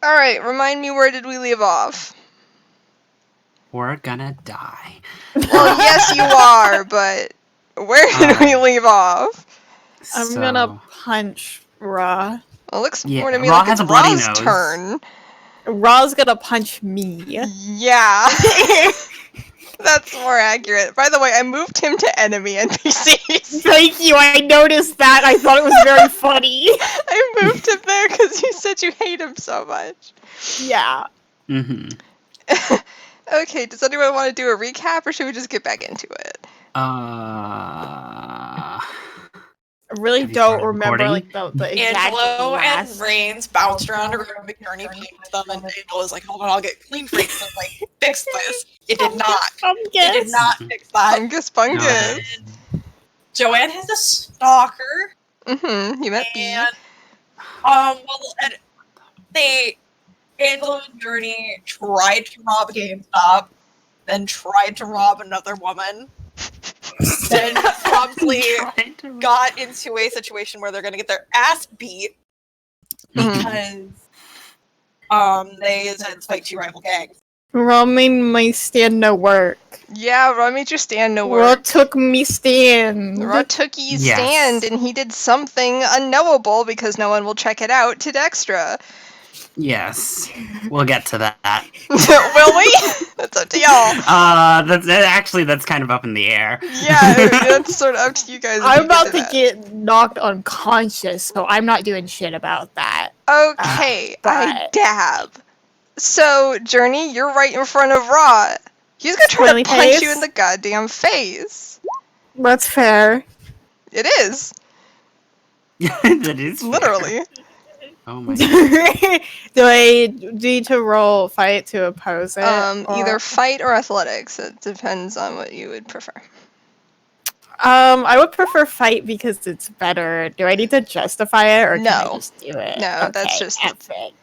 Alright, remind me, where did we leave off? We're gonna die. Well, yes, you are, but where did we leave off? I'm gonna punch Ra. Well, it looks Yeah, more to me Ra like has it's a bloody Ra's nose. turn. Ra's gonna punch me. Yeah. That's more accurate. By the way, I moved him to enemy NPCs. Thank you, I noticed that. I thought it was very funny. I moved him there because you said you hate him so much. Yeah. Mm-hmm. Okay, does anyone want to do a recap, or should we just get back into it? I really Have you don't started remember recording? the exact Angelo last... and Reigns bounced around a room, Journey played with them, and Angelo was like, hold on, I'll get clean freaks and like fix this. It did not. It did not fix that. Fungus. Joanne has a stalker. Mm-hmm. You met B. And Angelo and Journey tried to rob GameStop, then tried to rob another woman. Then promptly got into a situation where they're gonna get their ass beat because they said it's like two rival gangs. Ra made my stand no work. Yeah, Ra made your stand no work. Ra took me stand. Ra took you stand, and he did something unknowable because no one will check it out to Dextra. Yes, we'll get to that. Will we? That's up to y'all. That's kind of up in the air. Yeah, that's sort of up to you guys. I'm about to get knocked unconscious, so I'm not doing shit about that. Okay, I dab. So, Journey, you're right in front of Ra. He's gonna try to punch you in the goddamn face. That's fair. It is. That is fair. Literally. Oh my god. Do I need to roll fight to oppose it? Either fight or athletics. It depends on what you would prefer. I would prefer fight because it's better. Do I need to justify it, or can I just do it? No, okay, that's just epic.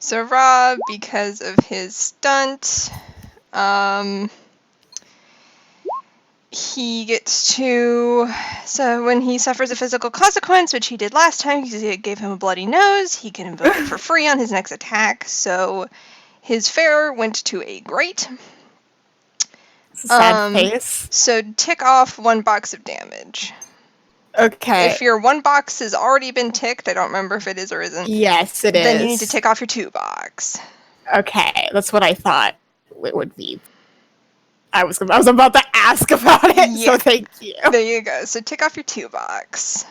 So Ra, because of his stunt, he gets to... So when he suffers a physical consequence, which he did last time because it gave him a bloody nose, he can invoke it for free on his next attack. So his fare went to a great. Sad face. So tick off 1 box of damage. Okay. If your 1 box has already been ticked, I don't remember if it is or isn't. Yes, it is. Then you need to tick off your 2 box. Okay, that's what I thought it would be. I was about to ask about it, so thank you. There you go. So tick off your 2 box.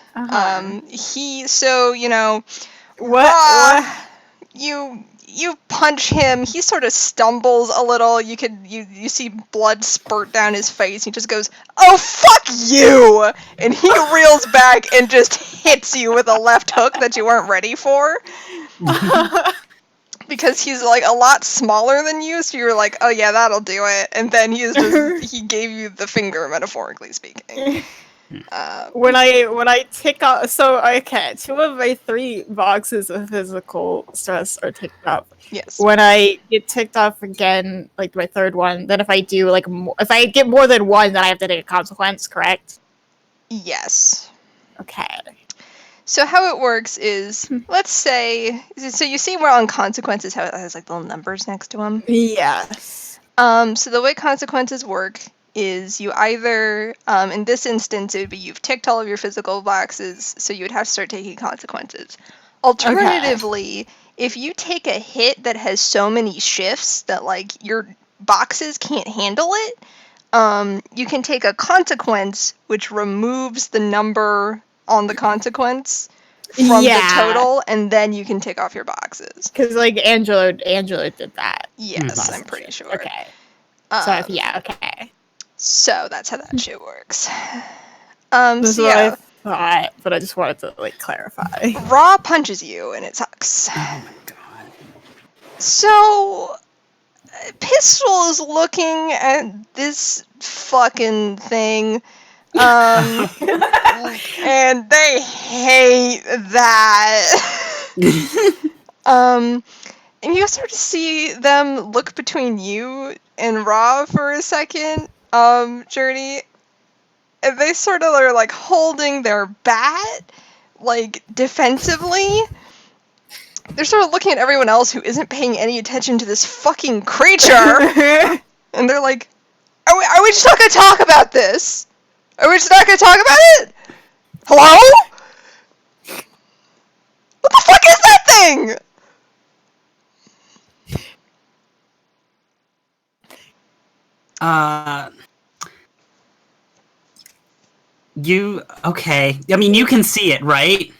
You punch him. He sort of stumbles a little. You see blood spurt down his face. He just goes, "Oh fuck you!" And he reels back and just hits you with a left hook that you weren't ready for. Because he's like a lot smaller than you, so you're like, "Oh yeah, that'll do it." And then he gave you the finger, metaphorically speaking. When I tick off, so okay, 2 of my 3 boxes of physical stress are ticked off. Yes. When I get ticked off again, like my 3rd one, then if I do if I get more than 1, then I have to take a consequence, correct? Yes. Okay. So how it works is, let's say, so you see where on consequences how it has like little numbers next to them? Yes. So the way consequences work is you either, in this instance, it would be you've ticked all of your physical boxes, so you would have to start taking consequences. Alternatively, if you take a hit that has so many shifts that like your boxes can't handle it, you can take a consequence which removes the number on the consequence from the total, and then you can tick off your boxes. Because like Angelo did that. Yes, I'm pretty sure. Okay. So okay. So that's how that shit works. This is what I thought, but I just wanted to like clarify. Ra punches you, and it sucks. Oh my god. So Pistol is looking at this fucking thing. And they hate that. And you start to see them look between you and Ra for a second, Journey. And they sort of are like holding their bat, like defensively. they're sort of looking at everyone else who isn't paying any attention to this fucking creature, and they're like, are we just not gonna talk about this? Are we just not gonna talk about it? Hello? What the fuck is that thing? Okay. I mean, you can see it, right?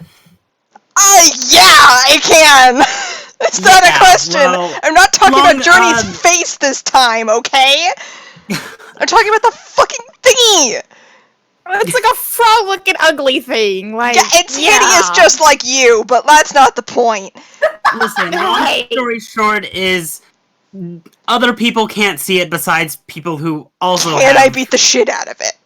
Yeah, I can! It's not a question! Well, I'm not talking about Journey's face this time, okay? I'm talking about the fucking thingy! It's like a frog-looking ugly thing. Like, yeah, it's hideous just like you, but that's not the point. Listen, long story short is other people can't see it besides people who also I beat the shit out of it?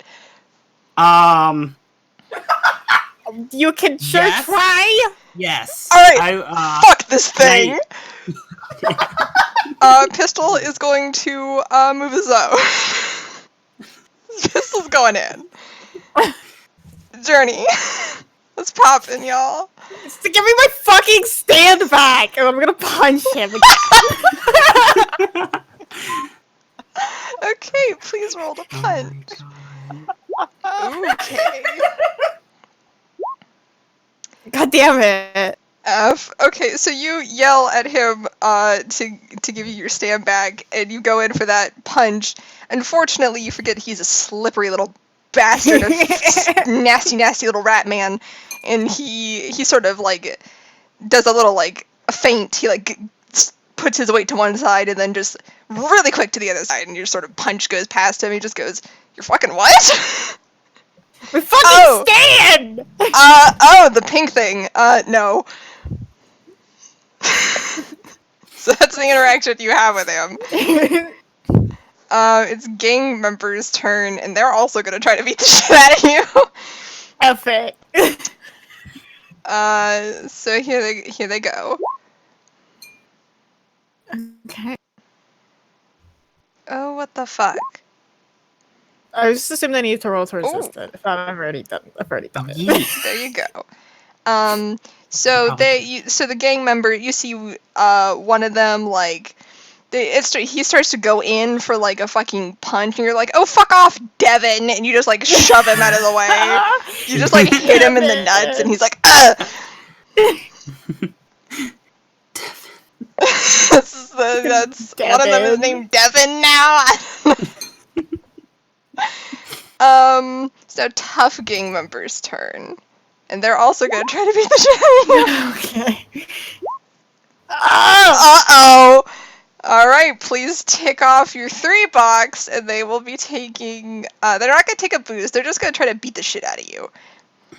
You can sure Yes. try. Yes. Alright, fuck this thing! Pistol is going to, move his own. Pistol's going in. Journey. Let's pop in, y'all. Just give me my fucking stand back, and I'm gonna punch him again. Okay, please roll the punch. Okay. God damn it. F. Okay, so you yell at him to give you your stand back, and you go in for that punch. Unfortunately, you forget he's a slippery little bastard, a nasty, nasty little rat man, and he sort of like does a little like a feint. He like puts his weight to one side and then just really quick to the other side, and your sort of punch goes past him. He just goes, "You're fucking what?" We fucking stand! The pink thing. No. So that's the interaction you have with him. It's gang members' turn, and they're also gonna try to beat the shit out of you. Epic. So here they go. Okay. Oh, what the fuck? I just assume they need to roll to resist Ooh. it. If I've already done it. There you go. So the gang member, you see, one of them like, he starts to go in for like a fucking punch, and you're like, "Oh, fuck off, Devin!" And you just like shove him out of the way. You just like hit him in the nuts, and he's like, "Ugh." That's one of them is named Devin now. So tough gang member's turn. And they're also gonna try to beat the shit out of you. Okay. Uh-oh! Alright, please tick off your 3 box, and they will be taking, they're not gonna take a boost, they're just gonna try to beat the shit out of you.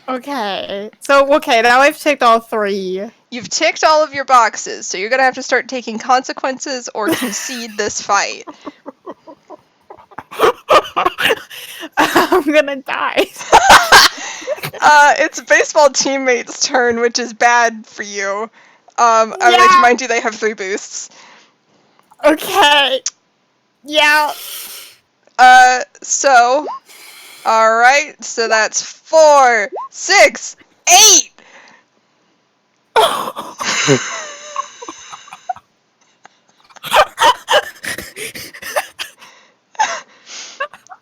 Okay. So, now I've ticked all 3. You've ticked all of your boxes, so you're gonna have to start taking consequences or concede this fight. I'm gonna die. It's baseball teammates' turn, which is bad for you. I would like to remind you they have 3 boosts. Okay. Yeah. So, alright, so that's 4, 6, 8!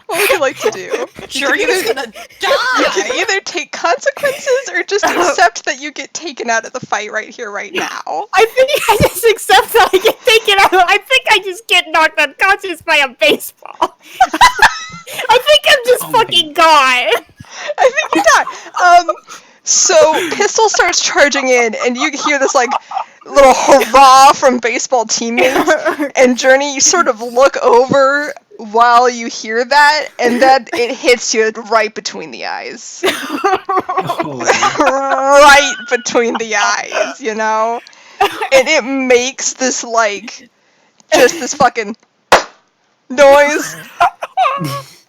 What would you like to do? Journey's gonna You die! can either take consequences or just accept that you get taken out of the fight right here, right now. I think I just accept that I get taken out. I think I just get knocked unconscious by a baseball. I think I'm just fucking gone. I think you die. So Pistol starts charging in, and you hear this like little hurrah from baseball teammates. And Journey, you sort of look over while you hear that, and then it hits you right between the eyes. Right between the eyes, you know? And it makes this like just this fucking noise.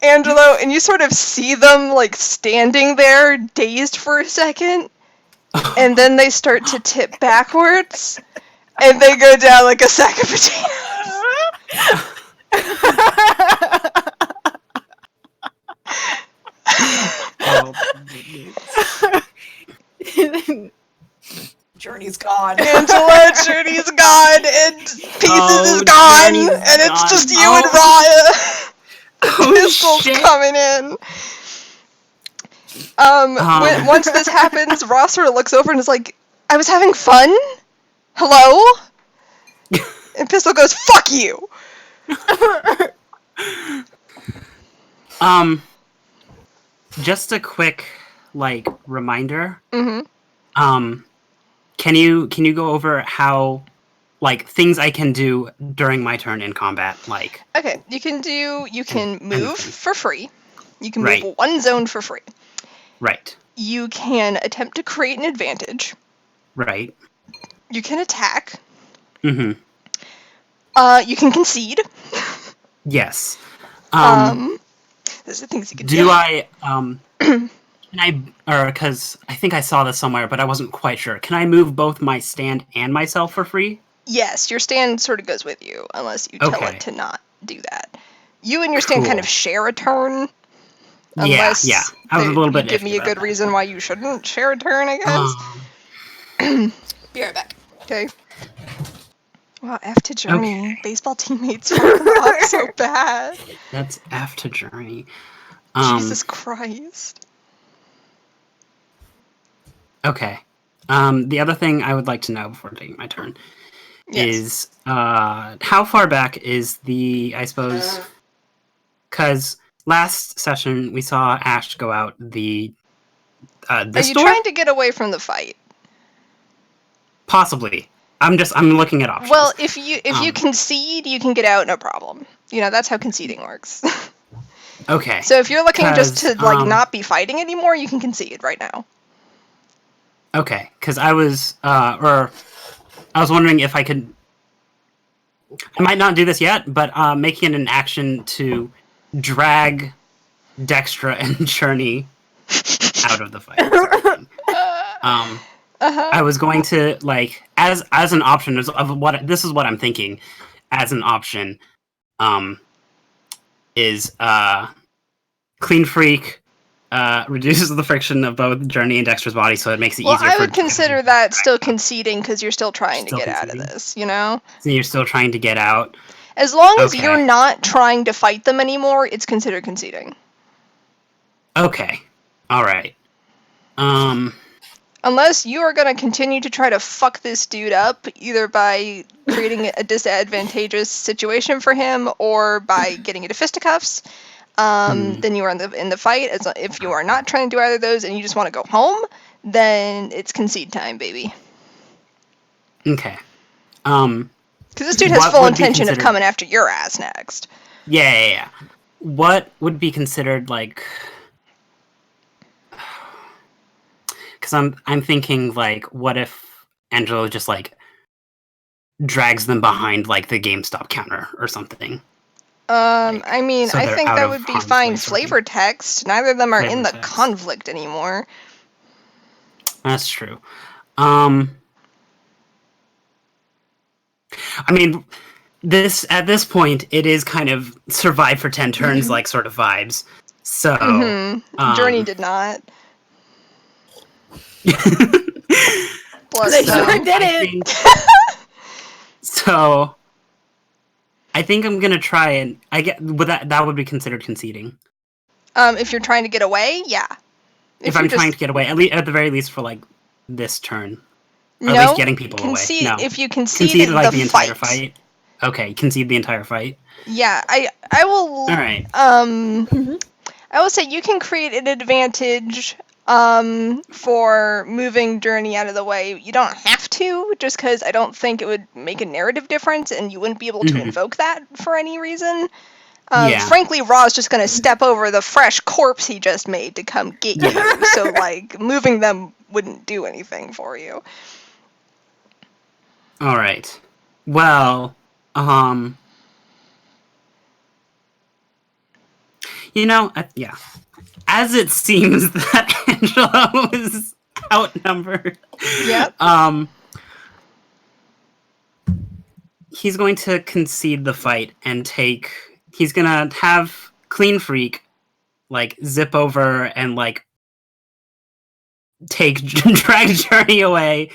Angelo, and you sort of see them like standing there dazed for a second, and then they start to tip backwards, and they go down like a sack of potatoes. Journey's gone. Angelo and Journey's gone, and Pieces is gone, Journey's and it's gone. just you and Raya. Oh, Pistol's shit. coming in. Once this happens, Ross sort of looks over and is like, I was having fun? Hello? And Pistol goes, fuck you! Just a quick, reminder. Mm-hmm. Can you go over how, things I can do during my turn in combat, Okay, you can move anything. for free. You can Right. move one zone for free. Right. You can attempt to create an advantage. Right. You can attack. Mm-hmm. You can concede. Yes. Those are things you can Do I, because I think I saw this somewhere, but I wasn't quite sure. Can I move both my stand and myself for free? Yes, your stand sort of goes with you, unless you tell Okay. it to not do that. You and your stand kind Cool. of share a turn. Unless Yeah. I was a little bit you give iffy me a about good that. reason why you shouldn't share a turn, I guess. Be right back. Okay. Wow, F to Journey. Baseball teammates fuck him up so bad. That's after Journey. Jesus Christ. Okay. The other thing I would like to know before taking my turn Yes. is how far back is I suppose, because last session we saw Ash go out this Are you door? trying to get away from the fight? Possibly. I'm looking at options. Well, if you concede, you can get out, no problem. That's how conceding works. Okay. So if you're looking just to 'Cause, not be fighting anymore, you can concede right now. Okay, because I was wondering if I could. I might not do this yet, but making it an action to drag Dextra and Journey out of the fight. I was going to as an option of what this is what I'm thinking as an option, is Clean Freak. Reduces the friction of both Journey and Dexter's body, so it makes it Well, easier. I would consider that still conceding because you're still trying Still to get out of conceding? this, So you're still trying to get out. As long as Okay. you're not trying to fight them anymore, it's considered conceding. Okay. All right. Unless you are going to continue to try to fuck this dude up, either by creating a disadvantageous situation for him or by getting into fisticuffs, then you are in the fight. If you are not trying to do either of those and you just want to go home, then it's concede time, baby. Okay. Because this dude has What full would be intention of considered- coming after your ass next. Yeah. What would be considered because I'm thinking what if Angelo just drags them behind the GameStop counter or something. I mean, so I they're think out that of would be harm's fine way, sort of. flavor text. Neither of them are in Flavor the text. conflict anymore. That's true. I mean, at this point, it is kind of survive for 10 turns, sort of vibes. So, Journey did not. Bless They them. sure didn't. So, I think I'm gonna try and that would be considered conceding. If you're trying to get away, yeah. If I'm trying to get away, at the very least for this turn, or no, at least getting people away. No, if you concede the entire fight. Okay, concede the entire fight. Yeah, I will. All right. I will say you can create an advantage for moving Journey out of the way. You don't have to, just because I don't think it would make a narrative difference, and you wouldn't be able to invoke that for any reason. Frankly, Raw's just going to step over the fresh corpse he just made to come get you. So, moving them wouldn't do anything for you. All right. Well, yeah. As it seems that Angelo is outnumbered. Yep. He's going to concede the fight and he's gonna have Clean Freak zip over and drag Journey away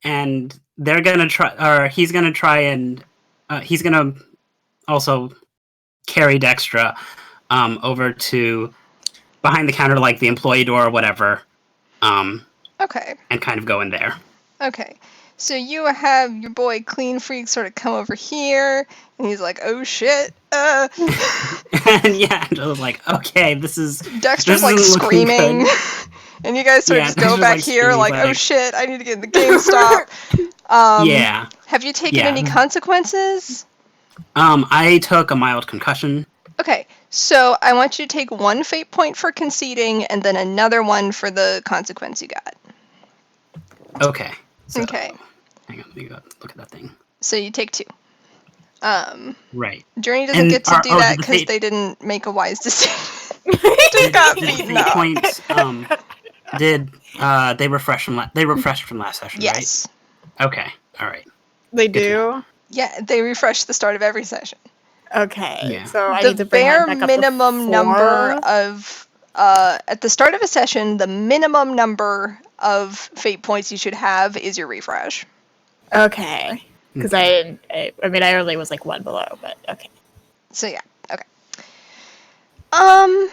and they're gonna try, or he's gonna try and he's gonna also carry Dextra over to behind the counter, like the employee door or whatever. Okay. And kind of go in there. Okay. So you have your boy Clean Freak sort of come over here, and he's like, "Oh shit!" And yeah, Angela's like, "Okay, this is." Dexter's this like isn't looking screaming, good. and you guys sort of Yeah, just go Dexter's, back like, here, screaming, like, "Oh like- shit! I need to get in the GameStop." Yeah. Have you taken Yeah. any consequences? I took a mild concussion. Okay, so I want you to take 1 fate point for conceding, and then another one for the consequence you got. Okay. So, Okay. Hang on, let me go look at that thing. So you take 2. Right. Journey doesn't And get to do did that the because fate- they didn't make a wise decision. Did, got did the beaten fate up. points? Did they refresh from they refreshed from last session? Yes. Right? Okay. All right. They Good to do? Yeah, they refresh the start of every session. Okay. Yeah. So I The need to bring bare mine back up to minimum 4. number of at the start of a session, the minimum number of fate points you should have is your refresh. Okay. Because I mean, I only was like 1 below, but okay. So yeah, okay. All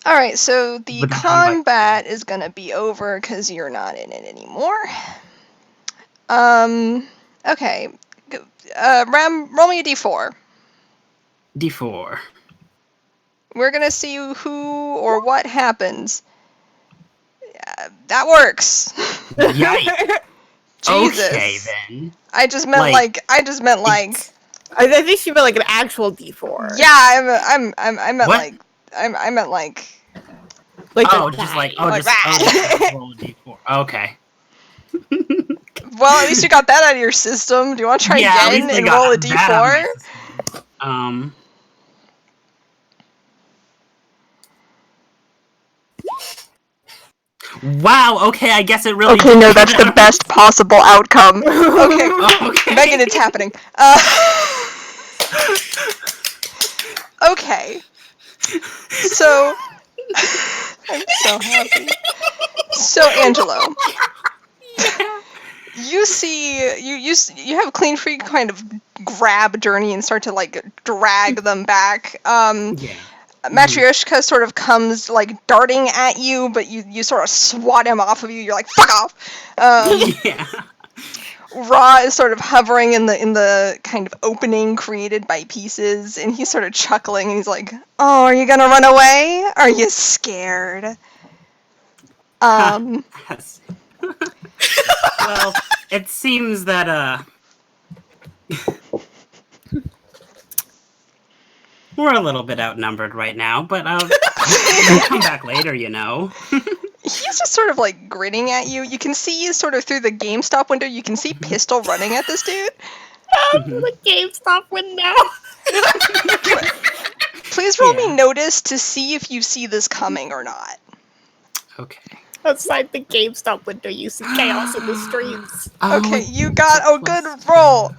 right. So the Would that come combat is gonna be over because you're not in it anymore. Okay. Roll me a d4. D4. We're gonna see who or what happens. That works. Yikes. Jesus. Okay then. I just meant like. I think she meant like an actual D4. Yeah, I meant What? like. I meant like. Like Oh, the just die. like just roll a D4. Okay. Well, at least you got that out of your system. Do you want to try Yeah, at again least I and got roll a that out of my d4? system. Wow. Okay, I guess it really. Okay, did no, come that's the out. best possible outcome. Okay, Okay. Megan, it's happening. Okay. So, I'm so happy. So, Angelo, you see, you have Clean Freak kind of grab Journey and start to like drag them back. Yeah. Matryoshka sort of comes like darting at you, but you sort of swat him off of you. You're like, fuck off. Yeah. Ra is sort of hovering in the kind of opening created by pieces, and he's sort of chuckling, and he's like, "Oh, are you gonna run away? Are you scared?" Yes. Well, it seems that we're a little bit outnumbered right now, but we'll come back later, you know. He's just sort of like grinning at you. You can see sort of through the GameStop window. You can see Pistol running at this dude. The GameStop window. Please roll Yeah. me notice to see if you see this coming or not. Okay. Outside the GameStop window, you see chaos in the streets. Okay, Oh, you got a good roll.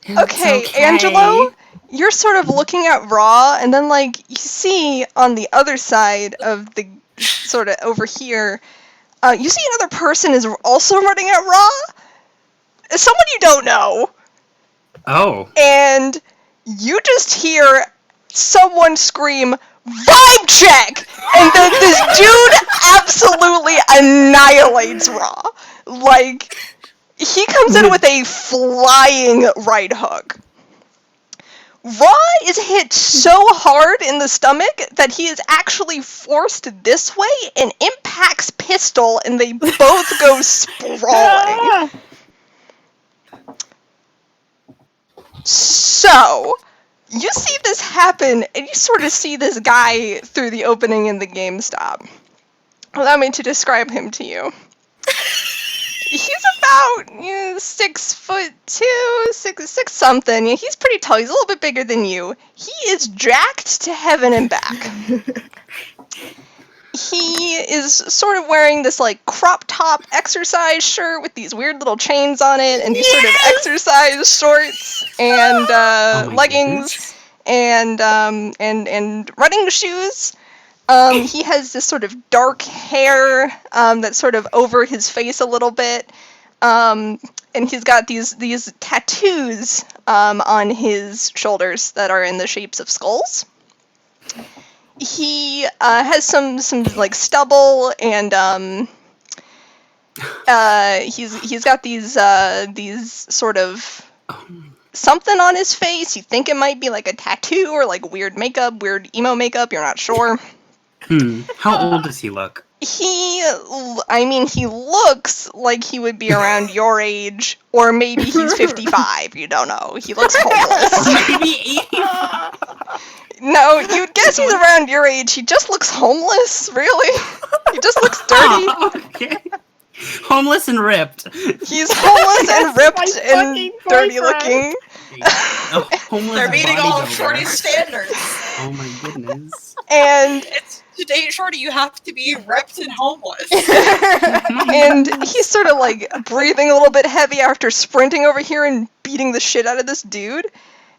it's Okay, Angelo, you're sort of looking at Raw, and then like you see on the other side of the sort of over here, you see another person is also running at Raw. Someone you don't know, Oh. and you just hear someone scream, "Vibe check!" And then this dude absolutely annihilates Raw. Like, he comes in with a flying right hook. Raw is hit so hard in the stomach that he is actually forced this way and impacts Pistol, and they both go sprawling. So, you see this happen, and you sort of see this guy through the opening in the GameStop. Allow me to describe him to you. He's about 6'2", six something. Yeah, he's pretty tall. He's a little bit bigger than you. He is jacked to heaven and back. He is sort of wearing this like crop top exercise shirt with these weird little chains on it, and these sort of exercise shorts and my leggings and running shoes. He has this sort of dark hair that's sort of over his face a little bit. and he's got these tattoos on his shoulders that are in the shapes of skulls. He has some like stubble, and he's got these sort of something on his face. You think it might be like a tattoo or like weird makeup, weird emo makeup. You're not sure. How old does he look? He looks like he would be around your age, or maybe he's 55. You don't know. He looks homeless. Maybe 85. No, you'd guess he's around your age. He just looks homeless, really. He just looks dirty. Oh, okay. Homeless and ripped. He's homeless and ripped my and fucking dirty boyfriend. looking. Homeless They're meeting all of bodybuilder. Shorty's standards. Oh my goodness. And To date Shorty, you have to be ripped and homeless. and he's sort of like breathing a little bit heavy after sprinting over here and beating the shit out of this dude.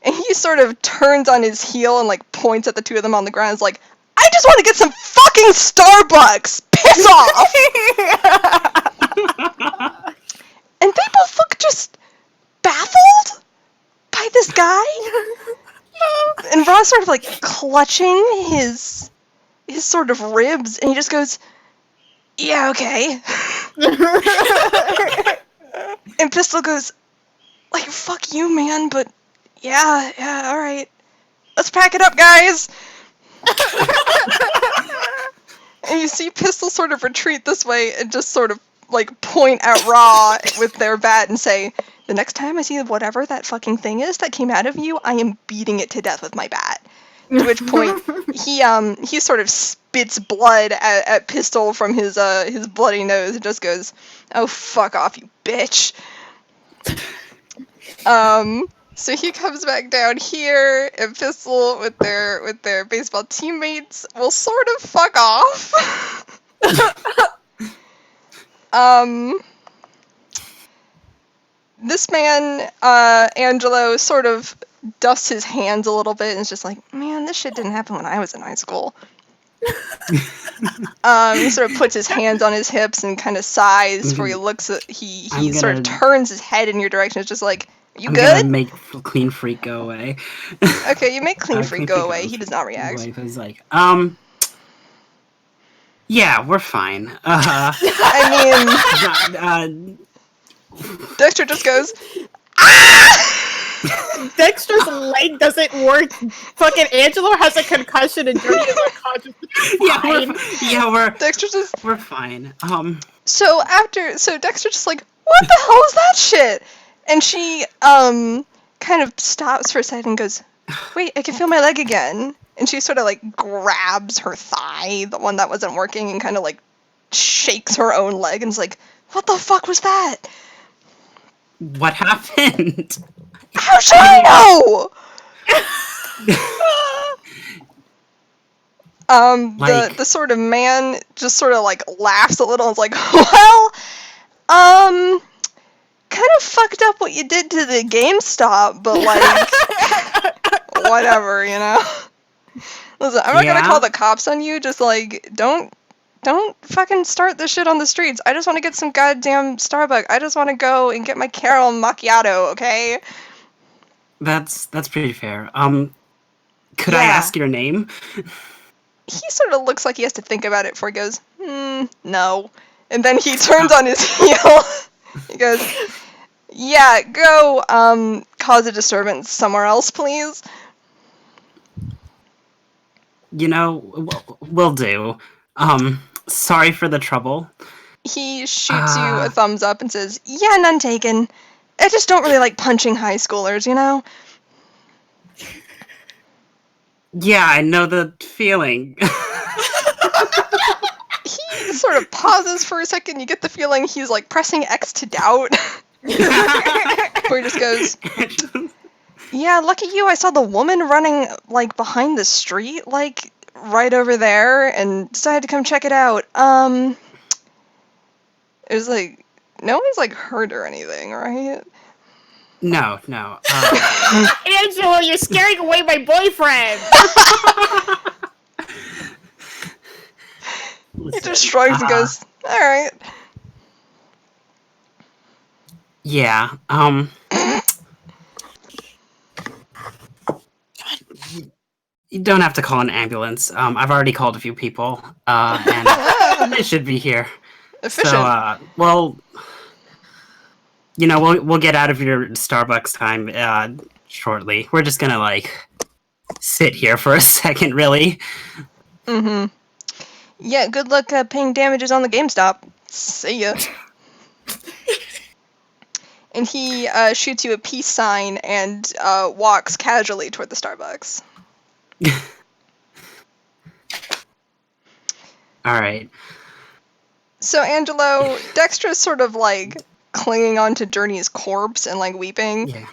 And he sort of turns on his heel and like points at the two of them on the ground. And is like, I just want to get some fucking Starbucks. Piss off. And they both look just baffled by this guy. And Ron's sort of like clutching his sort of ribs, and he just goes, yeah, okay. And Pistol goes, like, fuck you, man, but yeah, alright. Let's pack it up, guys! And you see Pistol sort of retreat this way and just sort of, like, point at Raw with their bat and say, the next time I see whatever that fucking thing is that came out of you, I am beating it to death with my bat. To which point, he sort of spits blood at Pistol from his bloody nose and just goes, oh, fuck off, you bitch. So he comes back down here, and Pistol with their baseball teammates will sort of fuck off. This man, Angelo, sort of dusts his hands a little bit and is just like, man, this shit didn't happen when I was in high school. He sort of puts his hands on his hips and kind of sighs before he looks at, he sort of turns his head in your direction. It's just like, you I'm good? gonna make Clean Freak go away. Okay, you make Clean Freak go away. He does not react. Wife is like, yeah, we're fine. I mean, Dexter just goes, Dexter's leg doesn't work. Fucking Angelo has a concussion and Journey is unconscious. Dexter just, we're fine. So Dexter just like, what the hell is that shit? And she kind of stops for a second and goes, wait, I can feel my leg again. And she sort of like grabs her thigh, the one that wasn't working, and kind of like shakes her own leg and is like, what the fuck was that? What happened? How should I know? The sort of man just sort of like laughs a little and is like, well, kind of fucked up what you did to the GameStop, but like, whatever, you know? Listen, I'm not gonna call the cops on you, just like, don't fucking start this shit on the streets. I just want to get some goddamn Starbucks. I just want to go and get my caramel macchiato, okay? That's pretty fair. Could I ask your name? He sort of looks like he has to think about it before he goes, no. And then he turns on his heel. He goes, yeah, go, cause a disturbance somewhere else, please. You know, we'll do. Sorry for the trouble. He shoots you a thumbs up and says, yeah, none taken. I just don't really like punching high schoolers, you know? Yeah, I know the feeling. He sort of pauses for a second. You get the feeling he's like pressing X to doubt. Before he just goes, yeah, lucky you, I saw the woman running like behind the street, like right over there, and decided to come check it out. It was like, no one's like hurt or anything, right? No. Angelo, you're scaring away my boyfriend! He just shrugs and goes, alright. Yeah. You don't have to call an ambulance. I've already called a few people, and they should be here. Efficient. So, well, we'll get out of your Starbucks time shortly. We're just gonna like sit here for a second, really. Mm-hmm. Yeah, good luck paying damages on the GameStop. See ya. And he shoots you a peace sign and walks casually toward the Starbucks. All right. So, Angelo, Dextra's sort of like clinging onto Journey's corpse and like weeping. Yeah.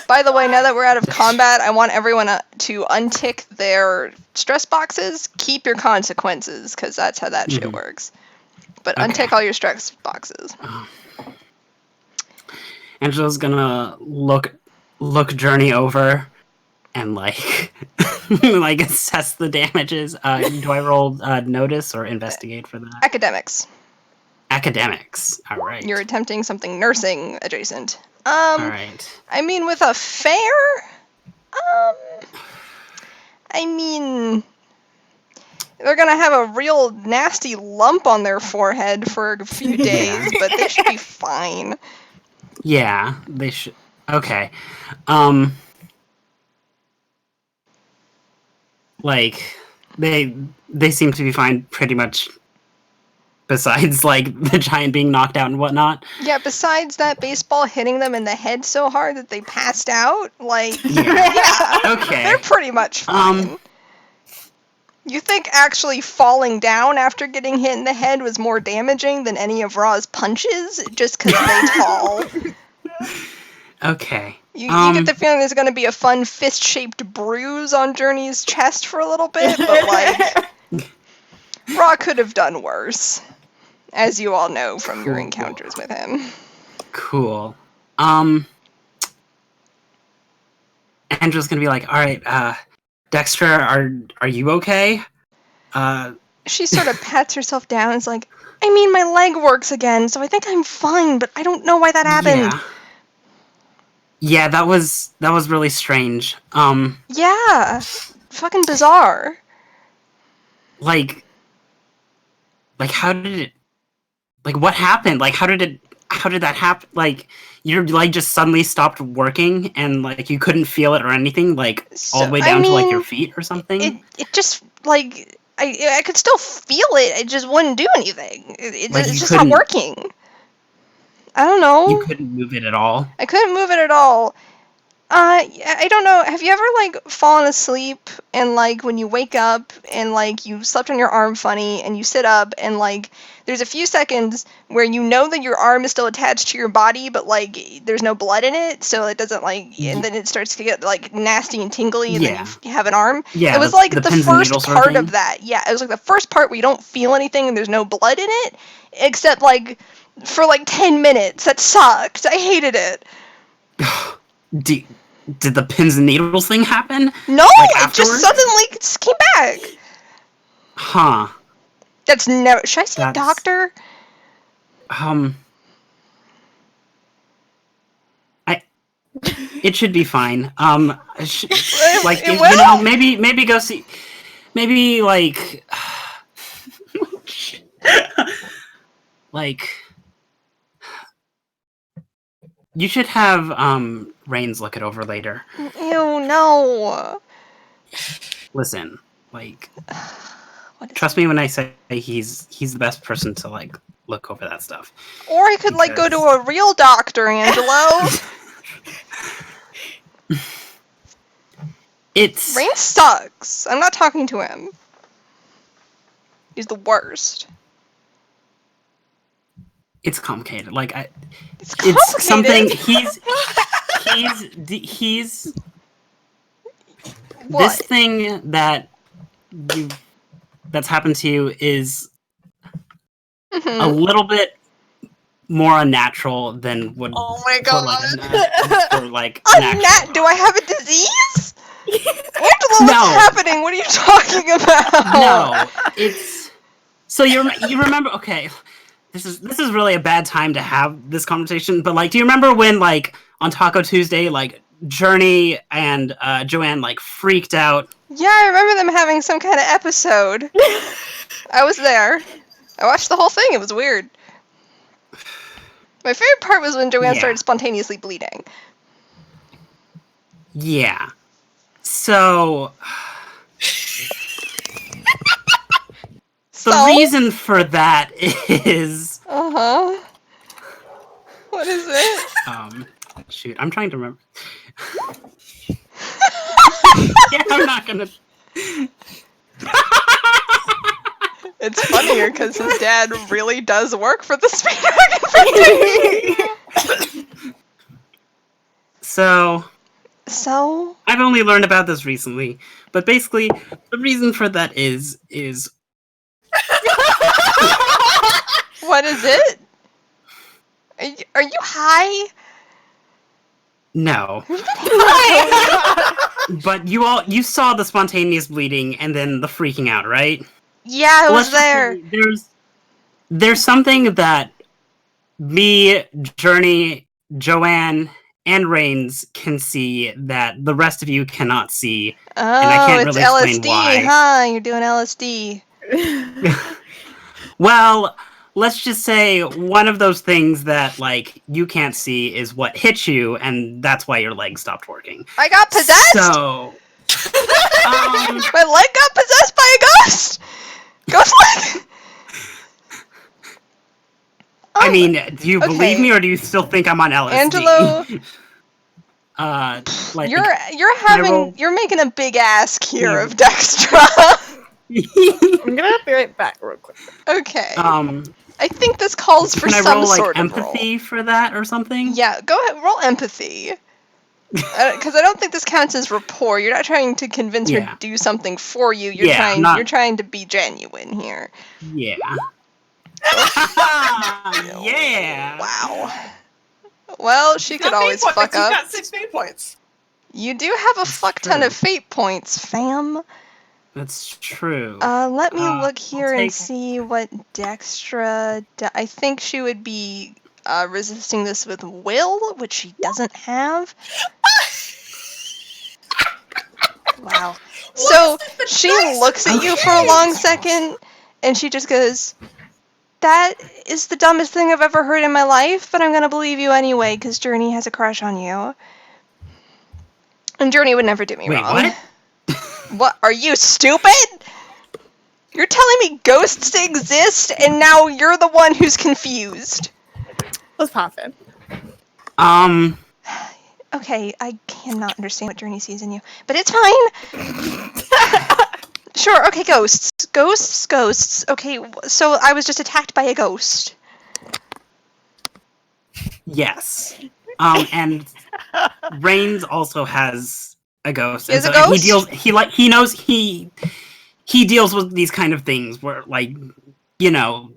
By the way, now that we're out of combat, I want everyone to untick their stress boxes. Keep your consequences, because that's how that shit works. But Okay. untick all your stress boxes. Angela's gonna look Journey over and like like assess the damages. Do I roll notice or investigate for that? Academics. Academics. All right. You're attempting something nursing adjacent. All right. I mean, with a fair, I mean, they're gonna have a real nasty lump on their forehead for a few days, but they should be fine. Yeah, they should. Okay. Like they seem to be fine pretty much. Besides, like, the giant being knocked out and whatnot. Yeah, besides that baseball hitting them in the head so hard that they passed out, like, Yeah. Okay. they're pretty much fine. You think actually falling down after getting hit in the head was more damaging than any of Ra's punches, just because they fall? Okay. You get the feeling there's going to be a fun fist-shaped bruise on Journey's chest for a little bit, but, like, Ra could have done worse. As you all know from your encounters with him. Cool. Angela's gonna be like, all right, Dexter, are you okay? She sort of pats herself down and is like, I mean, my leg works again, so I think I'm fine, but I don't know why that happened. Yeah, that was really strange. Yeah. Fucking bizarre. Like how did it, like, what happened? Like, how did that happen? Like, your leg just suddenly stopped working and, like, you couldn't feel it or anything, like, all the way down to, like, your feet or something? It just, like, I could still feel it, it just wouldn't do anything. It's just not working. I don't know. You couldn't move it at all? I couldn't move it at all. I don't know. Have you ever, like, fallen asleep and, like, when you wake up and, like, you slept on your arm funny and you sit up and, like, there's a few seconds where you know that your arm is still attached to your body, but, like, there's no blood in it, so it doesn't, like, and then it starts to get, like, nasty and tingly and then you have an arm? Yeah, it was, like, the pins and first needles part of that. Yeah, it was, like, the first part where you don't feel anything and there's no blood in it, except, like, for, like, 10 minutes. That sucked. I hated it. Did the pins and needles thing happen? No, like, it just suddenly just came back. Huh. That's never. Should I see a doctor? It should be fine. Like, It you know, maybe go see. Maybe, like. Like. You should have Rains look it over later. Ew, no. Listen, like, trust me when I say he's the best person to, like, look over that stuff. Or I could like go to a real doctor, Angelo. Rain sucks. I'm not talking to him. He's the worst. It's complicated. Like, it's complicated. It's something he's what? This thing that's happened to you is a little bit more unnatural than would. Oh my god! For like, do I have a disease? Angelo, what's happening? What are you talking about? No, it's so you remember. Okay, this is really a bad time to have this conversation, but like, do you remember when like on Taco Tuesday, like Journey and Joanne like freaked out? Yeah, I remember them having some kind of episode. I was there. I watched the whole thing. It was weird. My favorite part was when Joanne started spontaneously bleeding. Yeah. So the reason for that is what is it? Shoot, I'm trying to remember. Yeah, I'm not gonna. It's funnier because his dad really does work for the Speedwagon Fraternity. So I've only learned about this recently, but basically the reason for that is what is it? Are you high? No. But you saw the spontaneous bleeding and then the freaking out, right? Yeah, I was there. There's something that me, Journey, Joanne, and Reigns can see that the rest of you cannot see. Oh, and I can't it's really explain LSD, why. huh? You're doing LSD. Well, let's just say one of those things that like you can't see is what hit you, and that's why your leg stopped working. I got possessed? So my leg got possessed by a ghost! Ghost leg! I mean, do you believe me, or do you still think I'm on LSD? Angelo, like you're making a big ask here of Dextra. I'm gonna be right back real quick. Okay. I think this calls for some roll, sort of empathy for that or something? Yeah, go ahead, roll empathy. Because I don't think this counts as rapport. You're not trying to convince her to do something for you. You're trying to be genuine here. Yeah. Yeah. Wow. Well, she could always fuck up. You got 6 fate points. You do have a fuck ton of fate points, fam. That's true. Let me look here and see what Dextra. I think she would be resisting this with will, which she doesn't have. Wow. So she looks at you for a long second, and she just goes, "That is the dumbest thing I've ever heard in my life, but I'm gonna believe you anyway, because Journey has a crush on you." And Journey would never do me wrong. What? What? Are you stupid? You're telling me ghosts exist, and now you're the one who's confused. Let's pop in. Okay, I cannot understand what Journey sees in you, but it's fine. Sure, okay, ghosts. Ghosts. Okay, so I was just attacked by a ghost. Yes. And Reigns also has a ghost. He has a ghost? He deals with these kind of things where, like, you know.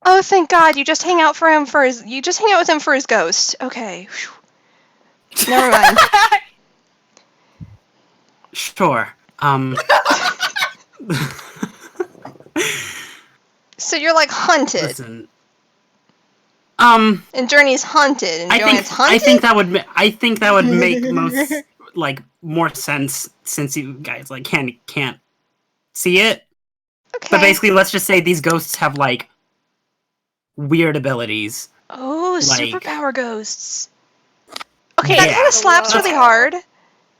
Oh, thank God! You just hang out with him for his ghost. Okay. Whew. Never mind. Sure. So you're like hunted. Listen. And Journey's hunted, and Joanne's hunted. I think that would make most more sense since you guys can't see it. Okay. But basically, let's just say these ghosts have weird abilities. Oh, superpower ghosts. Okay, that kind of slaps really hard.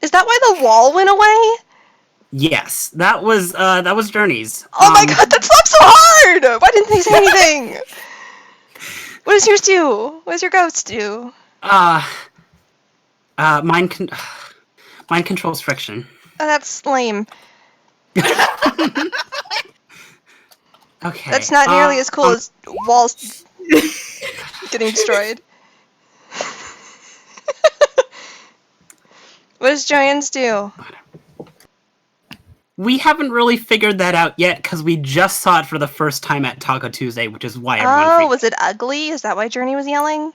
Is that why the wall went away? Yes, that was Journey's. Oh my God, that slaps so hard! Why didn't they say anything? What does yours do? What does your ghost do? Mine controls friction. Oh, that's lame. Okay. That's not nearly as cool as walls getting destroyed. What does Joanne's do? We haven't really figured that out yet because we just saw it for the first time at Taco Tuesday, which is why everyone freaked out. Was it ugly? Is that why Journey was yelling?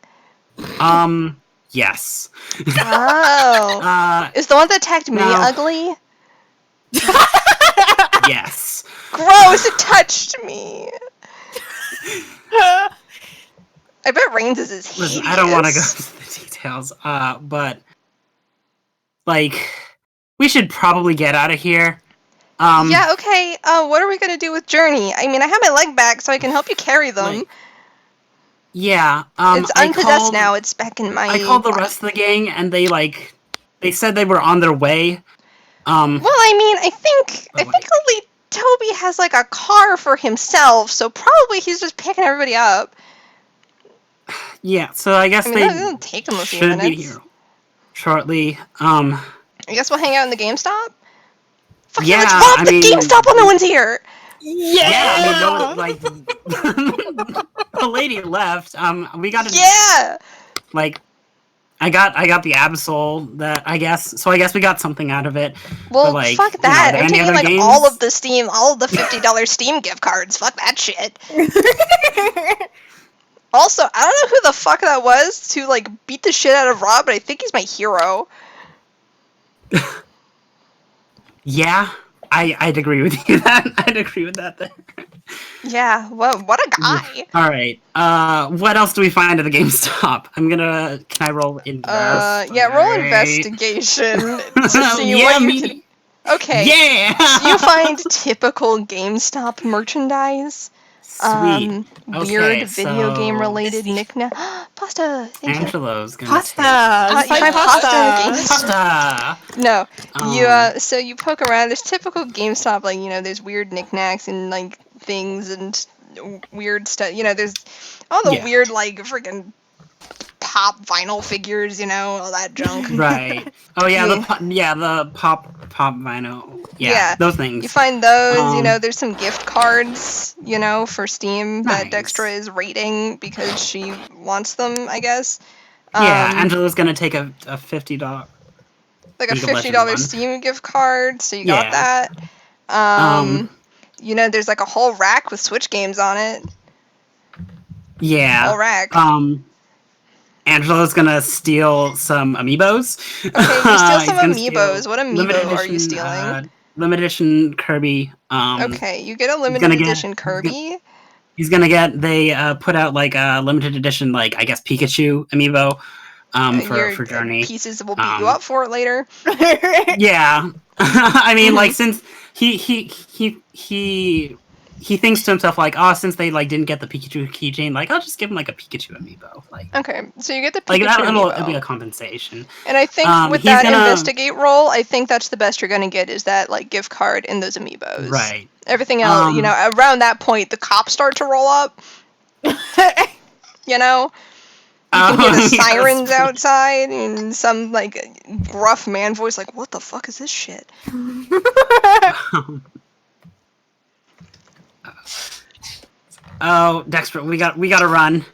Yes. Oh. Is the one that attacked me ugly? Yes. Gross, it touched me. I bet Reigns is hideous. Listen, I don't want to go into the details, but like, we should probably get out of here. Yeah, okay. What are we gonna do with Journey? I mean, I have my leg back, so I can help you carry them. Like, yeah. It's unpossessed now. It's back in my. I called the rest of the gang, and they said they were on their way. Well, I mean, I think only Toby has like a car for himself, so probably he's just picking everybody up. Yeah, so I guess I mean, it'll take him a few should be minutes. here shortly. I guess we'll hang out in the GameStop. Fuck Yeah, let's rob I the mean- GameStop while no one's here. Yeah, I mean, no, like the lady left. We got to Yeah. like. I got the Absol that I guess. So I guess we got something out of it. Well, But, like, fuck you know, are that. there I'm any taking other like games? all of the $50 Steam gift cards. Fuck that shit. Also, I don't know who the fuck that was to like beat the shit out of Rob, but I think he's my hero. Yeah, I'd agree with you that. I'd agree with that. There. Yeah, well, what a guy. All right. What else do we find at the GameStop? Can I roll invest? Yeah, roll Alright. investigation to see Yeah, what you me. can. Okay. Yeah. So you find typical GameStop merchandise. Sweet. Weird video so- game related knickknack. Pasta. Thank you. Angela's gonna Pasta. You find pasta in the take- GameStop. Pasta. No, Um, so you poke around. There's typical GameStop, like there's weird knickknacks and like things and weird stuff. There's all the Yeah. weird like freaking pop vinyl figures. All that junk. Right. Oh yeah, Yeah. the pop vinyl. Yeah, Yeah. those things. You find those. Um, There's some gift cards. For Steam that Nice. Dextra is rating because she wants them. I guess. Yeah, Um, Angela's gonna take a $50. like a League of Legends $50 one. Steam gift card, so you got Yeah. that. There's like a whole rack with Switch games on it. Yeah. Whole rack. Angela's gonna steal some amiibos. Okay, you steal He's some gonna amiibos. steal What limited amiibo are you edition, stealing? Limited edition Kirby. Okay, you get a limited gonna get- edition Kirby. He's gonna get. They put out like a limited edition, like I guess Pikachu amiibo. Your For Journey. pieces will beat you up for it later. Yeah, I mean, Mhm. like since he thinks to himself like, oh, since they like didn't get the Pikachu keychain, like I'll just give him like a Pikachu amiibo, like Okay, so you get the like Pikachu it'll amiibo. be a compensation. And I think with he's that gonna- investigate roll, I think that's the best you're gonna get is that like gift card and those amiibos. Right. Everything else, around that point, the cops start to roll up. You can hear the sirens outside and some like gruff man voice like, "What the fuck is this shit?" Oh, Dexter, we gotta run.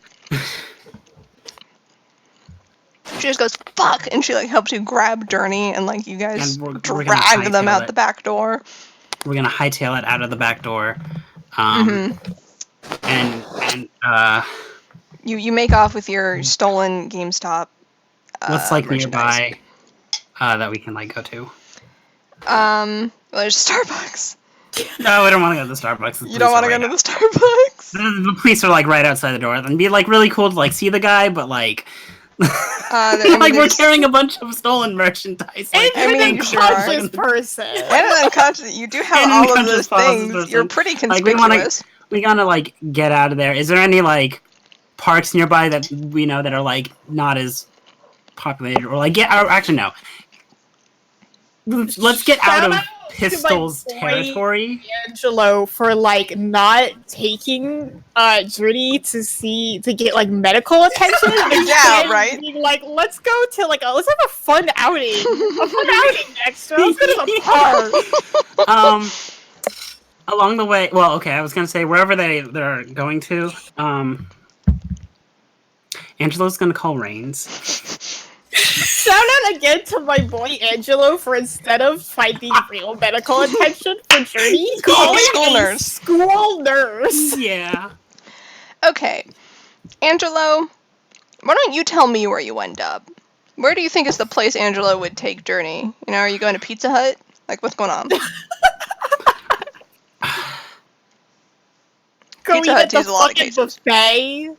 She just goes, "Fuck," and she like helps you grab Journey and like you guys And we're gonna drag them hightail out it. the back door. We're gonna hightail it out of the back door. Mhm. And You make off with your stolen GameStop. what's like merchandise. nearby that we can like go to? Well, there's Starbucks. No, we don't want to go to the Starbucks. You don't want to go to the Starbucks. The police are like right outside the door. It'd be like really cool to like see the guy, but like, I mean, like we're there's- carrying a bunch of stolen merchandise. Like, And mean, an you sure are. unconscious person. And an unconscious, you do have And an all of unconscious those things. person. You're pretty Like, we wanna- conspicuous. we gotta like get out of there. Is there any like parks nearby that we know that are like not as populated or like actually no. Let's get out Shout of out Pistol's to my boy territory. Angelo for like not taking Journey to get like medical attention. Yeah, Instead right. Being like, let's go to let's have a fun outing. A fun outing next. Let's go to the park. Along the way, well, okay, I was gonna say wherever they're going to, Angelo's gonna call Reigns. Shout out again to my boy Angelo for instead of finding real medical attention for Journey, calling School a nurse. school nurse. Yeah. Okay, Angelo, why don't you tell me where you end up? Where do you think is the place Angelo would take Journey? Are you going to Pizza Hut? Like, what's going on? Going Pizza eat Hut at the does a lot of fucking quesos. buffet,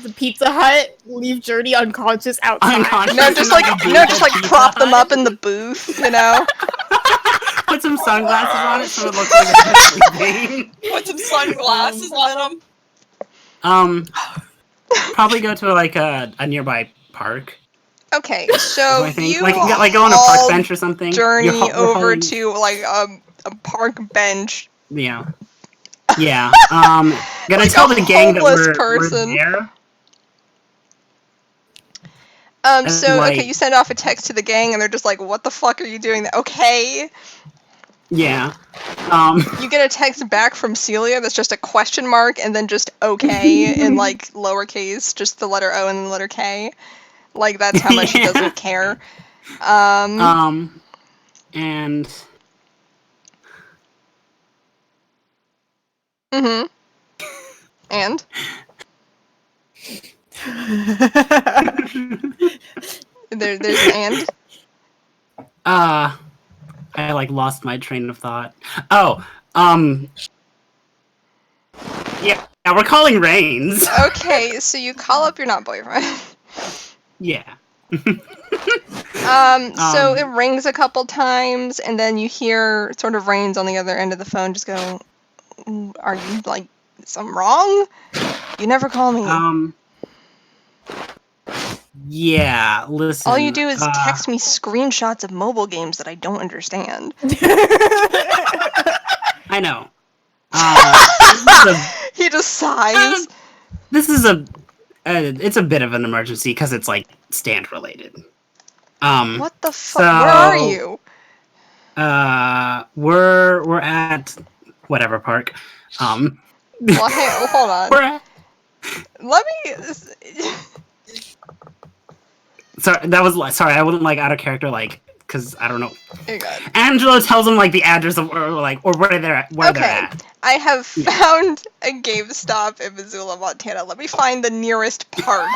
the Pizza Hut, leave Journey unconscious outside. Unconscious. No, just like prop them up in the booth, you know? Put some sunglasses on it so it looks like it's sleeping. Put some sunglasses on them. Probably go to like a nearby park. Okay, so I think you like go on a park all bench or something. journey You're over hauling- to like a park bench. Yeah. Yeah. Gonna Like tell a the gang that homeless we're person. there. So like- okay, you send off a text to the gang, and they're just like, "What the fuck are you doing there?" Okay. Yeah. You get a text back from Celia that's just a question mark, and then just okay in like lowercase, just the letter O and the letter K. Like that's how much she Yeah. doesn't care. And Mm-hmm. And there's an and. I like lost my train of thought. Oh, yeah, we're calling Rains. Okay, so you call up your not boyfriend. Yeah. So it rings a couple times, and then you hear sort of Rains on the other end of the phone just go, "Are you like something wrong? You never call me. Yeah, listen. All you do is text me screenshots of mobile games that I don't understand." I know. He just sighs. This is it's a bit of an emergency because it's like stand related. What the fuck? so- Where are you? We're at whatever park. Well, hey, hold on. We're at, Let me. sorry, I wasn't like out of character, like, because I don't know. You're good. Angelo tells him like the address of or where they're at. Where they're Okay, at. I have found a GameStop in Missoula, Montana. Let me find the nearest park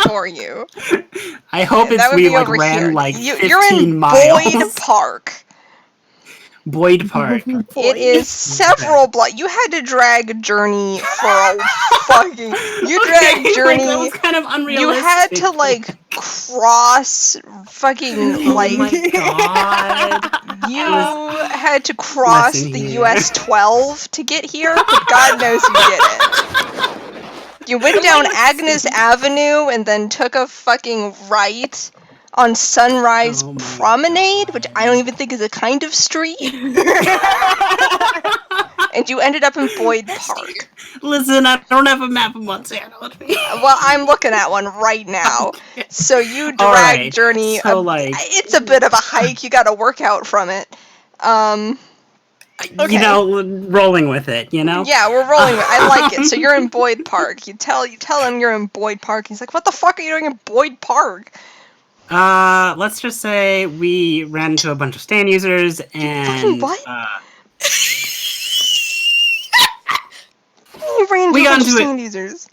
for you. I hope That would we be like over ran here. like You're 15 in miles. Boyd Park. Boyd Park. It is several blocks. You had to drag Journey for a fucking. You dragged Like, Journey. that was kind of You unrealistic. had to like cross fucking like. Oh my god. You had to cross Listen the here. US 12 to get here, but God knows you didn't. You went down Agnes Avenue and then took a fucking right on Sunrise Oh my Promenade, which I don't even think is a kind of street. And you ended up in Boyd Park. Listen, I don't have a map of Montana with me. Well, I'm looking at one right now. So you drag Alright, Journey. so, like- It's a bit of a hike. You got to work out from it. Okay. You know, rolling with it, you know? Yeah, we're rolling. I like it. So you're in Boyd Park. You tell him you're in Boyd Park. He's like, "What the fuck are you doing in Boyd Park?" Let's just say we ran into a bunch of stand users and fucking what? You ran We into a got bunch of into it. stand users.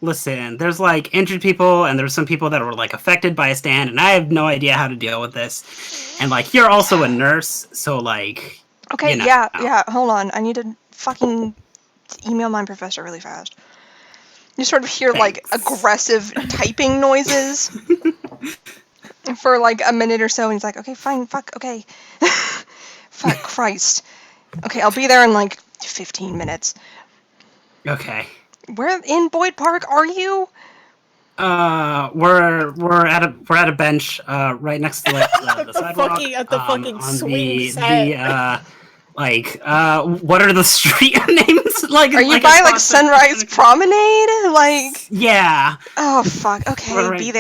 Listen, there's like injured people and there's some people that were like affected by a stand and I have no idea how to deal with this. And like you're also a nurse, so like Okay, you know. yeah. Hold on. I need to fucking email my professor really fast. You sort of hear like Thanks. aggressive typing noises for like a minute or so, and he's like, "Okay, fine, fuck, okay." Fuck Christ. Okay, I'll be there in like 15 minutes. Okay. Where in Boyd Park are you? We're at a bench right next to like the sidewalk. At the fucking on swing set. what are the street names? Like Are you like by like across the- Sunrise Promenade? Like, Yeah. oh fuck. Okay, Right. be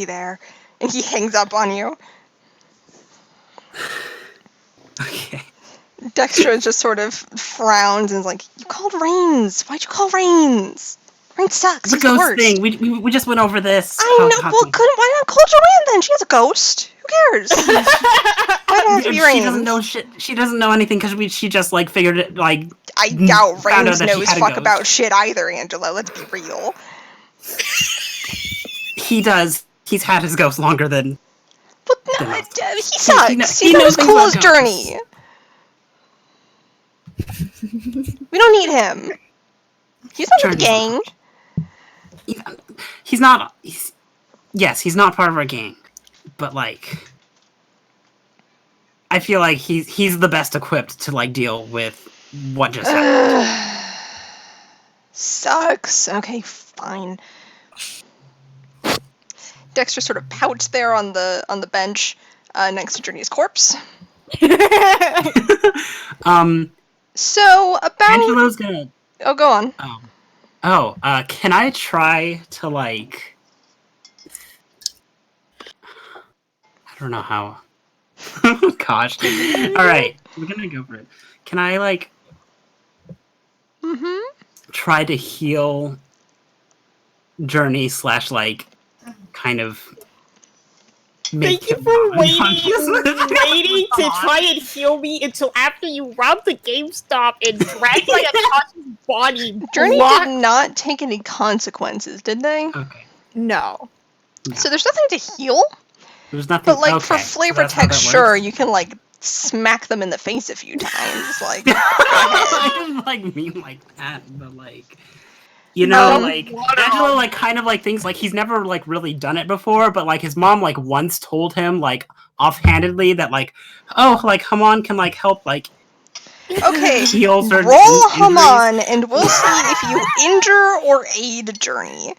there. And he hangs up on you. Okay. Dexter just sort of frowns and is like, "You called Rains. Why'd you call Rains? Rains sucks. The He's the ghost worst." thing. We just went over this. I know. Well, why not call Joanne then? She has a ghost. Who cares? Why not have to be She Rains? doesn't know shit. She doesn't know anything because she just like figured it like. I doubt found out Rains that she knows had a fuck ghost. about shit either, Angelo. Let's be real. He does. He's had his ghost longer than. But no, Then he He sucks. kn- He's he not knows as things cool about as ghosts. Journey. We don't need him. He's not in the Journey's gang. He's not. Yes, he's not part of our gang, but like, I feel like he's the best equipped to like deal with what just happened. Sucks. Okay, fine. Dexter sort of pouched there on the bench next to Journey's corpse. So about Angelo's gonna. Oh, go on. Can I try to like? I don't know how. Oh gosh. All right, we're gonna go for it. Can I like? Try to heal Journey / like kind of make Thank you him for not waiting unconscious. to try and heal me until after you robbed the GameStop and dragged my unconscious body. Journey did not take any consequences, did they? Okay. No. So there's nothing to heal, There's nothing. but like okay, for so flavor that's how that text, works. sure, you can like smack them in the face a few times. Like, go ahead. I didn't like mean like that, but like. You know, like Angelo, like kind of like thinks like he's never like really done it before, but like his mom like once told him like offhandedly that like, oh, like Hamon can like help like Okay, heal certain roll injuries. Haman, and we'll see if you injure or aid Journey.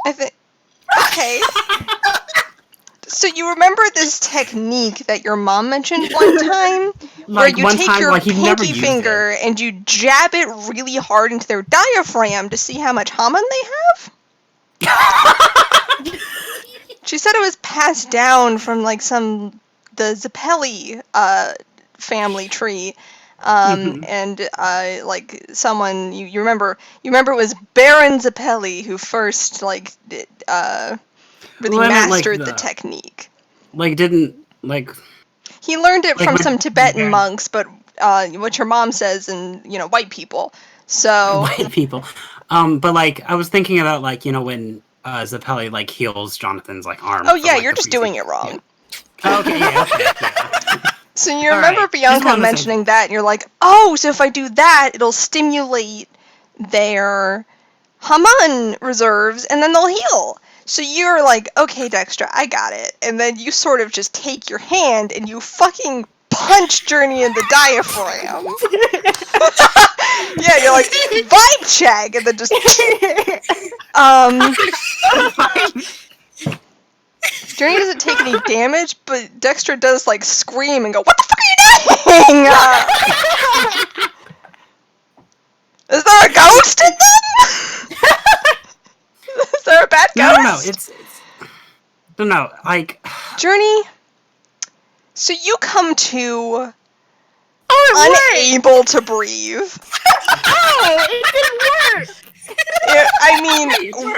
I think. Okay. So you remember this technique that your mom mentioned one time? Where Like you one take time, your like he'd never pinky used finger and you jab it really hard into their diaphragm to see how much Haman they have? She said it was passed down from like the Zappelli family tree. And like someone you remember it was Baron Zappelli who first like really Well, I meant, like, mastered the technique. Like didn't like He learned it Like, from with some Tibetan Baron- monks, but what your mom says, and white people. So white people. But like I was thinking about like when Zappelli like heals Jonathan's like arm. oh from, yeah, like, you're the just freezing- doing it wrong. Yeah. Okay, yeah, okay. Yeah. So you All remember right. Just Bianca wanted to say- mentioning that, and you're like, oh, so if I do that, it'll stimulate their Haman reserves, and then they'll heal. So you're like, okay, Dexter, I got it. And then you sort of just take your hand and you fucking punch Journey in the diaphragm. Yeah, you're like, vibe check, and then just Journey doesn't take any damage, but Dexter does like scream and go, "What the fuck are you doing?" Is there a ghost in them? Is there a bad ghost? No, it's no, like Journey. So you come to Oh, unable to breathe. it didn't work! I mean,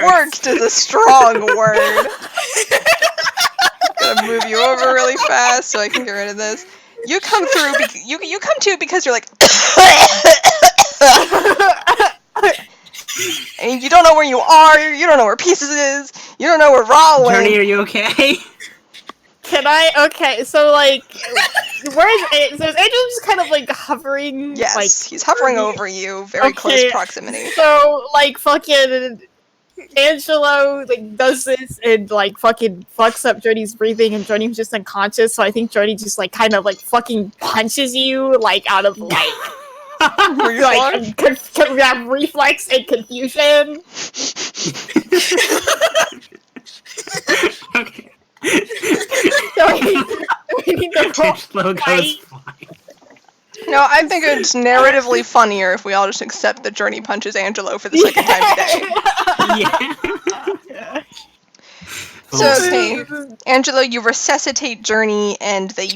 worked is a strong word. Gonna move you over really fast so I can get rid of this. You come through. You come to because you're like, and you don't know where you are. You don't know where Pieces is. You don't know where Raw went. Journey, are you okay? Can I? Okay, so like, where is it? So is Angel just kind of like hovering? Yes, like, he's hovering over you, very close proximity. So like, fucking Angelo like does this and like fucking fucks up Journey's breathing, and Journey's just unconscious. So I think Journey just like kind of like fucking punches you like out of like. Like reflex and confusion. Okay. So we need to roll Angelo goes fight. flying. No, I think it's narratively funnier if we all just accept that Journey punches Angelo for the second time today. Yeah. So, okay, Angelo, you resuscitate Journey, and they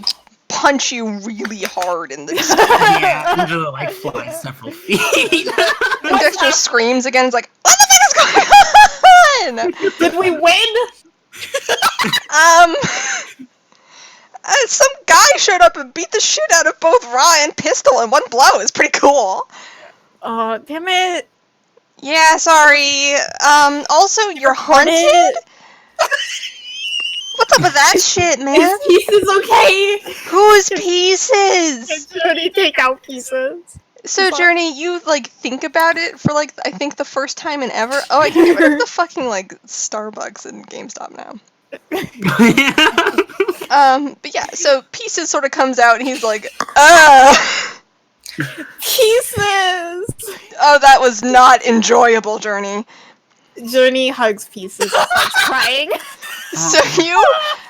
punch you really hard in the stomach. Yeah, Angelo like flies several feet. And Dexter screams again. It's like, what the fuck is going on? Did we win? Some guy showed up and beat the shit out of both Ra and Pistol in one blow. It's pretty cool. Oh, damn it. Yeah, sorry. Also, you're haunted? What's up with that shit, man? Is Pieces okay? Who's Pieces? Journey, take out Pieces. So, Journey, you, like, think about it for, like, I think the first time in ever. Oh, I can get rid of the fucking, like, Starbucks and GameStop now. But yeah, so Pieces sort of comes out and he's like, Pieces! Oh, that was not enjoyable, Journey. Journey hugs Pieces and starts crying. So you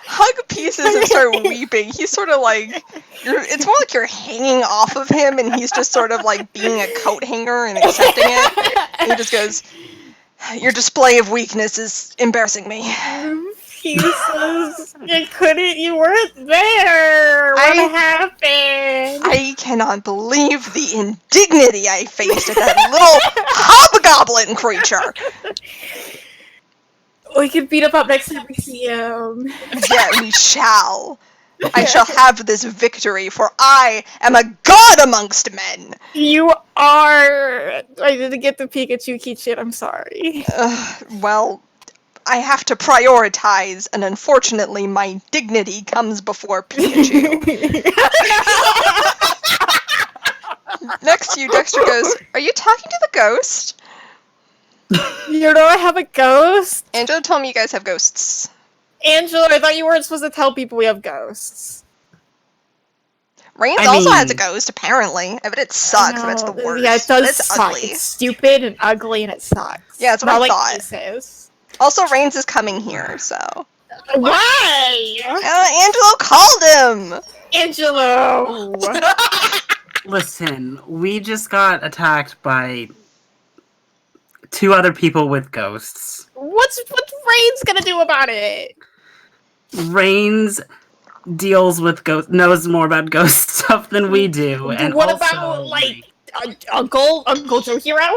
hug Pieces and start weeping. He's sort of like, it's more like you're hanging off of him and he's just sort of like being a coat hanger and accepting it. And he just goes, your display of weakness is embarrassing me. Pieces, you weren't there. What happened? I cannot believe the indignity I faced at that little hobgoblin creature. We can beat him up next time we see him. Yeah, we shall. I shall have this victory, for I am a god amongst men. You are. I didn't get the Pikachu keychain. I'm sorry. Well, I have to prioritize, and unfortunately, my dignity comes before Pikachu. Next to you, Dexter goes, "Are you talking to the ghost?" You know I have a ghost? Angelo told me you guys have ghosts. Angela, I thought you weren't supposed to tell people we have ghosts. Rains also has a ghost, apparently. I bet it sucks, but it's the worst. Yeah, it does it's suck. ugly. It's stupid and ugly and it sucks. Yeah, that's what I thought. Pieces. Also, Rains is coming here, so... Why? Angelo called him! Angelo! Listen, we just got attacked by 2 other people with ghosts. What's Rain's gonna do about it? Rains deals with knows more about ghost stuff than we do. And what also, about, like, Uncle Joe Hero?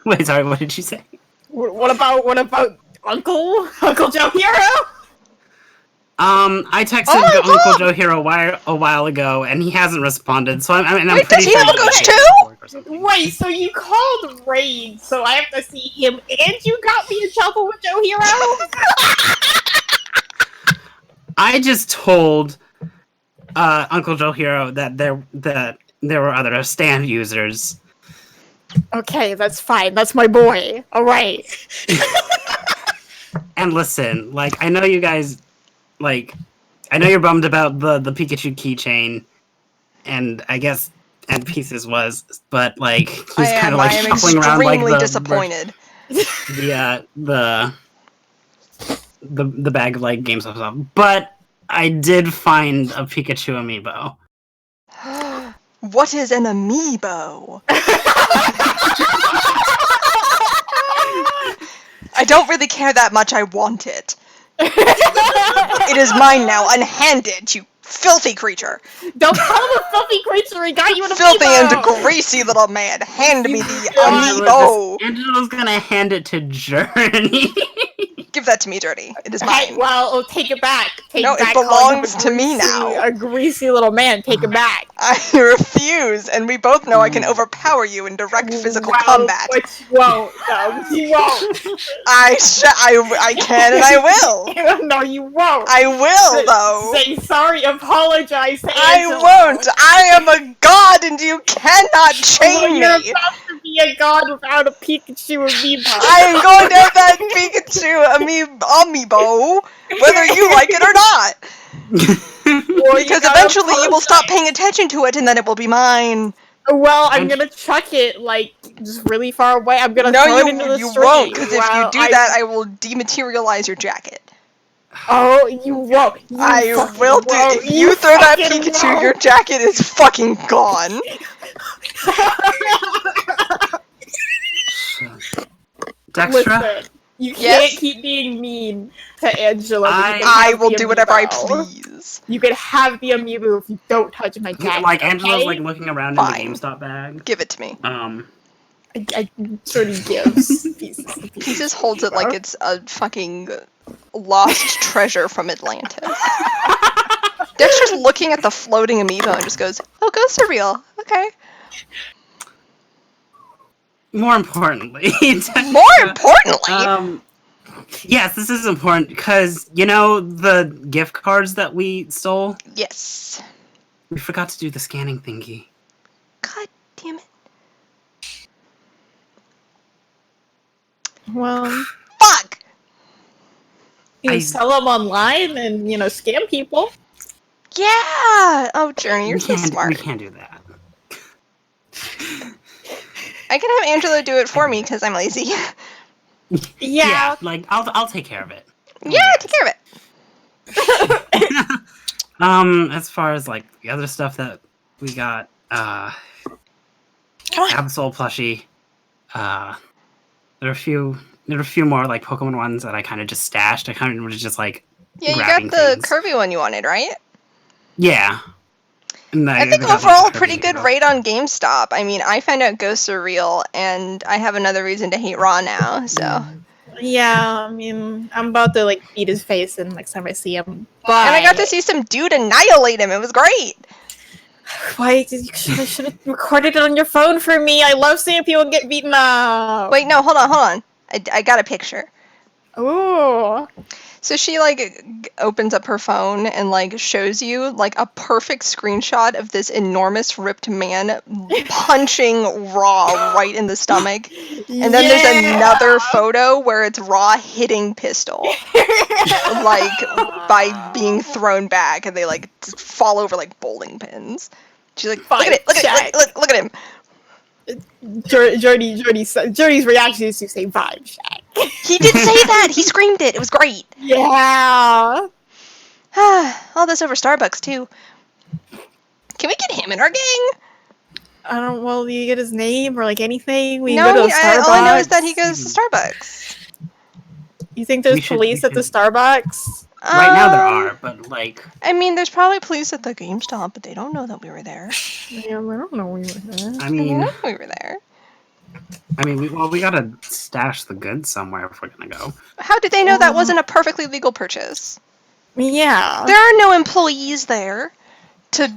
Wait, sorry, what did you say? What about Uncle Joe Hero? I texted Uncle Joe Hero a while ago, and he hasn't responded. So I'm Wait, pretty does he sure have a ghost too? Wait, so you called Raid, so I have to see him, and you got me in trouble with Joe Hero? I just told Uncle Joe Hero that there were other stand users. Okay, that's fine. That's my boy. All right. And listen, like, I know you guys, like, I know you're bummed about the Pikachu keychain, and I guess and Pieces was, but like he's kind of like shuffling around like the disappointed. The bag of like game stuff. But I did find a Pikachu amiibo. What is an amiibo? I don't really care that much. I want it. It is mine now, unhanded, you filthy creature. Don't call him a filthy creature, he got you an Filthy amiibo. and greasy little man, hand me the amiibo. Angela's gonna hand it to Journey. Give that to me, Journey. It is mine. Hey, well, take it back. No, it belongs to me now. A greasy little man, take it back. I refuse, and we both know I can overpower you in direct physical combat. Which won't, no, you won't. I can and I will. No, you won't. I will, though. Say sorry, apologize to I Angela. won't. I am a god, and you cannot chain You're me. about to be a god without a Pikachu amiibo. I am going to have that Pikachu amiibo, whether you like it or not. Because eventually you will stop paying attention to it, and then it will be mine. Well, I'm gonna chuck it, like, just really far away. I'm gonna throw it into the you street. won't, because if you do that, I will dematerialize your jacket. Oh, you won't. I will do it. If you throw that Pikachu, your jacket is fucking gone. Dextra? Listen, you can't keep being mean to Angela. I will do whatever I please. You can have the amiibo if you don't touch my jacket. Like, Angela's okay? like looking around Fine. in the GameStop bag. Give it to me. I sort of gives pieces. He just holds it like it's a fucking lost treasure from Atlantis. Dexter's looking at the floating amiibo and just goes, "Oh, ghosts are real. Okay." More importantly, More importantly, Yes, this is important because you know the gift cards that we stole. Yes. We forgot to do the scanning thingy. God damn it. Well, Fuck! you can sell them online and, scam people. Yeah! Oh, Journey, you're so smart. We can't do that. I can have Angelo do it for me because I'm lazy. Yeah. Like I'll take care of it. Yeah, take care of it. As far as like the other stuff that we got, Come on. Absol plushie. There were a few more like Pokemon ones that I kind of just stashed. I kind of was just like Yeah, you got grabbing the things. Kirby one you wanted, right? Yeah. And I think got, like, overall, the pretty Kirby good Amiibo. rate on GameStop. I mean, I found out ghosts are real, and I have another reason to hate Raw now, so. Yeah, I mean, I'm about to, beat his face and next time I see him. But... And I got to see some dude annihilate him. It was great. Why did you should have recorded it on your phone for me? I love seeing people get beaten up. Wait, no, hold on. I got a picture. Ooh. So she opens up her phone and shows you a perfect screenshot of this enormous ripped man punching Raw right in the stomach. And then there's another photo where it's Raw hitting Pistol. By being thrown back, and they fall over like bowling pins. She's like, look at it, look at him. Journey's reaction is to say vibe check. He did say that. He screamed it. It was great. Yeah. All this over Starbucks too. Can we get him in our gang? Well, do you get his name or anything? We No, go to Starbucks. all I know is that he goes to Starbucks. You think there's police at the Starbucks? Right now there are, but I mean, there's probably police at the GameStop, but they don't know that we were there. Yeah, I don't know we were there. I They mean, know we were there. we gotta stash the goods somewhere if we're gonna go. How did they know that wasn't a perfectly legal purchase? Yeah. There are no employees there to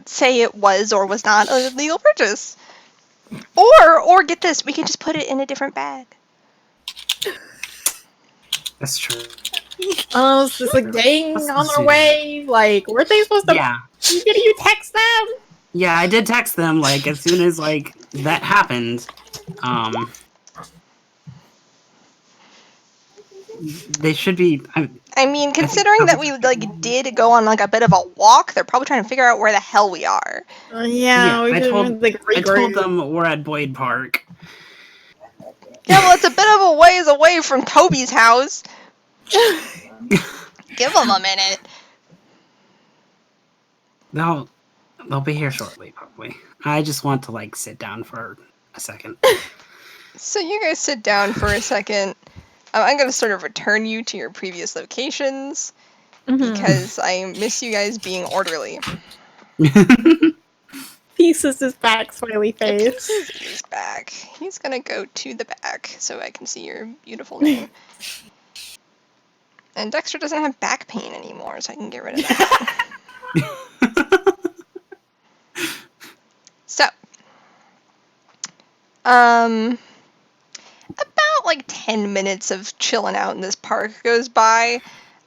say it was or was not a legal purchase. Or get this, we can just put it in a different bag. That's true. Oh, it's just gang on their way. Weren't they supposed to? Yeah. Did you text them? Yeah, I did text them as soon as that happened. They should be. I mean, considering that we did go on a bit of a walk, they're probably trying to figure out where the hell we are. Yeah, we I told regroup. them we're at Boyd Park. Yeah, well, it's a bit of a ways away from Toby's house. Give them a minute. They'll be here shortly, probably. I just want to sit down for a second. So you guys sit down for a second. I'm going to sort of return you to your previous locations because I miss you guys being orderly. Pieces is back, smiley face. Pieces is back. He's going to go to the back so I can see your beautiful name. And Dexter doesn't have back pain anymore, so I can get rid of that. So, about 10 minutes of chilling out in this park goes by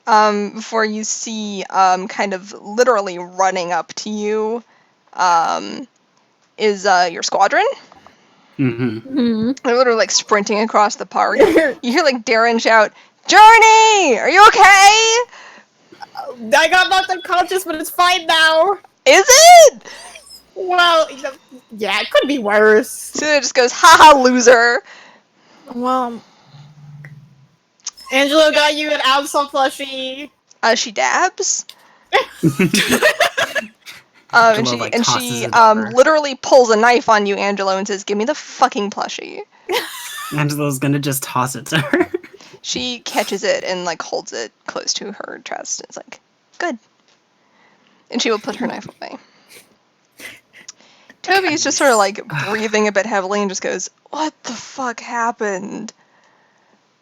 before you see kind of literally running up to you is your squadron. Mm-hmm. They're literally sprinting across the park. You hear Darren shout, "Journey! Are you okay?" I got knocked unconscious, but it's fine now. Is it? Well, yeah, it could be worse. So it just goes, "Haha, loser." Well, Angelo got you an Absol plushie. She dabs. And Angelo, she tosses it over. literally pulls a knife on you, Angelo, and says, "Give me the fucking plushie." Angelo's gonna just toss it to her. She catches it and holds it close to her chest. It's good. And she will put her knife away. Toby's just sort of breathing a bit heavily and just goes, "What the fuck happened?"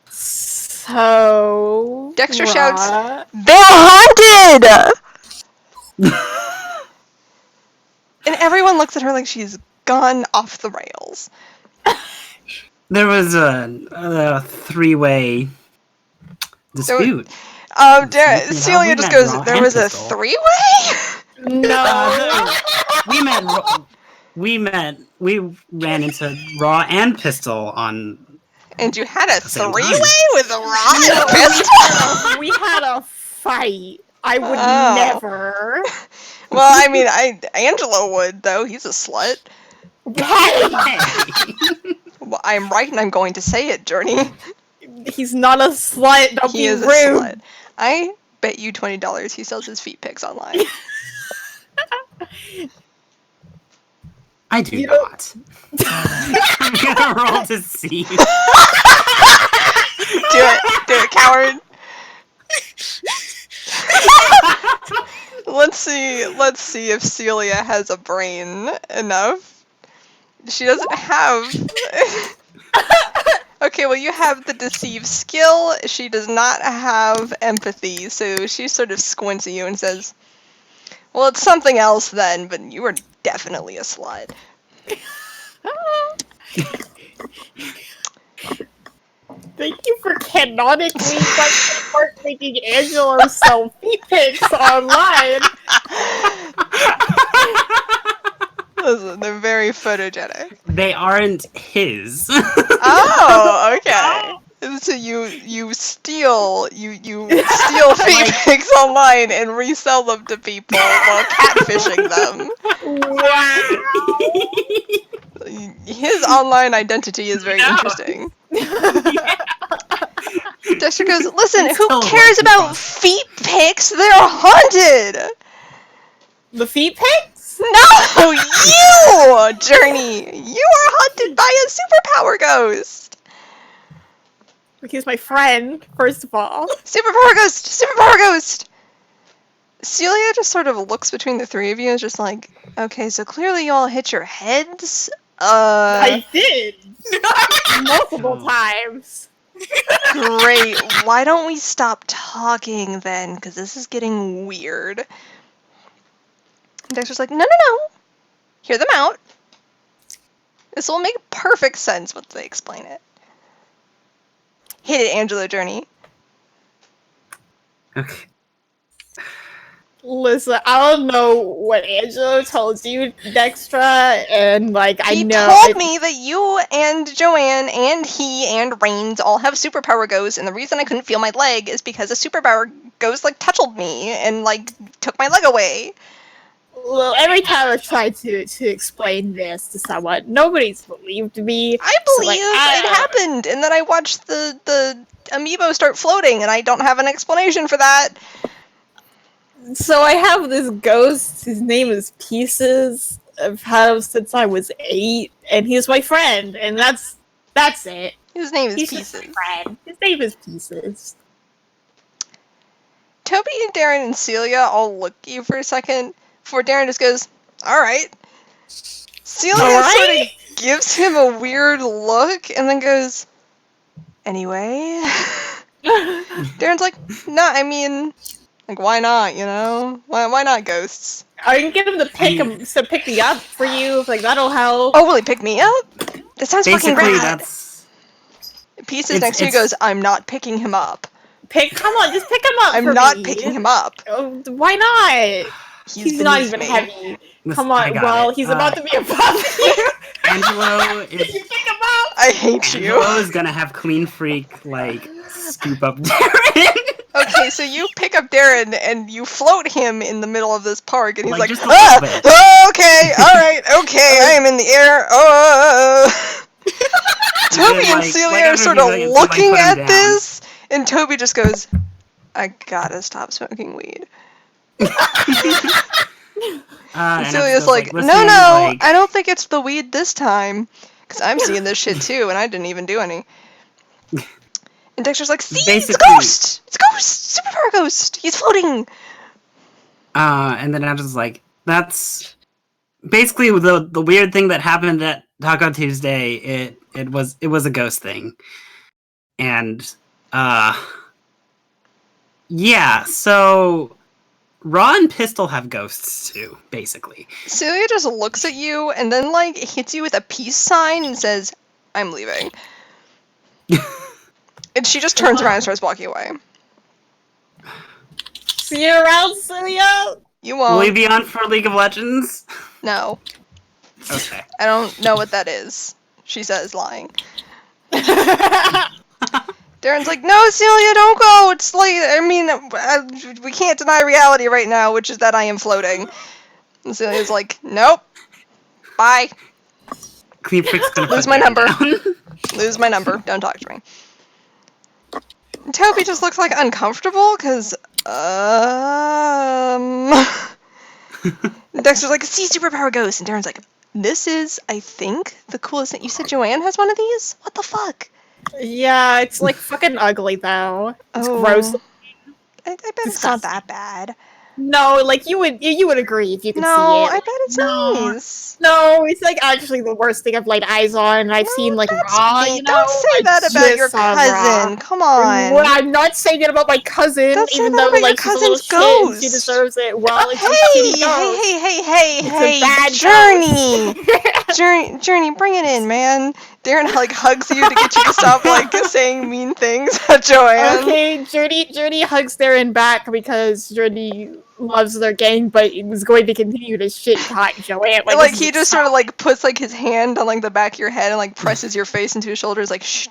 So Dexter shouts, "They're haunted!" And everyone looks at her like she's gone off the rails. There was a three-way dispute. Celia just goes, there was a three-way? No. We ran into Raw and Pistol on. And you had a the same three-way time. with a Raw and a Pistol? We had a fight. I would Oh. never. Well, I mean, Angelo would, though. He's a slut. Hey, Well, I'm right and I'm going to say it, Journey. he's not a slut. Don't He be is rude. a slut. I bet you $20 he sells his feet pics online. I do You know- not. I'm gonna roll to see. Do it, coward. Let's see if Celia has a brain enough. She doesn't have. Okay, well, you have the deceive skill. She does not have empathy, so she sort of squints at you and says, well, it's something else then, but you are definitely a slut. Thank you for canonically making Angelo sell feet pics online. Listen, they're very photogenic. They aren't his. Oh, okay. So you steal feet pics online and resell them to people while catfishing them. Wow. His online identity is very interesting. Dexter goes, listen, It's who still cares like about impossible. feet pics? They're haunted! The feet pics? No, you, Journey! You are haunted by a superpower ghost! He's my friend, first of all. Superpower ghost! Superpower ghost! Celia just sort of looks between the three of you and is just like, okay, so clearly you all hit your heads? I did. Multiple times. Great. Why don't we stop talking then? Because this is getting weird. And Dexter's like, no. Hear them out. This will make perfect sense once they explain it. Hit it, Angelo Journey. Okay. Listen, I don't know what Angelo told you, Dextra, and like I He know told me that you and Joanne and he and Reigns all have superpower ghosts, and the reason I couldn't feel my leg is because a superpower ghost like touched me and like took my leg away. Well, every time I tried to explain this to someone, nobody's believed me. I So, believe like, it happened, and then I watched the amiibo start floating, and I don't have an explanation for that. So I have this ghost. His name is Pieces. I've had him since I was 8, and he's my friend, and that's it. His name is He's Pieces. just my friend. His name is Pieces. Toby and Darren and Celia all look at you for a second before Darren just goes, alright. Celia Alright? sort of gives him a weird look and then goes, anyway? Darren's like, no, I mean, like, why not, you know? Why not ghosts? I can get him to pick me up for you. Like that'll help. Oh, will he pick me up? That sounds fucking Basically, rad. that's. Pieces next to you goes, I'm not picking him up. Come on, just pick him up. I'm for not me. picking him up. Oh, why not? He's not beneath even me. heavy. Listen, Come I on, got well, it. he's about to be above you. Angelo Can you is. pick him up? I hate you. Angelo is gonna have Clean Freak like scoop up Darren. Okay, so you pick up Darren and you float him in the middle of this park, and he's Like, like, just a little bit. okay, alright, okay, I am in the air, Toby and like, Celia whatever are sort he's of like, it's looking like, put him at down. this, and Toby just goes, I gotta stop smoking weed. And Celia's Angela's like, listen, no, like, I don't think it's the weed this time, because I'm seeing this shit too, and I didn't even do any. And Dexter's like, see, it's a Basically- ghost! It's a ghost! Superpower ghost! He's floating! And then Angela's like, that's basically the weird thing that happened at Taco Tuesday. It was a ghost thing, and yeah. So Raw and Pistol have ghosts too, basically. Celia just looks at you and then, like, hits you with a peace sign and says, I'm leaving. And she just turns around and starts walking away. See you around, Celia. You Will we won't. be on for League of Legends? No. Okay. I don't know what that is, she says, lying. Darren's like, no, Celia, don't go. It's like, I mean, we can't deny reality right now, which is that I am floating. And Celia's like, nope. Bye. Clean Freak's gonna Lose put my Darren number. down. Lose my number. Don't talk to me. Toby just looks like uncomfortable, because, Dexter's like, see, superpower ghost. And Darren's like, this is, I think, the coolest thing. You said Joanne has one of these? What the fuck? Yeah, it's like fucking ugly though. It's Oh. gross. I bet it's not Disgusting. that bad. No, like you would agree if you could No, see it. I bet it's No. nice. No, it's like actually the worst thing I've laid eyes on. I've No, seen like that's Raw. mean. You know, Don't say I that about your just saw cousin. Raw. Come on. Well, I'm not saying it about my cousin, Don't say even that though about your like she's a little cousin's shit and ghost. she deserves it. Well, it's a Hey, shitty ghost. hey, It's a bad Journey. Journey, bring it in, man. Darren like hugs you to get you to stop like saying mean things at Joanne. Okay, Journey hugs Darren back because Journey loves their gang, but it was going to continue to shit talk Joanne. Like this he is just sort of like puts like his hand on like the back of your head and like presses your face into his shoulders like shh,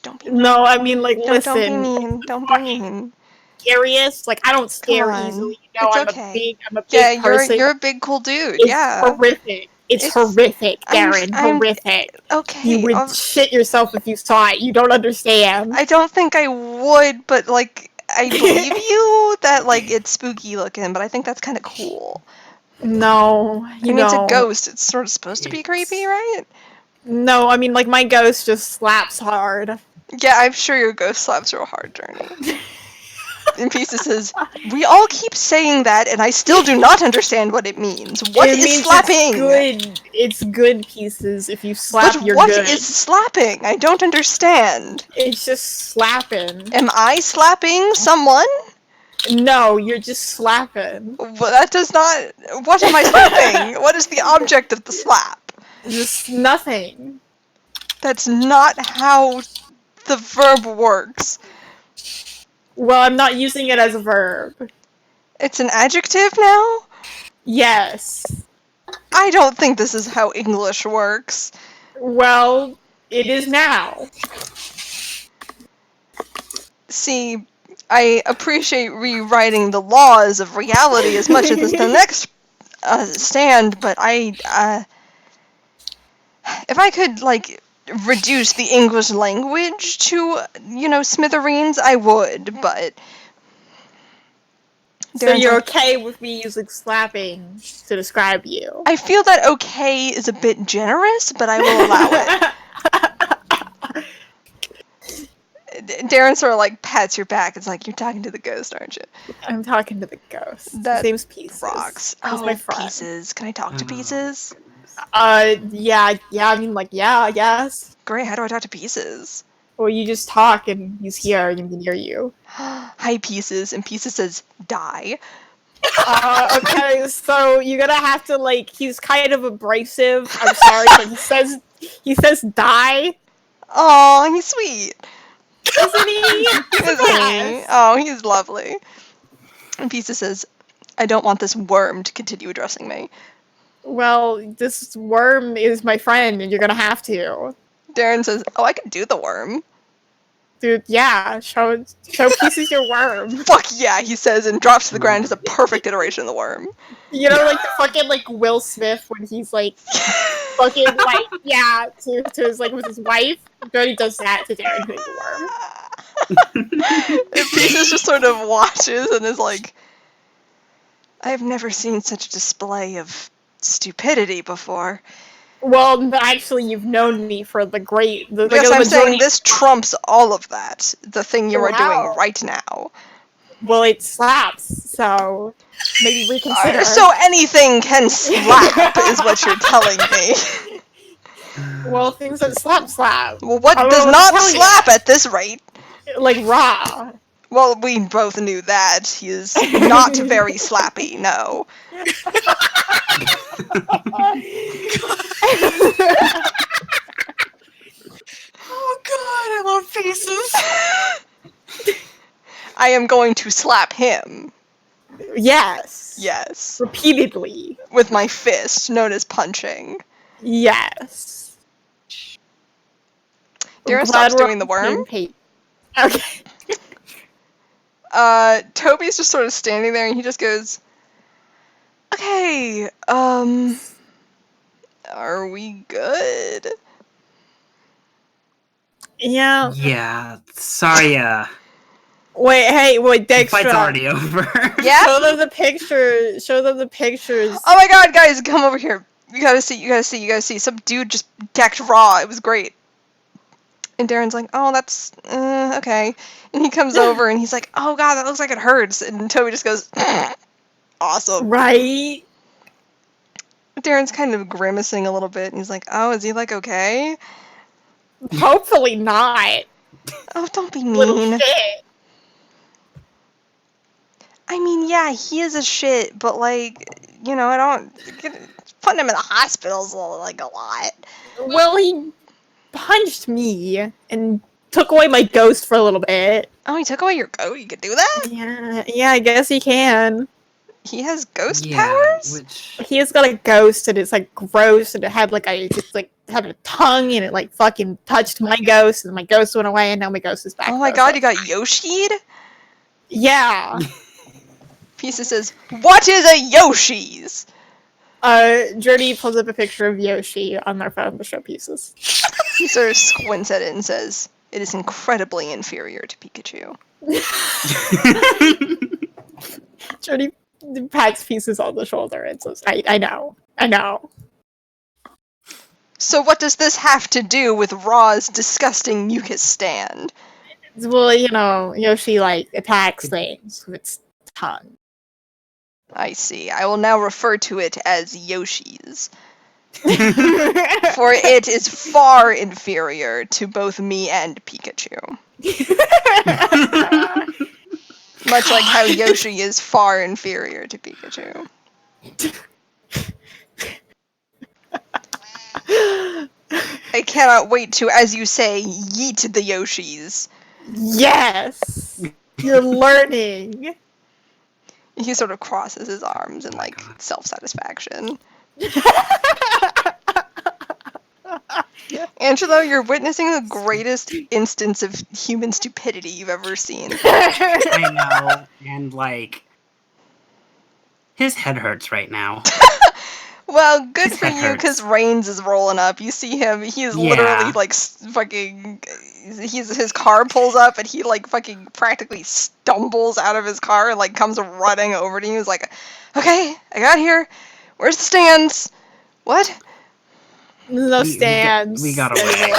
don't be mean. No, I mean like Don't listen. be mean. Don't be mean. Scariest, like I don't scare on. easily. You know, It's I'm okay. a big Yeah, person. you're a big cool dude. It's Yeah. horrific. It's horrific, Darren. I'm- horrific. Okay. You would shit yourself if you saw it. You don't understand. I don't think I would, but like I believe you that like it's spooky looking, but I think that's kind of cool. No, I mean, it's a ghost. It's sort of supposed to be creepy, right? No, I mean like my ghost just slaps hard. Yeah, I'm sure your ghost slaps real hard, Journey. And Pieces says, we all keep saying that, and I still do not understand what it means. What It is means slapping? It's good pieces. If you slap, But you're what good. is slapping? I don't understand. It's just slapping. Am I slapping someone? No, you're just slapping. Well, that does not. What am I slapping? What is the object of the slap? Just nothing. That's not how the verb works. Well, I'm not using it as a verb. It's an adjective now? Yes. I don't think this is how English works. Well, it is now. See, I appreciate rewriting the laws of reality as much as the next stand, but if I could, like, reduce the English language to, smithereens, I would, but... So you're okay with me using slapping to describe you? I feel that okay is a bit generous, but I will allow it. Darren sort of, like, pats your back. It's like, you're talking to the ghost, aren't you? I'm talking to the ghost. That His name's Pieces. Rocks. He's Oh, my friend. Pieces. Can I talk to Pieces? Yeah, I mean, like, yeah, I guess. Great, how do I talk to Pieces? Well, you just talk and he's here and he can hear you. Hi, Pieces. And Pieces says, die. Okay, so you're gonna have to, like, he's kind of abrasive. I'm sorry, but he says die. Oh, he's sweet. Isn't he? Isn't he? Oh, he's lovely. And Pieces says, I don't want this worm to continue addressing me. Well, this worm is my friend and you're gonna have to. Darren says, oh, I can do the worm. Dude, yeah, show Pieces your worm. Fuck yeah, he says, and drops to the ground as a perfect iteration of the worm. You know, like the fucking, like, Will Smith when he's, like, fucking, like, yeah, to his, like, with his wife. Jody does that to Darren doing the worm. And Pieces just sort of watches and is like, I have never seen such a display of stupidity before. Well, actually, you've known me for the great... Yes, I'm saying this trumps all of that. The thing you are doing Wow. right now. Well, it slaps, so maybe reconsider. So anything can slap, is what you're telling me. Well, things that slap. Well, what I don't does know not to tell you. slap at this rate? Like, raw. Well, we both knew that. He is not very slappy, no. Oh I love pieces. I am going to slap him. Yes. Yes. Repeatedly. With my fist, known as punching. Yes. Darren Glad stops we're doing on the worm. same page. Okay. Toby's just sort of standing there and he just goes, okay, are we good? Yeah. Yeah, sorry, Wait, the Dextra. fight's already over. Yeah? Show them the picture. Show them the pictures. Oh my god, guys, come over here. You gotta see. Some dude just decked Raw. It was great. And Darren's like, oh, that's, okay. And he comes over and he's like, oh god, that looks like it hurts. And Toby just goes, awesome. Right? Darren's kind of grimacing a little bit and he's like, oh, is he like okay? Hopefully not. Oh, don't be Little mean. shit. I mean, yeah, he is a shit, but like, I don't, putting him in the hospital's like a lot. Well, he punched me and took away my ghost for a little bit. Oh, he took away your goat? You could do that? Yeah, I guess he can. He has ghost Yeah, powers? which He has got a ghost and it's like gross and it had like had a tongue and it like fucking touched my ghost and my ghost went away and now my ghost is back. Oh my though, god, so- you got Yoshi'd? Yeah. Pisa says, what is a Yoshi's? Journey pulls up a picture of Yoshi on their phone to show pieces. He sort of squints at it and says, it is incredibly inferior to Pikachu. Journey pats pieces on the shoulder and says, I know. So what does this have to do with Raw's disgusting mucus stand? Well, Yoshi like attacks things with its tongue. I see. I will now refer to it as Yoshi's. For it is far inferior to both me and Pikachu. Much like how Yoshi is far inferior to Pikachu. I cannot wait to, as you say, yeet the Yoshis. Yes! You're learning! He sort of crosses his arms in, Oh my like, God. self-satisfaction. Angelo, you're witnessing the greatest instance of human stupidity you've ever seen. I know, and like his head hurts right now. Well, good His for head you, hurts. because Reigns is rolling up. You see him, he is Yeah. literally, like, fucking... his car pulls up, and he, like, fucking practically stumbles out of his car and, like, comes running over to you. He's like, okay, I got here. Where's the stands? What? There's no We- stands. we got away. anymore.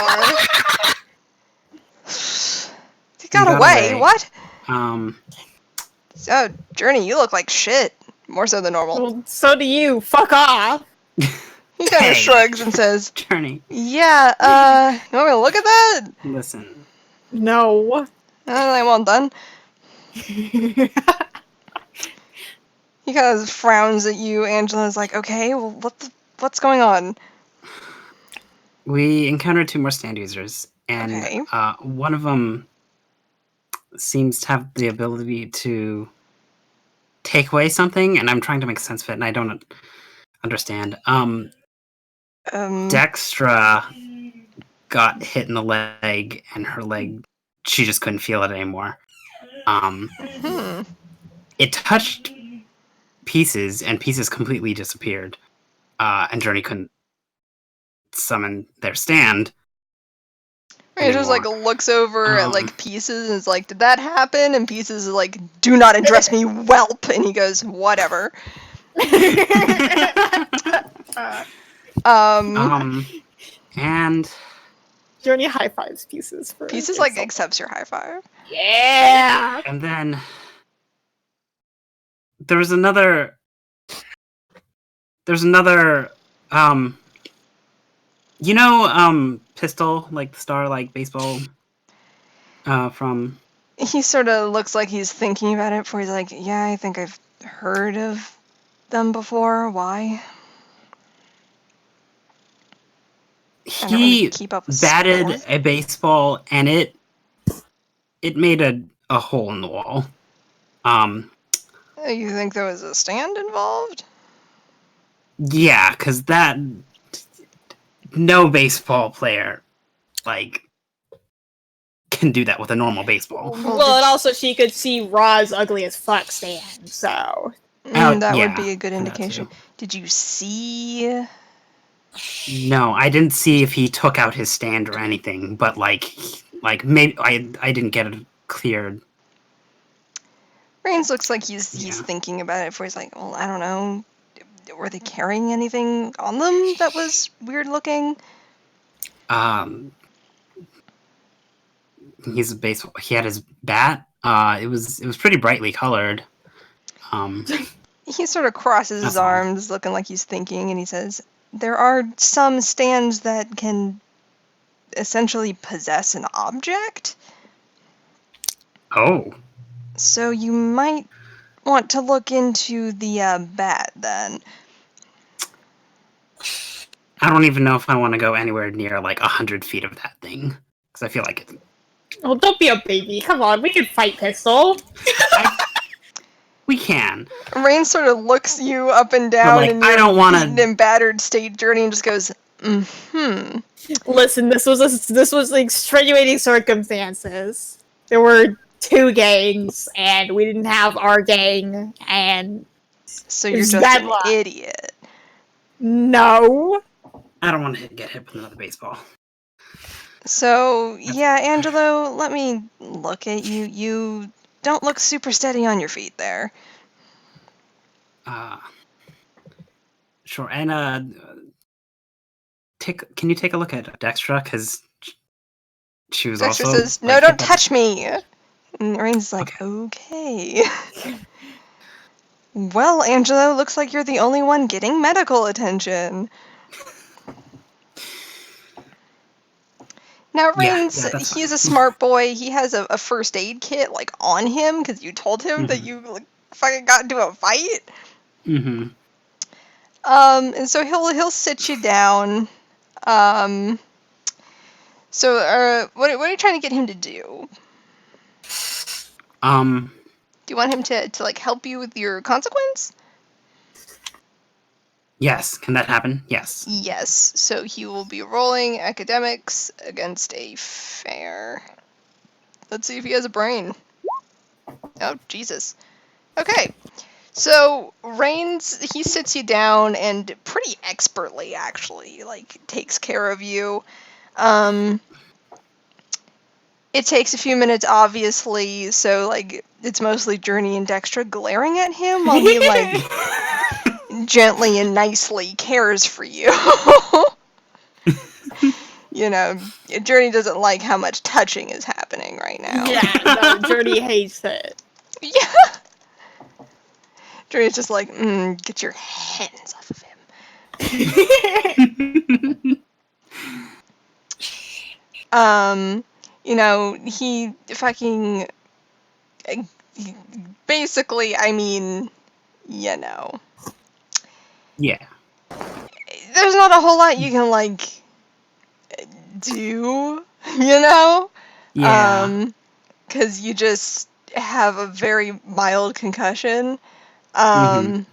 He got got away. away. What? So Journey, you look like shit. More so than normal. Well, so do you. Fuck off. He kind Hey. of shrugs and says, Journey, yeah, you want me to look at that? listen. No. I'm all done. He kind of frowns at you. Angela's like, okay, well, what's going on? We encountered 2 more stand users, and Okay. one of them seems to have the ability to take away something, and I'm trying to make sense of it, and I don't understand. Dextra got hit in the leg, and her leg, she just couldn't feel it anymore. It touched Pieces, and Pieces completely disappeared, and Journey couldn't summon their stand. He just like anymore. looks over at Um, like Pieces and is like, did that happen? And Pieces is like, do not address me, whelp. And he goes, whatever. And Journey high fives pieces for Pieces like insult. accepts your high five. Yeah. and then there's another pistol, like the star, like baseball from He sort of looks like he's thinking about it before he's like, yeah, I think I've heard of them before. Why? I don't really He keep up with batted sport. a baseball and it made a hole in the wall. You think there was a stand involved? Yeah, because no baseball player can do that with a normal baseball. Well, and also she could see Ra's ugly as fuck stand, so. That would yeah, be a good that indication. too. Did you see? No, I didn't see if he took out his stand or anything, but maybe I didn't get it cleared. Reigns looks like he's Yeah. thinking about it before he's like, well, I don't know. Were they carrying anything on them that was weird looking? He's a baseball. He had his bat. It was pretty brightly colored. He sort of crosses his That's all. arms, looking like he's thinking, and he says, there are some stands that can essentially possess an object. Oh. So you might want to look into the bat then. I don't even know if I want to go anywhere near 100 feet of that thing because I feel like it's. Oh, don't be a baby. Come on, we can fight Pistol. We can. Rain sort of looks you up and down in your I don't want beaten to. and battered state journey and just goes, mm-hmm. Listen, this was extenuating circumstances. There were 2 gangs, and we didn't have our gang, and So you're It's just bad an luck. idiot. no. I don't want to get hit with another baseball. So, yeah, Angelo, let me look at you. You don't look super steady on your feet there. Sure. And can you take a look at Dextra because she was Dexter also. says, no, don't touch me! And Rain's like, okay. Well, Angelo, looks like you're the only one getting medical attention. Now, Rain's, that's he's fine. a smart boy. He has a first aid kit, on him, because you told him that you, fucking got into a fight. Mm-hmm. And so he'll sit you down. So, what are you trying to get him to do? Do you want him to help you with your consequence? Yes. Can that happen? Yes. Yes. So he will be rolling academics against a fair. Let's see if he has a brain. Oh, Jesus. Okay. So Reigns, he sits you down and pretty expertly, actually, takes care of you. It takes a few minutes, obviously, so, it's mostly Journey and Dextra glaring at him while he, gently and nicely cares for you. Journey doesn't like how much touching is happening right now. Yeah, no, Journey hates it. Yeah. Journey's just like, get your hands off of him. He fucking basically, Yeah. there's not a whole lot you can do, Yeah. because you just have a very mild concussion.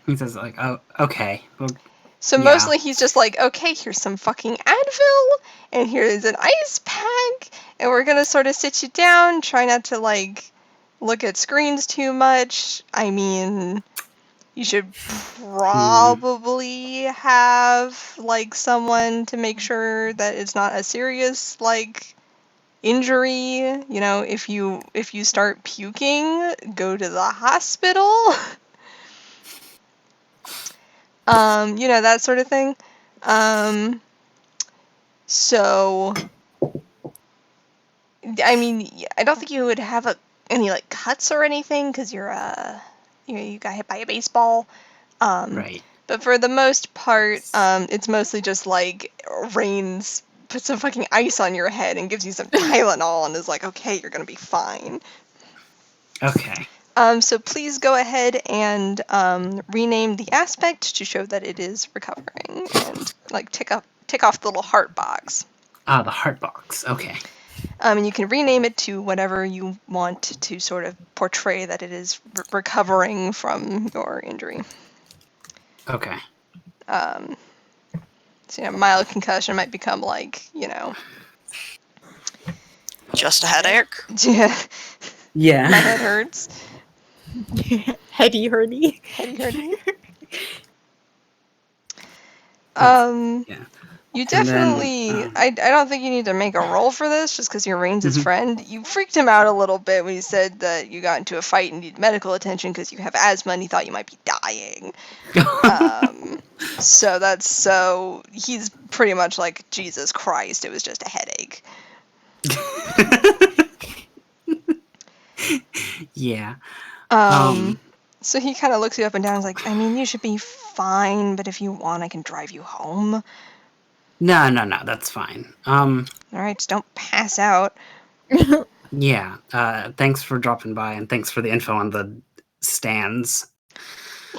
He says oh, okay. Well, So yeah. mostly he's just like, okay, here's some fucking Advil, and here's an ice pack, and we're gonna sort of sit you down, try not to, look at screens too much. You should probably have, someone to make sure that it's not a serious, injury. If you start puking, go to the hospital. That sort of thing. So, I don't think you would have any cuts or anything because you got hit by a baseball. Right. But for the most part, it's mostly just Reigns puts some fucking ice on your head and gives you some Tylenol and is like, okay, you're gonna be fine. Okay. So please go ahead and rename the aspect to show that it is recovering, and tick off the little heart box. Ah, the heart box. Okay. And you can rename it to whatever you want to sort of portray that it is recovering from your injury. Okay. So, mild concussion might become like, Just a headache. yeah, Yeah. my head hurts. Heady hurdy. Heady hurty. Yeah. You And then, definitely. I don't think you need to make a roll for this, just because you're Rains' friend. You freaked him out a little bit when he said that you got into a fight and needed medical attention because you have asthma and he thought you might be dying. So he's pretty much like, Jesus Christ, it was just a headache. Yeah. So he kind of looks you up and down and is like, I mean, you should be fine, but if you want, I can drive you home. No, that's fine. Alright, just don't pass out. Yeah. Thanks for dropping by, and thanks for the info on the stands.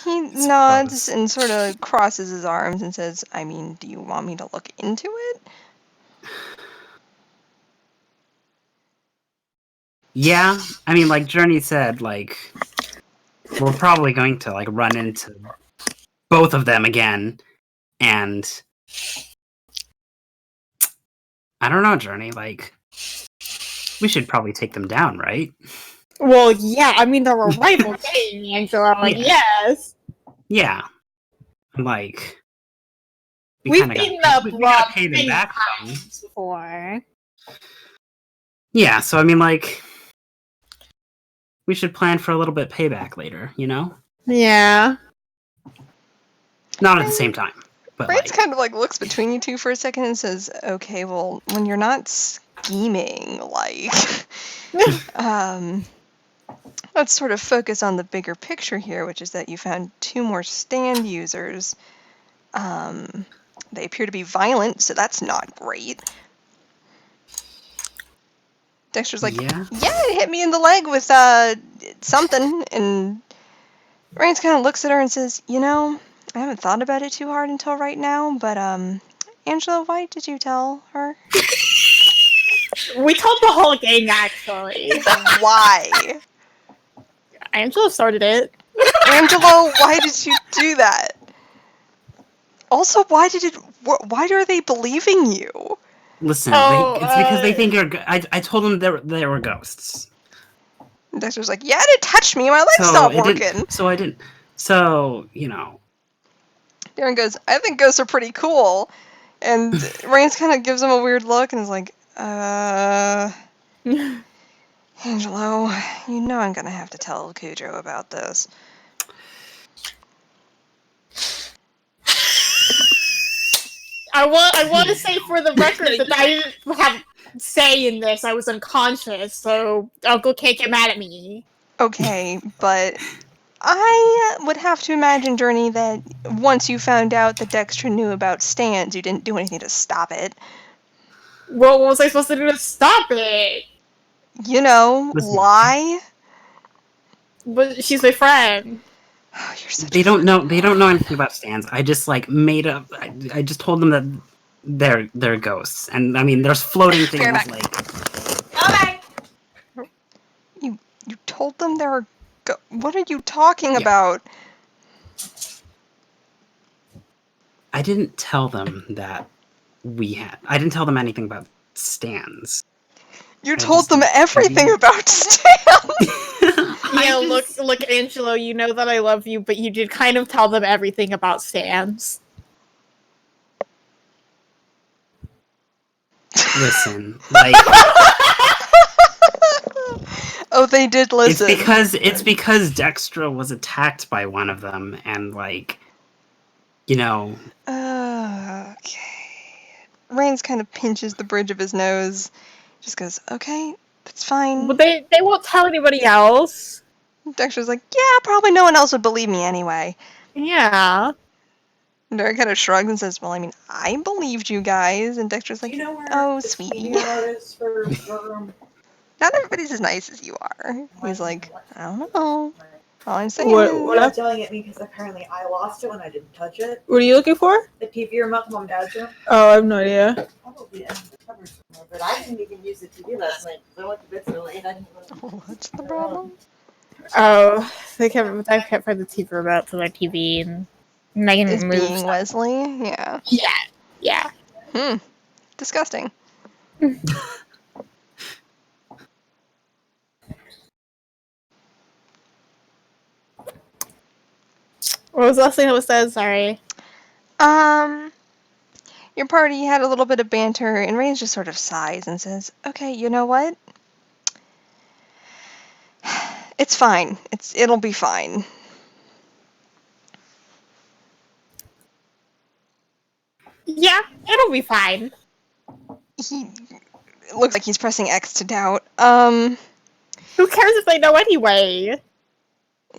He nods and sort of crosses his arms and says, I mean, do you want me to look into it? Yeah. I mean, like Journey said, like, we're probably going to, like, run into both of them again, and I don't know, Journey, like, we should probably take them down, right? Well, yeah, I mean, they're a rival gang, Angela. Like, yes. Yeah. Like, We've beaten up we Rob gotta pay them many back. times before. Yeah, so I mean, like, we should plan for a little bit payback later, you know? Yeah. Not at the same time, but Brains like, kind of like looks between you two for a second and says, okay, well, when you're not scheming, like, let's sort of focus on the bigger picture here, which is that you found 2 more stand users. They appear to be violent, so that's not great. Dexter's like, yeah, it hit me in the leg with something, and Rains kind of looks at her and says, I haven't thought about it too hard until right now, but Angela, why did you tell her? We told the whole gang, actually. Why? Angela started it. Angelo, why did you do that? Also, why are they believing you? listen, Oh, it's because they think you're. I told them they were ghosts. Dexter's like, yeah, it touched me, my leg stopped working. I didn't. So, you know. Darren goes, I think ghosts are pretty cool. And Rains kind of gives him a weird look and is like, Angelo, you know I'm gonna have to tell Cujo about this. I want to say for the record that I didn't have say in this. I was unconscious, so Uncle can't get mad at me. Okay, but I would have to imagine, Journey, that once you found out that Dexter knew about stands, you didn't do anything to stop it. Well, what was I supposed to do to stop it? Listen. Lie? But she's my friend. Oh, you're such They don't know anything about stands. I just like made up. I just told them that they're ghosts, and I mean there's floating things like. You told them there are. What are you talking about? I didn't tell them that I didn't tell them anything about stands. You told them everything about stands. Yeah, look, Angelo. You know that I love you, but you did kind of tell them everything about stands. Listen, like. Oh, they did listen. It's because Dextra was attacked by one of them, and like, Okay. Rains kind of pinches the bridge of his nose. Just goes, okay, that's fine. But they won't tell anybody else. Dexter's like, yeah, probably no one else would believe me anyway. Yeah. And Derek kind of shrugs and says, well, I mean, I believed you guys. And Dexter's like, oh, sweetie. Not everybody's as nice as you are. He's like, I don't know. All I'm saying What? is, What? Not yelling at me because apparently I lost it when I didn't touch it. What are you looking for? The TV remote Mom Dad's room. Oh, I have no idea. Probably in the cupboard somewhere, but I didn't even use the TV last night. I went to bed so late. I didn't even... what's the problem? Oh, I kept the TV remote to my TV and Megan Is moved being stuff. Wesley? Yeah. Yeah. Disgusting. What was the last thing that was said? Sorry. Your party had a little bit of banter, and Rain just sort of sighs and says, "Okay, you know what? It's fine. It'll be fine." Yeah, it'll be fine. He looks like he's pressing X to doubt. Who cares if they know anyway?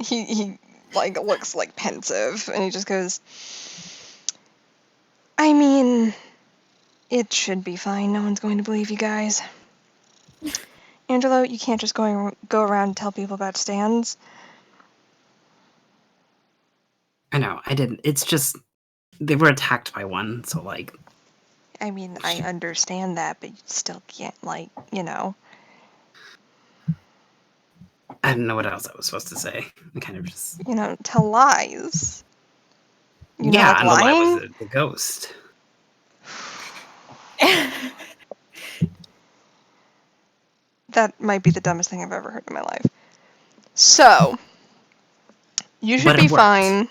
He like looks like pensive, and he just goes, "I mean, it should be fine. No one's going to believe you guys. Angelo, you can't just go around and tell people about stands." I know, I didn't. It's just they were attacked by one, so like. I mean, I understand that, but you still can't, like, you know. I didn't know what else I was supposed to say. I kind of just. You know, tell lies. You yeah, know, and like the lie lying? was the ghost. That might be the dumbest thing I've ever heard in my life. So, you should But it be worked. fine.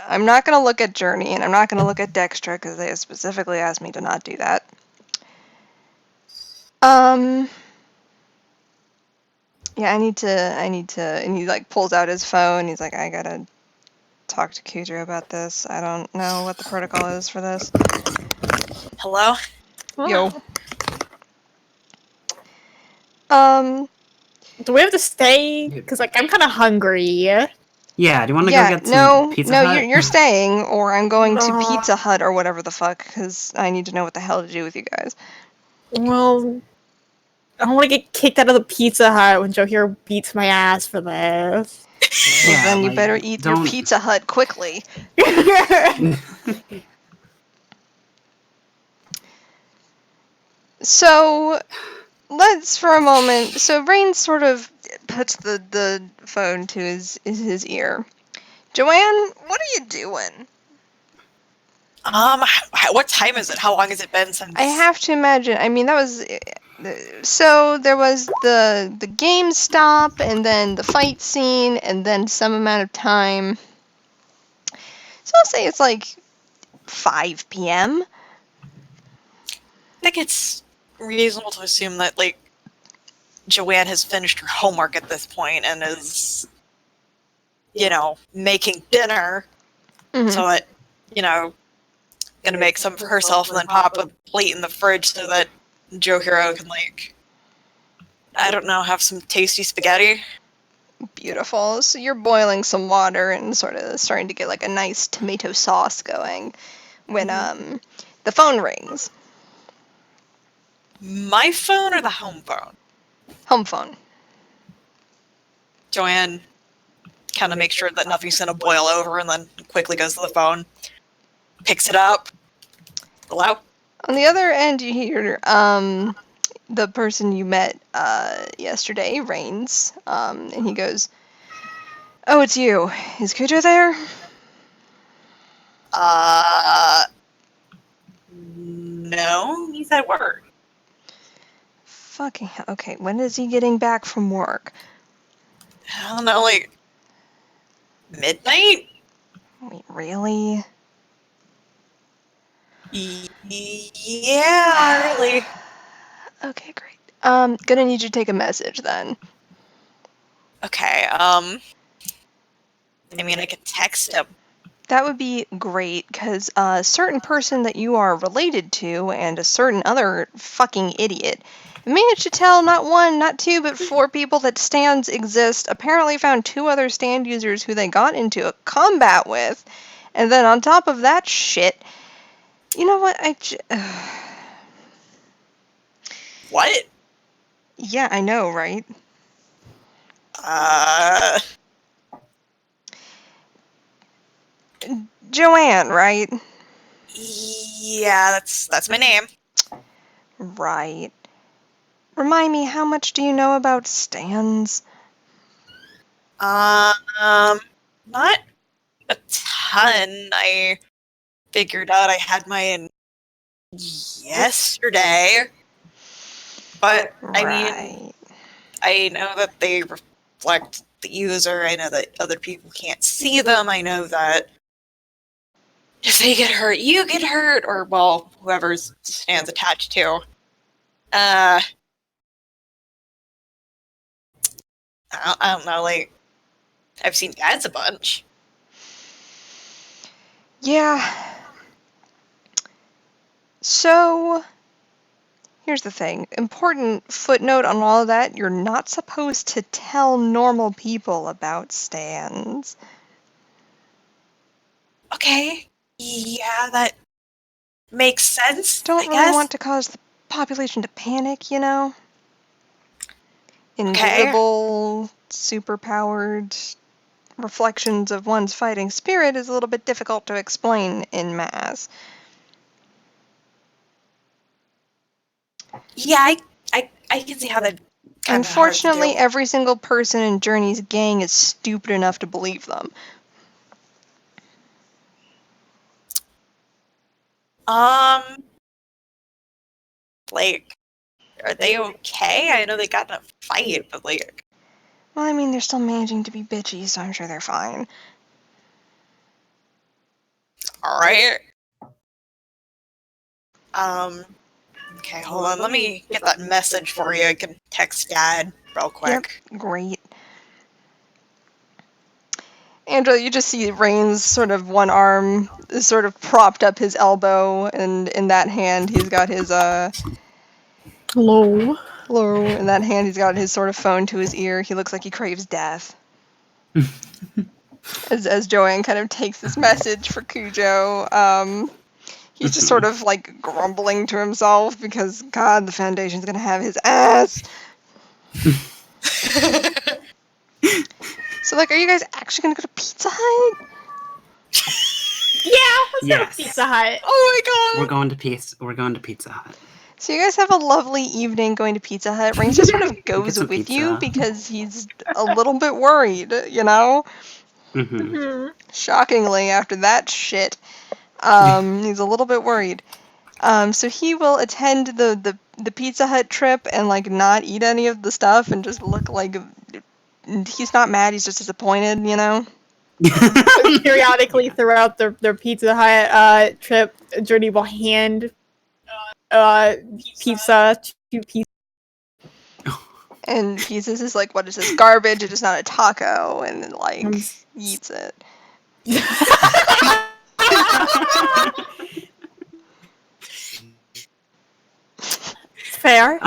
I'm not going to look at Journey, and I'm not going to look at Dextra, because they specifically asked me to not do that. Yeah, I need to, and he, like, pulls out his phone, he's like, I gotta talk to Kudra about this. I don't know what the protocol is for this. Hello? Yo. Do we have to stay? Because, like, I'm kind of hungry. Yeah, do you want to yeah, go get some no, Pizza no, Hut? you're staying, or I'm going to No. Pizza Hut or whatever the fuck, because I need to know what the hell to do with you guys. Well, I don't want to get kicked out of the Pizza Hut when Joe here beats my ass for this. Well, Yeah, then you like, better eat your don't- Pizza Hut quickly. So, let's for a moment. So, Rain sort of puts the phone to his ear. Joanne, what are you doing? What time is it? How long has it been since? I have to imagine. I mean, that was so there was the GameStop, and then the fight scene, and then some amount of time. So I'll say it's like 5 p.m. I think it's reasonable to assume that, like, Joanne has finished her homework at this point and is, you know, making dinner. Mhm. So that, you know, gonna make some for herself and then pop a plate in the fridge so that Joe Hero can, like, I don't know, have some tasty spaghetti. Beautiful. So you're boiling some water and sort of starting to get like a nice tomato sauce going when the phone rings. My phone or the home phone? Home phone. Joanne kind of makes sure that nothing's gonna boil over and then quickly goes to the phone, picks it up. Hello? On the other end, you hear the person you met yesterday, Rains, and he goes, "Oh, it's you. Is Kudra there?" No, he's at work. Fucking hell. Okay, when is he getting back from work? I don't know, like, midnight? Wait, really? Yeah, really. Okay, great. Gonna need you to take a message then. Okay, I mean, I could text him. That would be great, because a certain person that you are related to and a certain other fucking idiot managed to tell not one, not two, but 4 people that stands exist, apparently found 2 other stand users who they got into a combat with, and then on top of that shit, you know what, What? yeah, I know, right? Joanne, right? Yeah, that's my name. Right. Remind me, how much do you know about stands? Not a ton. I figured out I had mine yesterday. But, I mean, Right. I know that they reflect the user. I know that other people can't see them. I know that if they get hurt, you get hurt, or, well, whoever's stand's attached to. I don't know, like, I've seen ads a bunch. Yeah. So, here's the thing. Important footnote on all of that, you're not supposed to tell normal people about stands. Okay, yeah, that makes sense, Don't I really guess. want to cause the population to panic, you know? Okay. Invisible, superpowered reflections of one's fighting spirit is a little bit difficult to explain in mass. Yeah, I can see how that kind of hard to Unfortunately, do. every single person in Journey's gang is stupid enough to believe them. Like, are they okay? I know they got in a fight, but like, Well, I mean, they're still managing to be bitchy, so I'm sure they're fine. alright. Okay, hold on, let me get that message for you. I can text Dad real quick. Yep, great. Angela, you just see Rain's sort of one arm is sort of propped up his elbow, and in that hand he's got his Hello. hello. In that hand he's got his sort of phone to his ear. He looks like he craves death. As Joanne kind of takes this message for Cujo, he's just sort of like grumbling to himself because God, the Foundation's gonna have his ass. So, like, are you guys actually gonna go to Pizza Hut? Yeah, let's go Yes. to Pizza Hut. Oh my We're god! going to Pizza Hut. So you guys have a lovely evening going to Pizza Hut. Rain just sort of goes some with pizza. you because he's a little bit worried, you know? Mm-hmm. Shockingly, after that shit, he's a little bit worried. So he will attend the Pizza Hut trip and, like, not eat any of the stuff and just look like... He's not mad, he's just disappointed, you know? Periodically throughout their Pizza Hut trip, Journey will hand pizza to Pizza. And Pieces is like, what is this, garbage? It is not a taco. And then, like, eats it. Fair.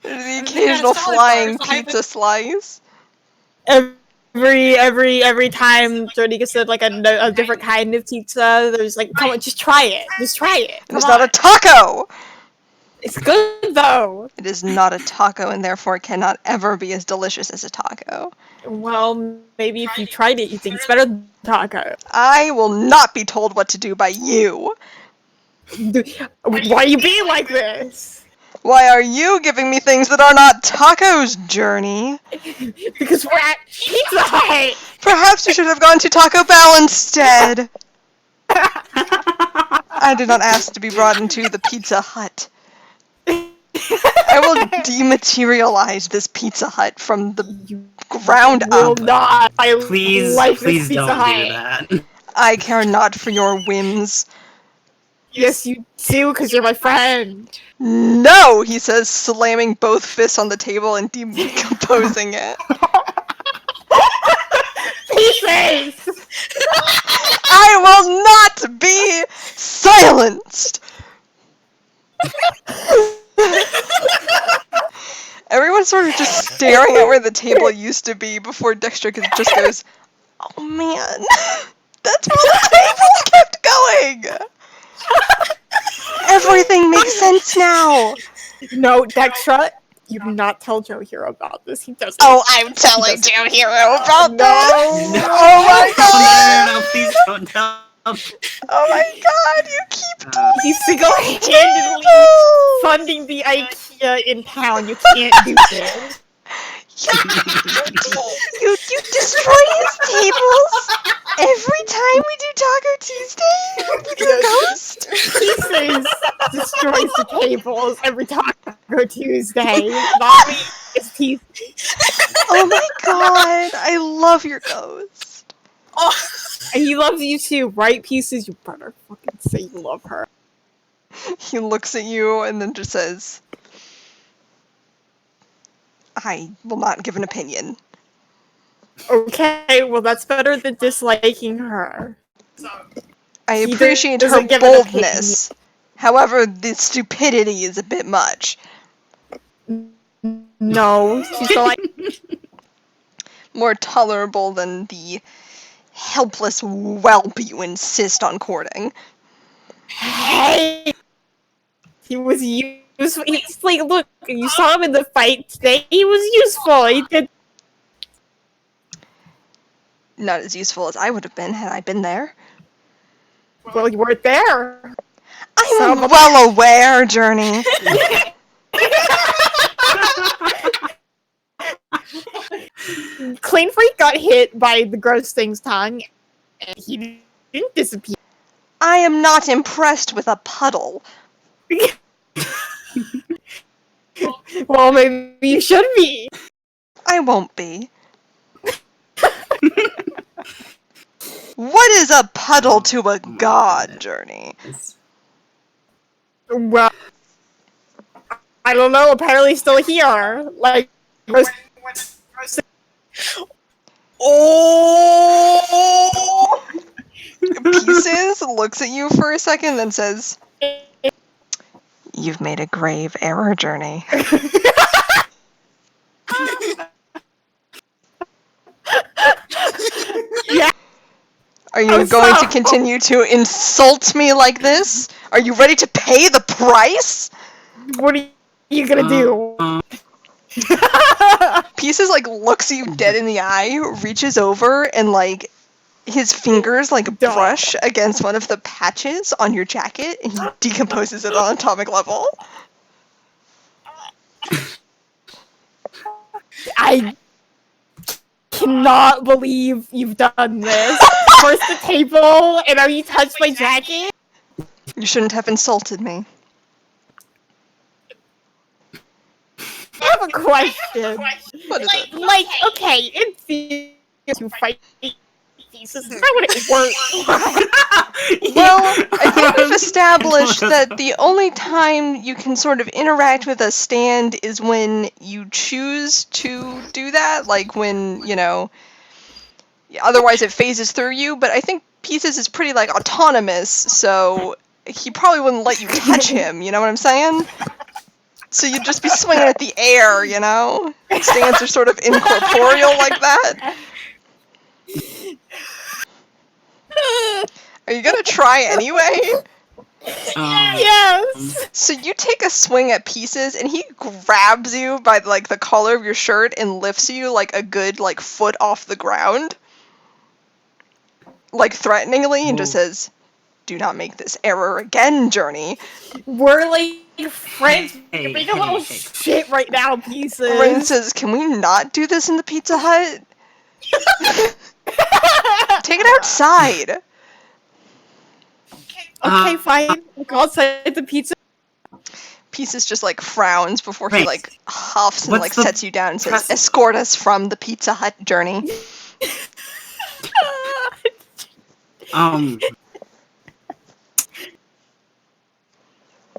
The occasional flying pizza slice. Every time Journey gets like a different kind of pizza, there's like, come on, just try it. Just try it. Come It's on. not a taco! It's good though. It is not a taco and therefore cannot ever be as delicious as a taco. Well, maybe if you tried it, you think it's better than taco. I will not be told what to do by you. Why are you being like this? Why are you giving me things that are not tacos, Journey? Because we're at Pizza Hut. Perhaps you should have gone to Taco Bell instead. I did not ask to be brought into the Pizza Hut. I will dematerialize this Pizza Hut from the ground Will up. not. I Please, like please this Pizza don't do Hut. that. I care not for your whims. Yes, you do, because you're my friend. No, he says, slamming both fists on the table and decomposing it. Pieces! I will not be silenced! Everyone's sort of just staring at where the table used to be before Dexter just goes, oh man, that's where the table kept going! Everything makes sense now! No, Dextra, You do not tell Joe Hero about this. He doesn't. Oh, I'm telling Joe Hero about No. this. No. Oh my god. No, please don't tell. Oh my god, you keep He's single-handedly funding the IKEA in town. You can't do this. You destroy his tables every time we do Taco Tuesday with your ghost? He says destroys the tables every Taco Tuesday. Not me. It's Pieces. Oh my god, I love your ghost. Oh. And he loves you too, right? Pieces. You better fucking say you love her. He looks at you and then just says, I will not give an opinion. Okay, well that's better than disliking her. I He appreciate her doesn't give an opinion. boldness. However, the stupidity is a bit much. No, she's like, More tolerable than the helpless whelp you insist on courting. hey, he was useful. He's like, look, you saw him in the fight today. He was useful. He did. Not as useful as I would have been had I been there. Well, you weren't there. I'm Some- well aware, Journey. Clean Freak got hit by the gross thing's tongue, and he didn't disappear. I am not impressed with a puddle. Well, maybe you should be. I won't be. What is a puddle to a god, Journey? Well, I don't know. Apparently, still here. Like, gross. Oh. Pieces looks at you for a second, then says, "You've made a grave error, Journey." Yeah. Are you I'm going to sorry. continue to insult me like this? Are you ready to pay the price? What are you gonna do? Pieces like looks you dead in the eye, reaches over and like his fingers like Duh. brush against one of the patches on your jacket and he decomposes it on atomic level. I cannot believe you've done this. First the table, and now you touched my jacket? You shouldn't have insulted me. I have a question. What is it? Like, okay, in theory, to fight pieces, how would it work? Well, I think we've established that the only time you can sort of interact with a stand is when you choose to do that, like when, you know, otherwise it phases through you, but I think Pieces is pretty, like, autonomous, so he probably wouldn't let you touch him, you know what I'm saying? So you'd just be swinging at the air, you know? Stands are sort of incorporeal like that. Are you gonna try anyway? Yes! So you take a swing at Pieces, and he grabs you by like the collar of your shirt and lifts you like a good like foot off the ground, like threateningly, and just says, "Do not make this error again, Journey." We're like friends. Hey, You're making a little hey. shit right now, Ren pieces. says, "Can we not do this in the Pizza Hut? Take it outside." Okay, fine. We'll go outside the pizza. Pieces just like frowns before he Right. like huffs and What's like the sets you down and says, press- "Escort us from the Pizza Hut, Journey."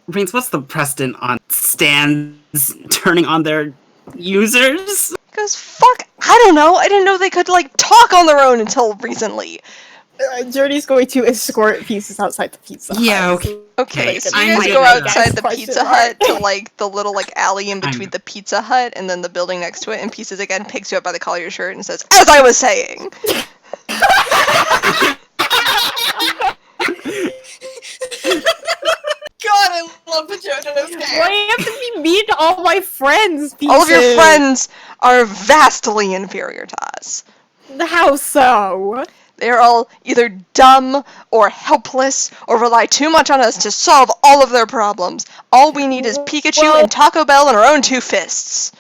Reigns, what's the precedent on stands turning on their users? He goes, "Fuck, I don't know. I didn't know they could like talk on their own until recently." Journey's going to escort pieces outside the pizza. Yeah, Hut. okay. Okay, Like, so I you guys might go know that. outside the Question Pizza mark. Hut to like the little like alley in between know. the Pizza Hut and then the building next to it, and Pieces again picks you up by the collar of your shirt and says, "As I was saying." God, I love the JoJo's game. Why do you have to be mean to all my friends, Pieces? All of your friends are vastly inferior to us. How so? They're all either dumb or helpless or rely too much on us to solve all of their problems. All we need is Pikachu and Taco Bell and our own two fists.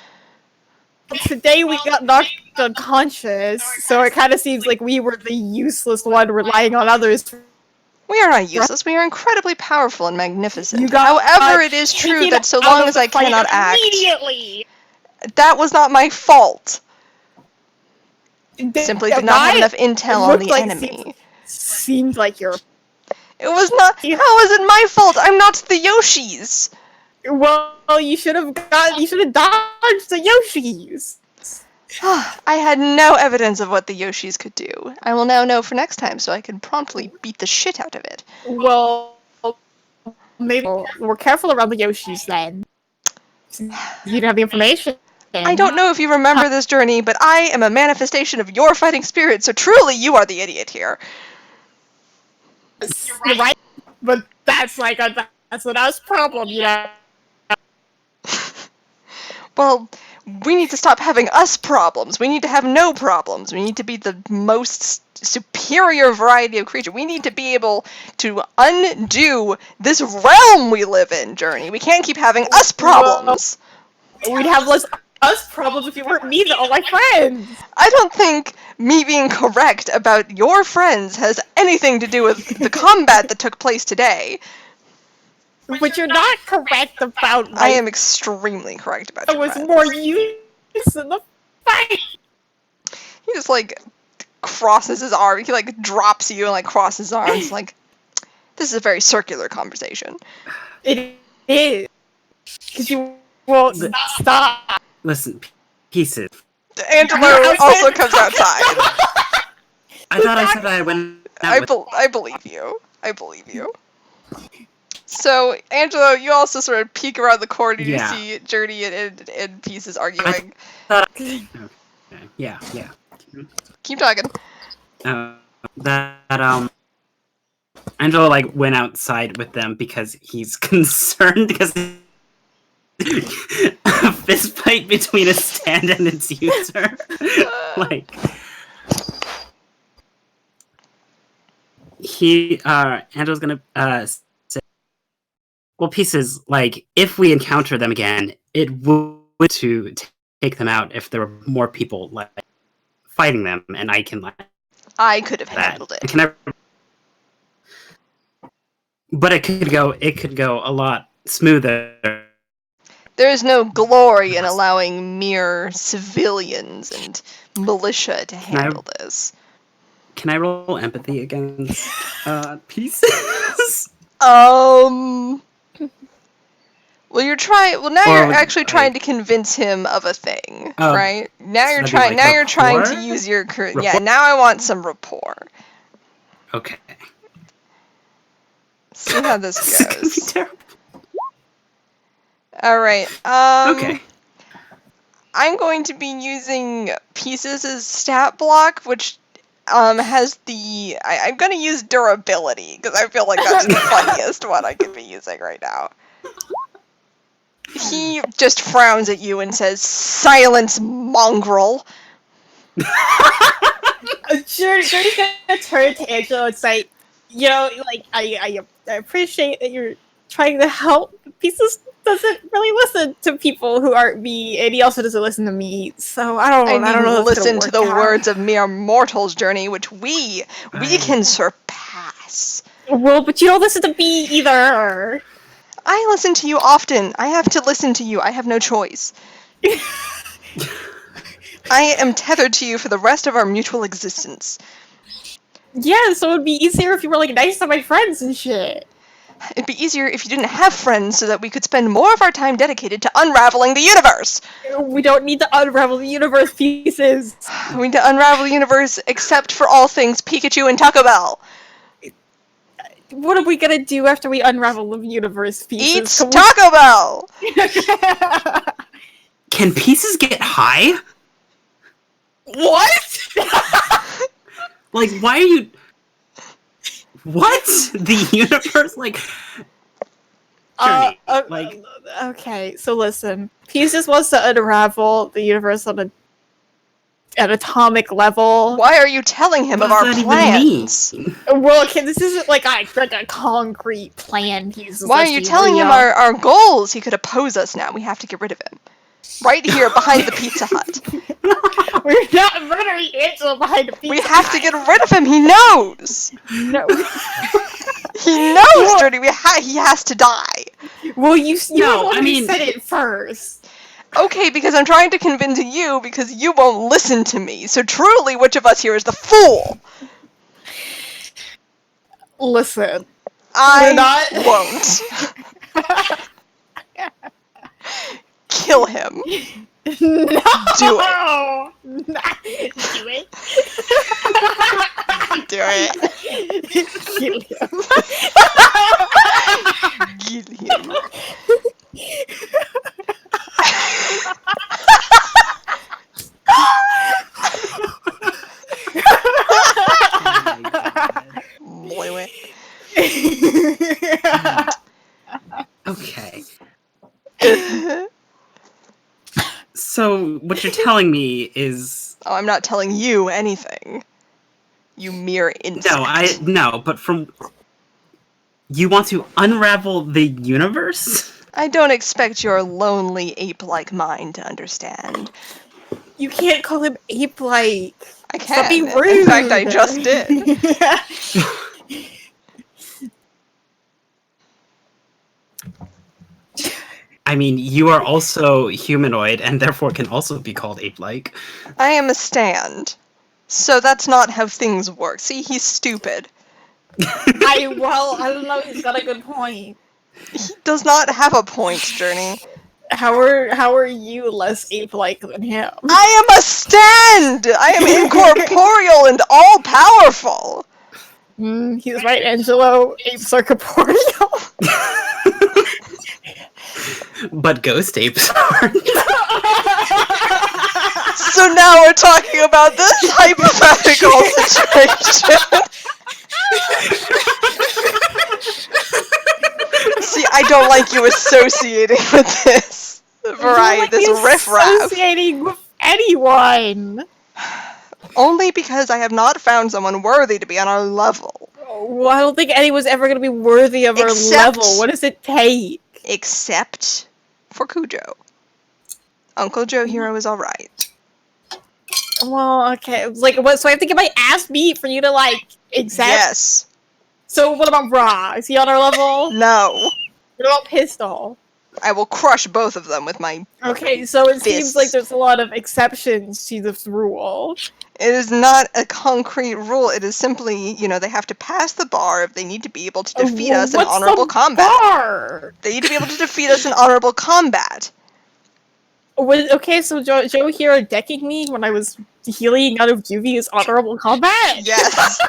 Today we got knocked unconscious, so it kind of seems like we were the useless one relying on others. We are not useless. We are incredibly powerful and magnificent. You got However, it is true taken that so out long of as I the fight cannot act, immediately. that was not my fault. Simply did not have enough intel on the enemy. Seemed like you're. It was not. How is it my fault? I'm not the Yoshis. Well, you should have dodged the Yoshis. I had no evidence of what the Yoshis could do. I will now know for next time, so I can promptly beat the shit out of it. Well, maybe we're careful around the Yoshis then. You don't have the information. I don't know if you remember this journey, but I am a manifestation of your fighting spirit, so truly you are the idiot here. You're right, but that's an us problem, you know. Well, we need to stop having us problems. We need to have no problems. We need to be the most superior variety of creature. We need to be able to undo this realm we live in, Journey. We can't keep having us problems. We'd have less us problems if you weren't mean to all my friends. I don't think me being correct about your friends has anything to do with the combat that took place today. But you're not correct about. I am extremely correct about your was friends. more use in the fight. He just like crosses his arm. He like drops you and like crosses his arms. Like, this is a very circular conversation. It is because you won't stop. Listen, Pieces. Angelo also comes outside. I thought I said I went out with... I believe you. I believe you. So, Angelo, you also sort of peek around the corner and you see Journey and Pieces arguing. Okay. Yeah. Keep talking. Angelo like went outside with them because he's concerned because a fist fight between a stand and its user. Like Angelo's gonna say, well, Pieces, like, if we encounter them again, it would to take them out if there were more people like fighting them, and I can like. I could have handled it. But it could go a lot smoother. There is no glory in allowing mere civilians and militia to handle this. Can I roll empathy against Pieces? Well, you're trying. Well, now you're actually trying to convince him of a thing, right? Now you're trying. Now you're trying to use your. Yeah. Now I want some rapport. Okay. See how this This is gonna be goes. terrible. All right. Okay. I'm going to be using Pieces as stat block, which has the. I'm going to use durability because I feel like that's the funniest one I could be using right now. He just frowns at you and says, "Silence, mongrel." Journey's gonna turn to Angelo and say, you know, like, I appreciate that you're trying to help. Pieces doesn't really listen to people who aren't me, and he also doesn't listen to me, so I don't know. Listen to the words of mere mortals, Journey, which we can surpass. Well, but you don't listen to me either. I listen to you often. I have to listen to you. I have no choice. I am tethered to you for the rest of our mutual existence. Yeah, so it'd be easier if you were, like, nice to my friends and shit. It'd be easier if you didn't have friends so that we could spend more of our time dedicated to unraveling the universe. We don't need to unravel the universe, Pieces. We need to unravel the universe except for all things Pikachu and Taco Bell. What are we gonna do after we unravel the universe, Pieces? Eat Taco Bell! Can Pieces get high? What? Like, why are you... What? The universe, like... Journey. Okay, so listen. He just wants to unravel the universe on an atomic level. Why are you telling him of What our does that even mean? plans? Well, okay, this isn't like a concrete plan. He's Why are you telling him our goals? He could oppose us now. We have to get rid of him. Right here, behind the Pizza Hut. We're not murdering Angela behind the Pizza We have to Hut. get rid of him. He knows. No. He knows, Journey. He has to die. Well, you No, I mean- said it first. Okay, because I'm trying to convince you because you won't listen to me. So truly, which of us here is the fool? Listen. I not- won't. Kill him. No. Do it. Do it. Do it. Kill him. Kill him. Boy, Okay. So what you're telling me is Oh, I'm not telling you anything. You mere insect. no, but from you want to unravel the universe? I don't expect your lonely ape-like mind to understand. You can't call him ape-like. I Stop being can. rude. In fact, I just did. I mean, you are also humanoid and therefore can also be called ape-like. I am a stand. So that's not how things work. See, he's stupid. I don't know, he's got a good point. He does not have a point, Journey. How are you less ape-like than him? I am a stand! I am incorporeal and all-powerful! He's right, Angelo. Apes are corporeal. But ghost apes are. So now we're talking about this hypothetical situation. See, I don't like you associating with this variety, this riffraff. Associating with anyone. Only because I have not found someone worthy to be on our level. Well, I don't think anyone's ever going to be worthy of our Except- level. What does it take? Except for Cujo. Uncle Joe Hero is alright. Well, okay. Like, what? So I have to get my ass beat for you to accept? Yes. So what about Ra? Is he on our level? No. What about Pistol? I will crush both of them with my... Okay, so it seems Fists. like there's a lot of exceptions to this rule. It is not a concrete rule. It is simply, they have to pass the bar if they need to be able to defeat us in What's honorable the combat. bar? They need to be able to defeat us in honorable combat. Okay, so Joe Hero decking me when I was healing out of UV is honorable combat? Yes.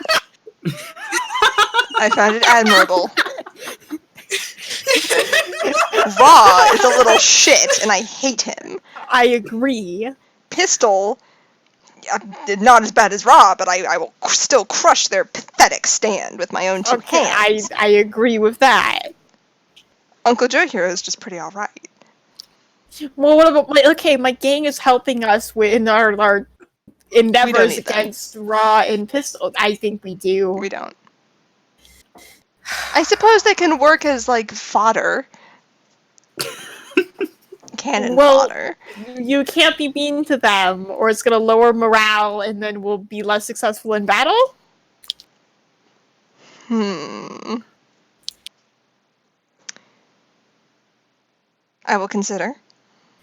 I found it admirable. Ra is a little shit, and I hate him. I agree. Pistol, not as bad as Ra, but I will still crush their pathetic stand with my own two Okay, hands. I agree with that. Uncle Joe Hero is just pretty alright. Well, what about my gang is helping us in our endeavors need them. against Raw and Pistol. I think we do. We don't. I suppose they can work as, fodder. Cannon fodder. You can't be mean to them, or it's gonna lower morale, and then we'll be less successful in battle. I will consider.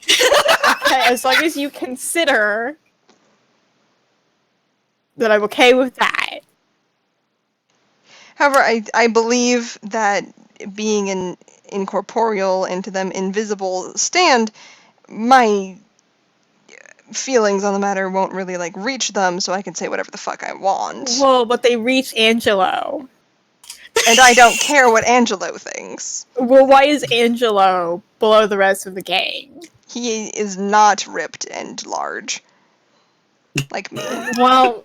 Okay, as long as you consider that I'm okay with that. However, I believe that being an incorporeal and to them invisible stand, my feelings on the matter won't really reach them, so I can say whatever the fuck I want. Well, but they reach Angelo. And I don't care what Angelo thinks. Well, why is Angelo below the rest of the gang? He is not ripped and large. Like me. Well,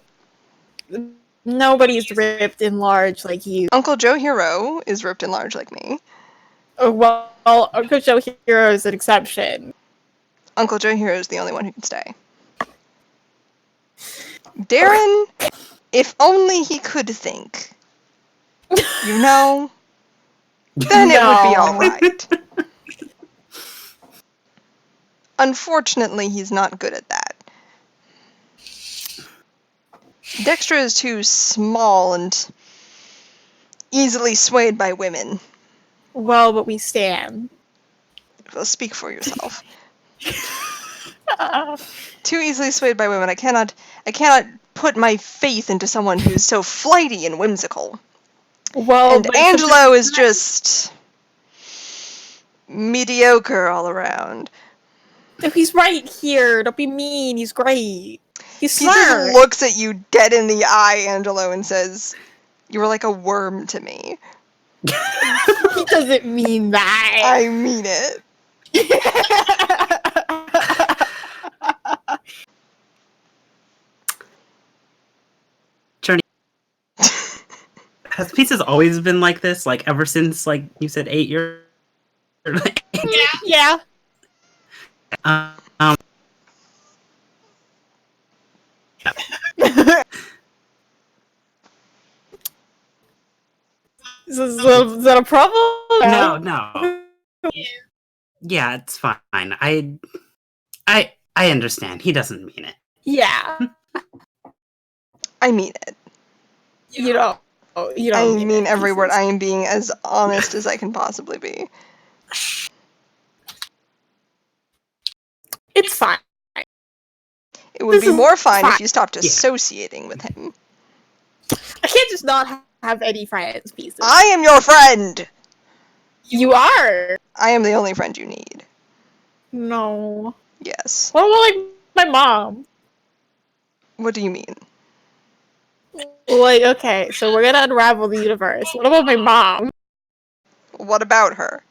nobody's ripped and large like you. Uncle Joe Hero is ripped and large like me. Well, Uncle Joe Hero is an exception. Uncle Joe Hero is the only one who can stay. Darren, if only he could think. You know? Then it would be No. alright. Unfortunately, he's not good at that. Dexter is too small and easily swayed by women. Well, but we stand. Well, speak for yourself. Too easily swayed by women. I cannot put my faith into someone who's so flighty and whimsical. Well, And Angelo is just mediocre all around. he's right here. Don't be mean. He's great. He's He smart. just looks at you dead in the eye, Angelo, and says, "You were like a worm to me." He doesn't mean that. I mean it. Journey. Has pizzas always been like this? Like ever since, like you said, 8 years? Yeah. um, Is that a problem? no. Yeah, it's fine. I understand. He doesn't mean it. Yeah. I mean it. You don't. You I don't mean it. every word. I am being as honest as I can possibly be. It's fine. It would This be is more fine fine. if you stopped associating with him. I can't just not have any friends, pieces. I am your friend! You are. I am the only friend you need. No. Yes. What about like my mom? What do you mean? Like, okay, so we're gonna unravel the universe. What about my mom? What about her?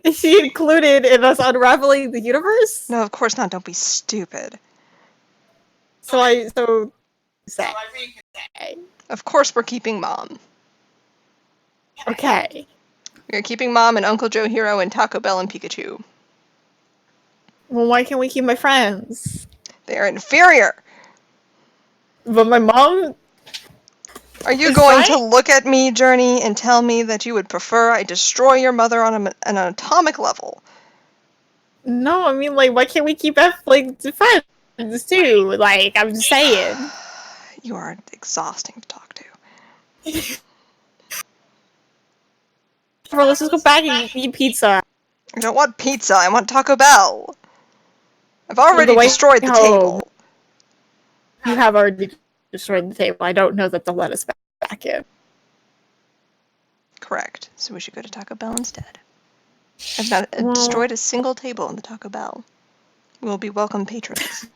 Is she included in us unraveling the universe? No, of course not. Don't be stupid. So say. Of course we're keeping Mom. Okay. We're keeping Mom and Uncle Joe Hero and Taco Bell and Pikachu. Well, why can't we keep my friends? They are inferior. But my mom. Are you Is going right? to look at me, Journey, and tell me that you would prefer I destroy your mother on an atomic level? No, I mean, like, why can't we keep like friends too? Like, I'm just saying. You are exhausting to talk to. Bro, let's just go back and eat pizza. I don't want pizza. I want Taco Bell. I've already way destroyed the home. table. You have already destroyed the table. I don't know that they'll let us back in. Correct. So we should go to Taco Bell instead. I've not Well- destroyed a single table in the Taco Bell. We will be welcome patrons.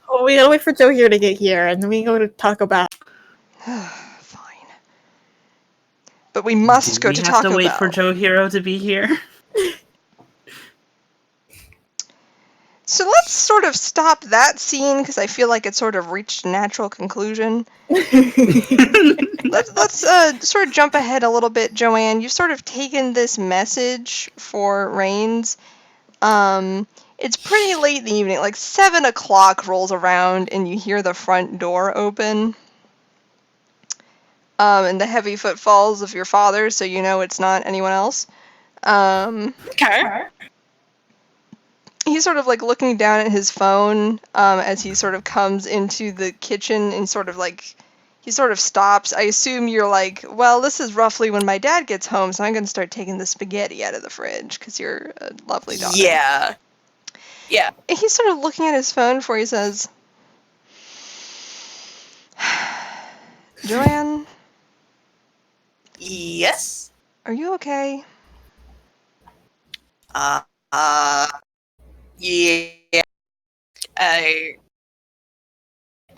Well, we gotta wait for Joe here to get here, and then we go to Taco Bell. Fine. But we must go to We have Taco to wait Bell. for Joe Hero to be here. So let's sort of stop that scene because I feel like it sort of reached a natural conclusion. Let's sort of jump ahead a little bit, Joanne. You've sort of taken this message for Reigns. It's pretty late in the evening, like 7 o'clock rolls around and you hear the front door open. And the heavy footfalls of your father, so you know it's not anyone else. Okay. He's sort of like looking down at his phone as he sort of comes into the kitchen and sort of like he sort of stops. I assume you're like, well, this is roughly when my dad gets home, so I'm going to start taking the spaghetti out of the fridge because you're a lovely daughter. Yeah. Yeah. And he's sort of looking at his phone before he says, Joanne, Yes. are you okay? Yeah. I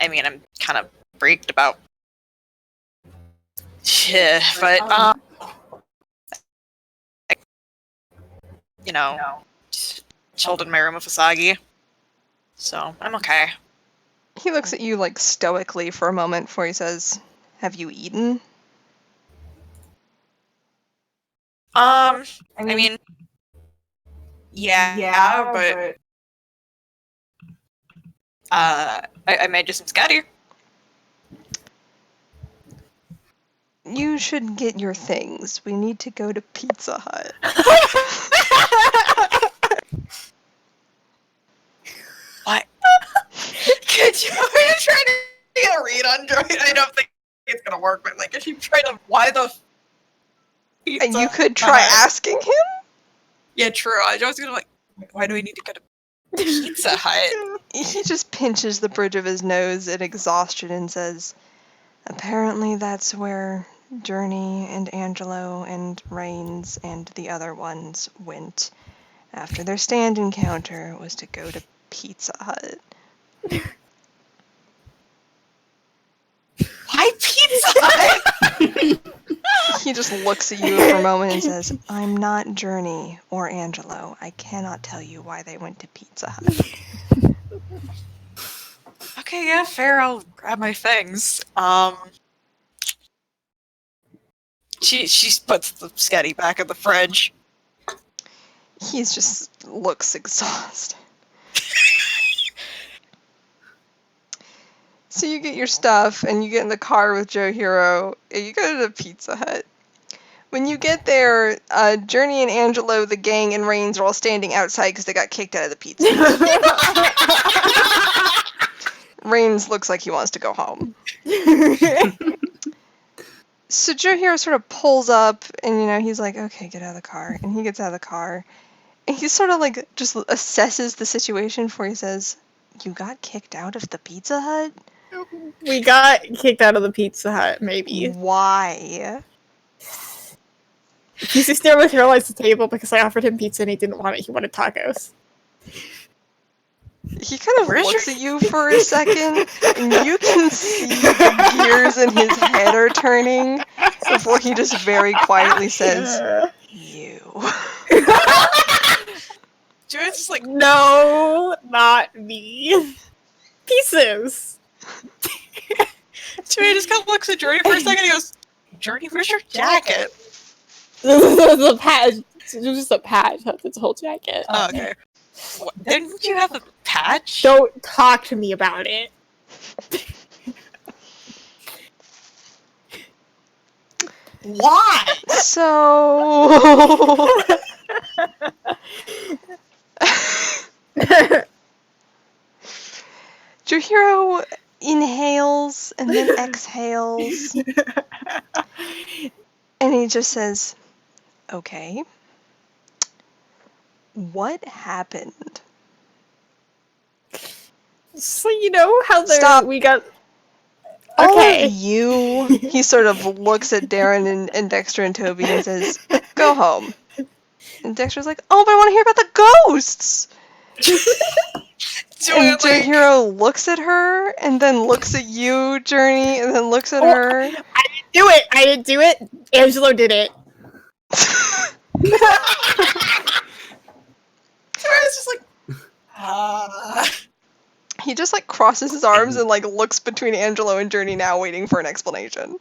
mean, I'm kind of freaked about shit, but you know, chilled in my room with Asagi, so I'm okay. He looks at you like stoically for a moment before he says, Have you eaten? I mean, yeah, but I made you some scatty. You should get your things. We need to go to Pizza Hut. What? Could you try to get a read on Joey? I don't think it's gonna work, but like, if you try to, why the Pizza And you could try Hut? asking him? Yeah, true. I was gonna like, why do we need to go to Pizza Hut? He just pinches the bridge of his nose in exhaustion and says, apparently that's where Journey and Angelo and Rains and the other ones went after their stand encounter was to go to Pizza Hut. Why Pizza Hut? He just looks at you for a moment and says, I'm not Journey or Angelo. I cannot tell you why they went to Pizza Hut. Okay, yeah, fair. I'll grab my things. She puts the sketty back in the fridge. He just looks exhausted. So you get your stuff and you get in the car with Joe Hero and you go to the Pizza Hut. When you get there, Journey and Angelo, the gang, and Rains are all standing outside because they got kicked out of the Pizza Hut. Rains looks like he wants to go home. So Joe Hero sort of pulls up and, he's like, okay, get out of the car. And he gets out of the car. And he sort of like just assesses the situation before he says, you got kicked out of the Pizza Hut? We got kicked out of the Pizza Hut, maybe. Why? He's just there with Hairlights at the table because I offered him pizza and he didn't want it. He wanted tacos. He kind of Where's looks your- at you for a second, and you can see the gears in his head are turning before he just very quietly says, you. Joey's just like, No, not me. Pieces. Joey just kind of looks at Journey for a second and he goes, Journey, where's your jacket? The patch. It was just a patch. That's its whole jacket. Oh, okay. What, didn't you have a patch? Don't talk to me about it. Why? So... Juhiro inhales and then exhales. And he just says, okay. What happened? So you know how Stop. we got. All Okay. of you, he sort of looks at Darren and Dexter and Toby and says, go home. And Dexter's like, oh, but I want to hear about the ghosts! Joey, And like, Hero looks at her, and then looks at you, Journey, and then looks at Oh. her. I didn't do it. Angelo did it. Joey's just like, He just, like, crosses his arms and, like, looks between Angelo and Journey now, waiting for an explanation.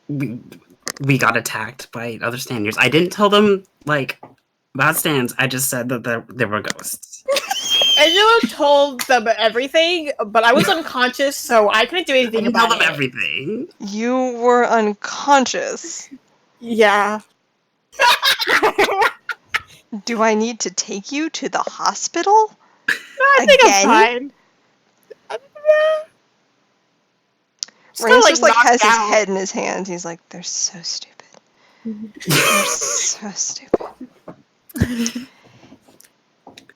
We got attacked by other standards. I didn't tell them, like, about stands. I just said that there were ghosts. Angelo told them everything, but I was unconscious, so I couldn't do I anything didn't tell about them it. everything. You were unconscious. Yeah. Do I need to take you to the hospital? I think Again? I'm fine. Rains just, like, has his out. head in his hands. He's like, they're so stupid. They're so stupid.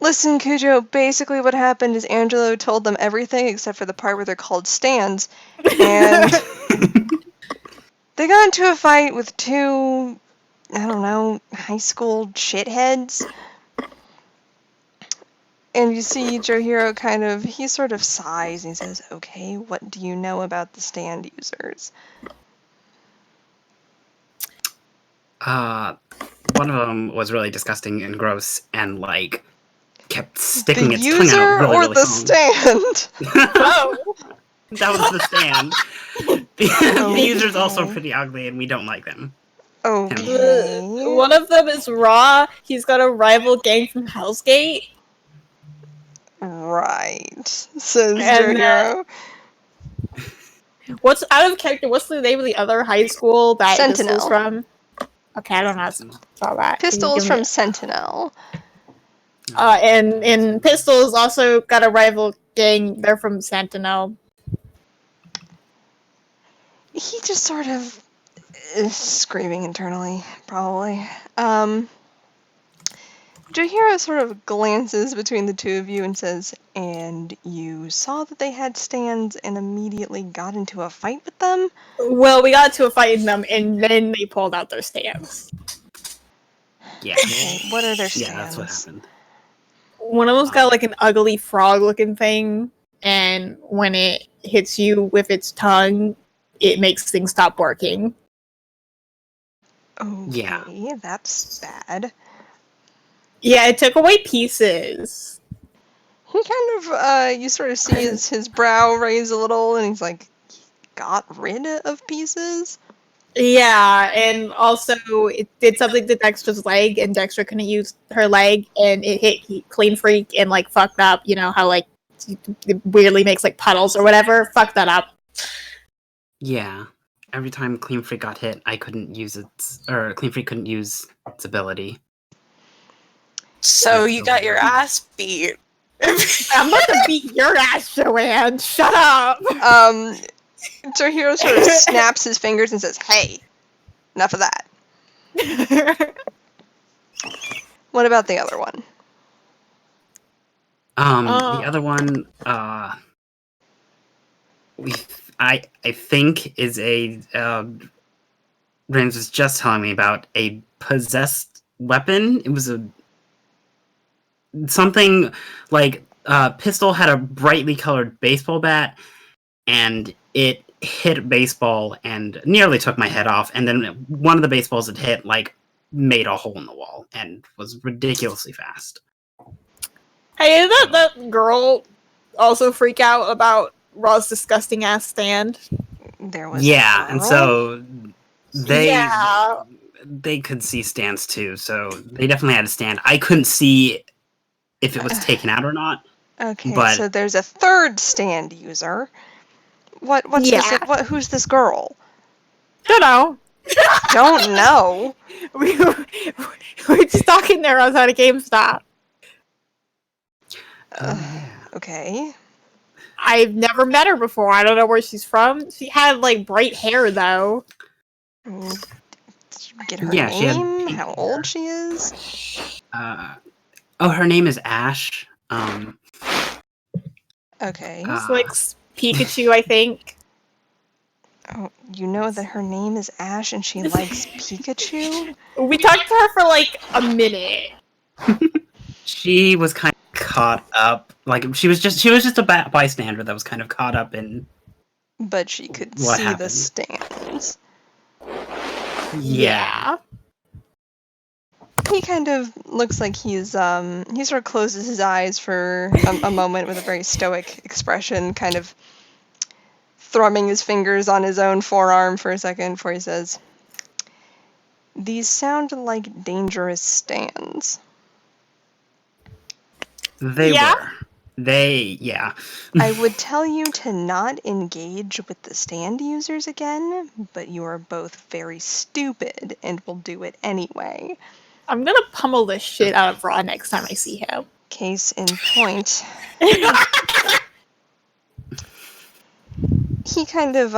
Listen, Cujo, basically what happened is Angelo told them everything except for the part where they're called stands, and they got into a fight with two, I don't know, high school shitheads. And you see Joe Hero he sort of sighs and he says, okay, what do you know about the stand users? One of them was really disgusting and gross and, like, kept sticking The its tongue user out really, or really the long. stand? Oh. That was the stand. The user's also pretty ugly, and we don't like them. Okay. One of them is Raw. He's got a rival gang from Hell's Gate. Right. Says And, Joe Hero. What's out of character? What's the name of the other high school that Sentinel. Pistol's from? Okay, I don't know. I saw that. Can you Pistol's give me- from Sentinel. and Pistol's also got a rival gang. They're from Sentinel. He just sort of is screaming internally, probably. Johiro sort of glances between the two of you and says, "And you saw that they had stands and immediately got into a fight with them?" Well, we got into a fight in them, and then they pulled out their stands. Yeah. Okay, what are their stands? Yeah, that's what happened. One of them's got like an ugly frog-looking thing, and when it hits you with its tongue, it makes things stop working. Okay, Yeah. that's bad. Yeah, it took away pieces. He kind of, you sort of see his brow raise a little, and he's like, got rid of pieces? Yeah, and also it did something to Dexter's leg, and Dexter couldn't use her leg, and it hit Clean Freak and like fucked up. You know how like it weirdly makes like puddles or whatever. Fuck that up. Yeah. Every time Clean Freak got hit, I couldn't use Clean Freak couldn't use its ability. So you got your ass beat. I'm about to beat your ass, Joanne. Shut up. Johiro sort of snaps his fingers and says, "Hey, enough of that." What about the other one? The other one, I think is a Rams was just telling me about a possessed weapon. It was something like Pistol had a brightly colored baseball bat, and it hit baseball and nearly took my head off. And then one of the baseballs it hit like made a hole in the wall and was ridiculously fast. Hey, did that girl also freak out about Raw's disgusting ass stand? There was Yeah, and so Yeah. they could see stands too, so they definitely had a stand. I couldn't see if it was taken out or not. Okay, but- so there's a third stand user. What's Yeah. this? Who's this girl? Don't know. Don't know. We're stuck in there outside of GameStop. Okay. I've never met her before. I don't know where she's from. She had like bright hair though. Did you get her Yeah, she had name? pink How hair. old she is? Her name is Ash. Okay. It's like Pikachu, I think. Oh, you know that her name is Ash and she likes Pikachu? We talked to her for like a minute. She was kind of caught up. Like she was just a bystander that was kind of caught up in. But she could What see the happened? stands. Yeah. He kind of looks like he sort of closes his eyes for a moment with a very stoic expression, kind of thrumming his fingers on his own forearm for a second before he says, "These sound like dangerous stands." They Yeah? were. Yeah. I would tell you to not engage with the stand users again, but you are both very stupid and will do it anyway. I'm gonna pummel the shit out of Raw next time I see him. Case in point. He kind of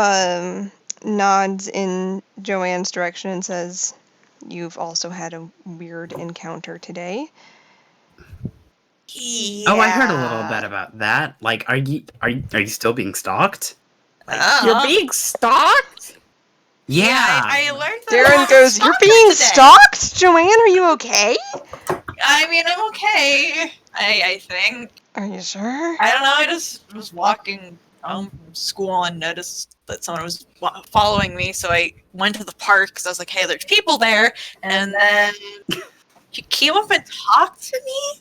nods in Joanne's direction and says, "You've also had a weird encounter today." Yeah. Oh, I heard a little bit about that. Like, are you still being stalked? You're being stalked? Yeah. I learned that. Darren I goes, was "You're stalked being today." stalked? Joanne, are you okay?" I mean, I'm okay. I think. Are you sure? I don't know. I just was walking home from school and noticed that someone was following me, so I went to the park because I was like, "Hey, there's people there," and then he came up and talked to me.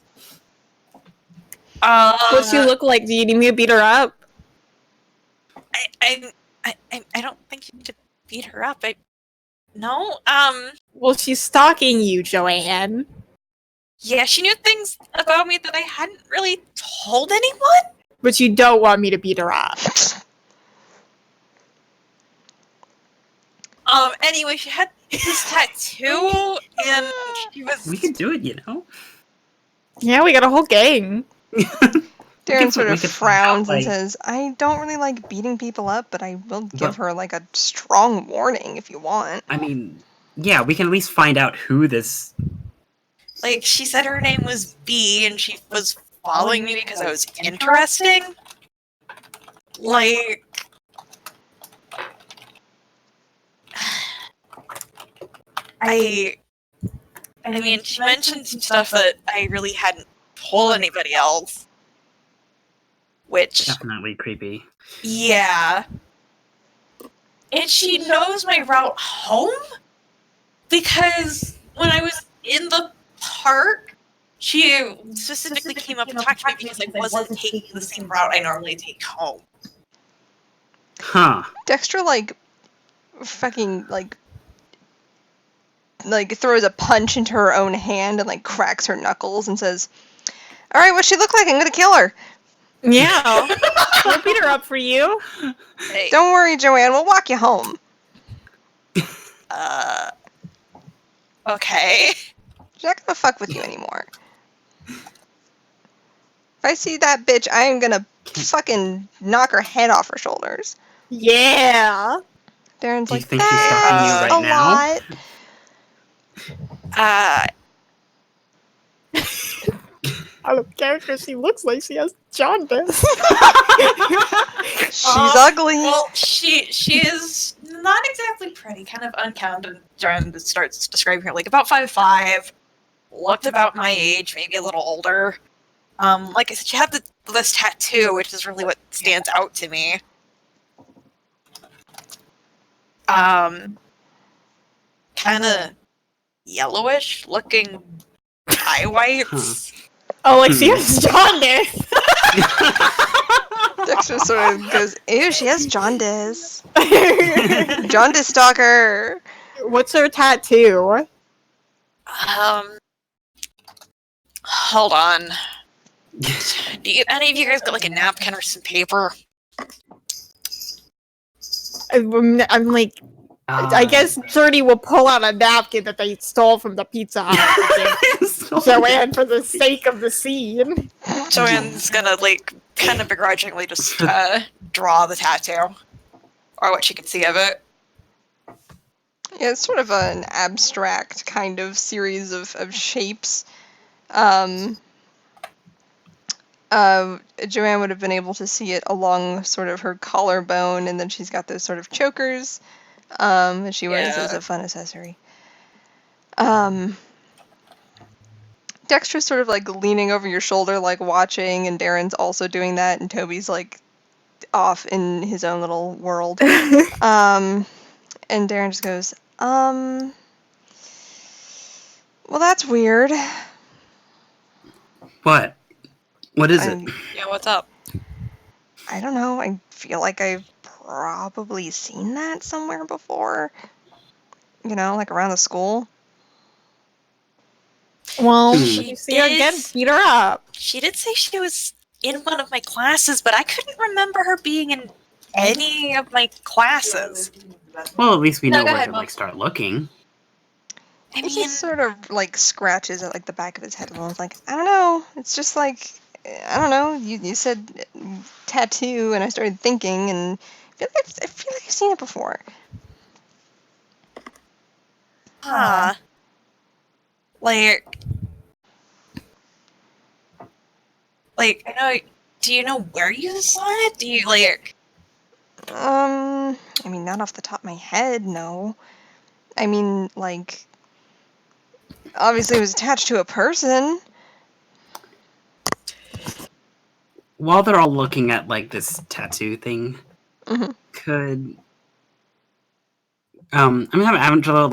What's she look like? Do you need me to beat her up? beat her up. No. Well, she's stalking you, Joanne. Yeah, she knew things about me that I hadn't really told anyone. But you don't want me to beat her up. Anyway, she had this tattoo, and she was. We can do it, you know. Yeah, we got a whole gang. Darren sort we of could frowns find out, and says, I don't really like beating people up, but I will give her like a strong warning if you want. I mean, yeah, we can at least find out who this. Like, she said her name was B, and she was following me because I was interesting. Like. I mean, she mentioned some stuff that I really hadn't told anybody else. Which, Definitely creepy. yeah. And she knows my route home? Because when I was in the park, she specifically came up and talked to me because I wasn't taking the same route I normally take home. Huh. Dexter, fucking, throws a punch into her own hand and, cracks her knuckles and says, Alright, what's she look like? I'm gonna kill her. Yeah. We'll beat her up for you. Hey, Don't worry, Joanne, we'll walk you home. okay. She's not gonna fuck with you anymore. If I see that bitch, I am gonna fucking knock her head off her shoulders. Yeah. Darren's Do you like, think she's stalking you that's right a now? lot. Out of character, she looks like she has jaundice. She's ugly. Well, she is not exactly pretty, kind of unkempt, and Joanne starts describing her like about 5'5", looked about my age, maybe a little older. Like I said, she had this tattoo, which is really what stands out to me. Kind of yellowish looking eye whites. Oh, like she has jaundice. Dexter sort of goes, ew, she has jaundice. Jaundice stalker. What's her tattoo? Hold on. Do any of you guys got like a napkin or some paper? I'm like, I guess Journey will pull out a napkin that they stole from the Pizza Hut. Joanne, for the sake of the scene. Joanne's gonna like kind of begrudgingly just draw the tattoo, or what she can see of it. Yeah, it's sort of an abstract kind of series of shapes. Joanne would have been able to see it along sort of her collarbone, and then she's got those sort of chokers that she wears as a fun accessory. Dexter's sort of leaning over your shoulder, watching, and Darren's also doing that, and Toby's off in his own little world. And Darren just goes, well, that's weird. What? What is it? Yeah, what's up? I don't know. I feel like I've probably seen that somewhere before. You know, around the school. Well, She you see her again, is- beat her up. She did say she was in one of my classes, but I couldn't remember her being in any of my classes. Well, at least we No, know go where ahead, to Mom. start looking. I He mean, just sort of scratches at the back of his head and was like, I don't know. It's just I don't know. You said tattoo, and I started thinking, and I feel like I've seen it before. huh? I know. Do you know where you saw it? Do you I mean, not off the top of my head, no. I mean, obviously it was attached to a person. While they're all looking at this tattoo thing, Mhm. could I'm gonna have Angelo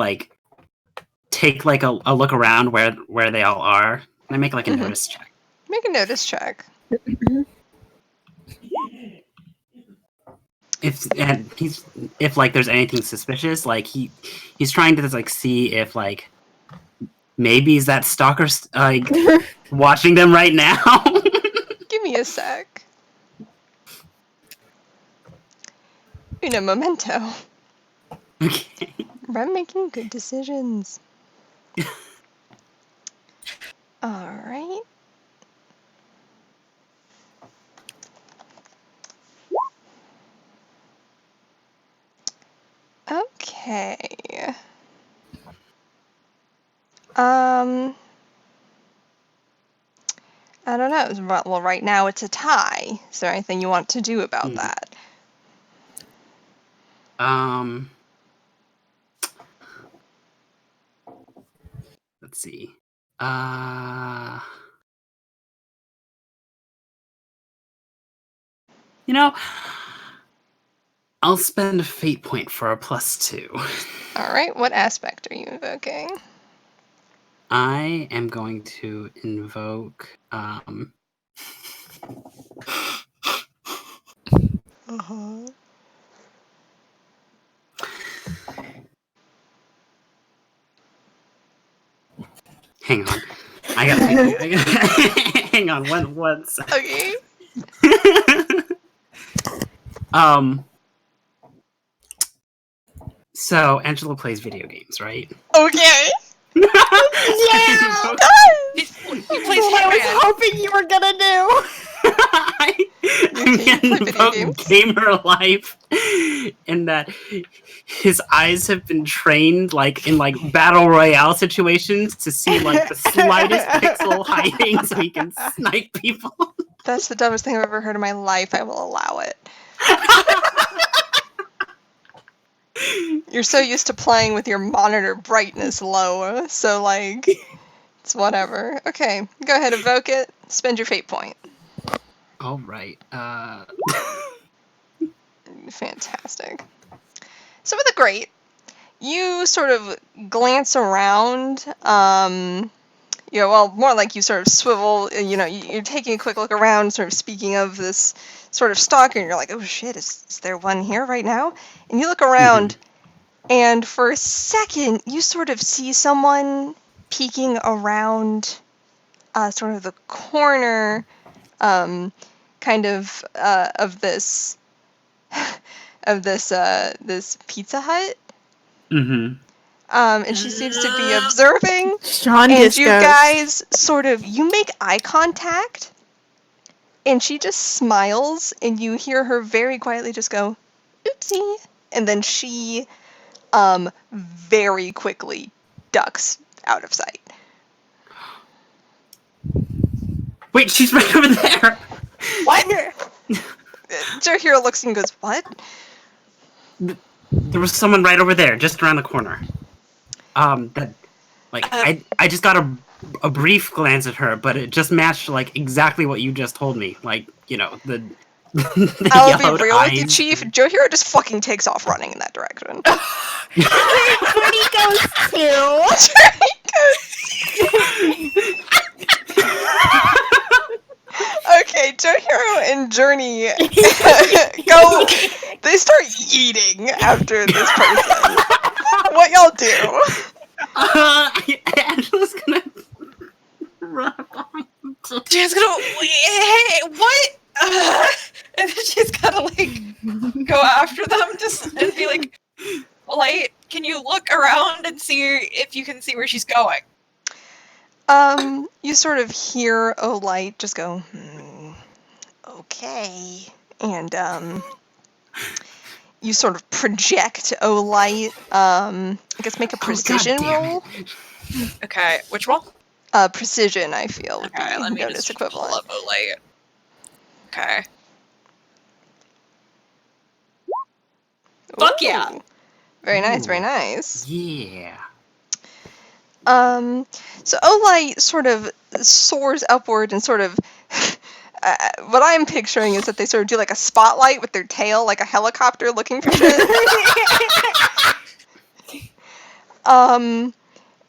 take a look around where they all are. And I make a Mhm. notice check. Make a notice check. if like there's anything suspicious, like he's trying to like see if like maybe is that stalker like watching them right now. Give me a sec. Uno momento. Okay. I'm making good decisions. Alright. Okay. I don't know. Well, right now it's a tie. Is there anything you want to do about that? Let's see. You know, I'll spend a fate point for a +2. Alright, what aspect are you invoking? I am going to invoke hang on. I got hang on one sec. Okay. Oh, So Angela plays video games, right? Okay. Yeah! He plays What I was Hitman. hoping you were gonna do. You play video games? Gamer life, in that his eyes have been trained, like in like battle royale situations, to see like the slightest pixel hiding, so he can snipe people. That's the dumbest thing I've ever heard in my life. I will allow it. You're so used to playing with your monitor brightness low, so like, it's whatever. Okay, go ahead, evoke it. Spend your fate point. All right. Fantastic. So with a great, you sort of glance around. Well, more like you sort of swivel. You're taking a quick look around, sort of speaking of this sort of stalker, and you're like, oh shit, is there one here right now? And you look around, and for a second, you sort of see someone peeking around, sort of the corner, kind of this this Pizza Hut. Mm-hmm. And she seems to be observing. Sean And you guys you make eye contact, and she just smiles, and you hear her very quietly just go, oopsie. And then she very quickly ducks out of sight. Wait, she's right over there. What? Joe Hero looks and goes, what? There was someone right over there, just around the corner. I just got a brief glance at her, but it just matched like exactly what you just told me. Like, the I'll be yellowed real with you, eyes. Chief. Joe Hero just fucking takes off running in that direction. Journey goes too. Okay, Joe Hero and Journey go. They start eating after this person. What y'all do? Angela's gonna run behind. She's gonna hey, what? And then she's gotta like go after them and be like, "Light, can you look around and see if you can see where she's going?" You sort of hear Olight just go, okay, and you sort of project Olight. I guess make a precision roll. Okay, which roll? Precision, I feel, would Okay, be let me notice just equivalent. pull up Light. Okay. Fuck yeah. Ooh. Very nice, very nice. Yeah. So Olight sort of soars upward and sort of, what I'm picturing is that they sort of do like a spotlight with their tail, like a helicopter looking for shit.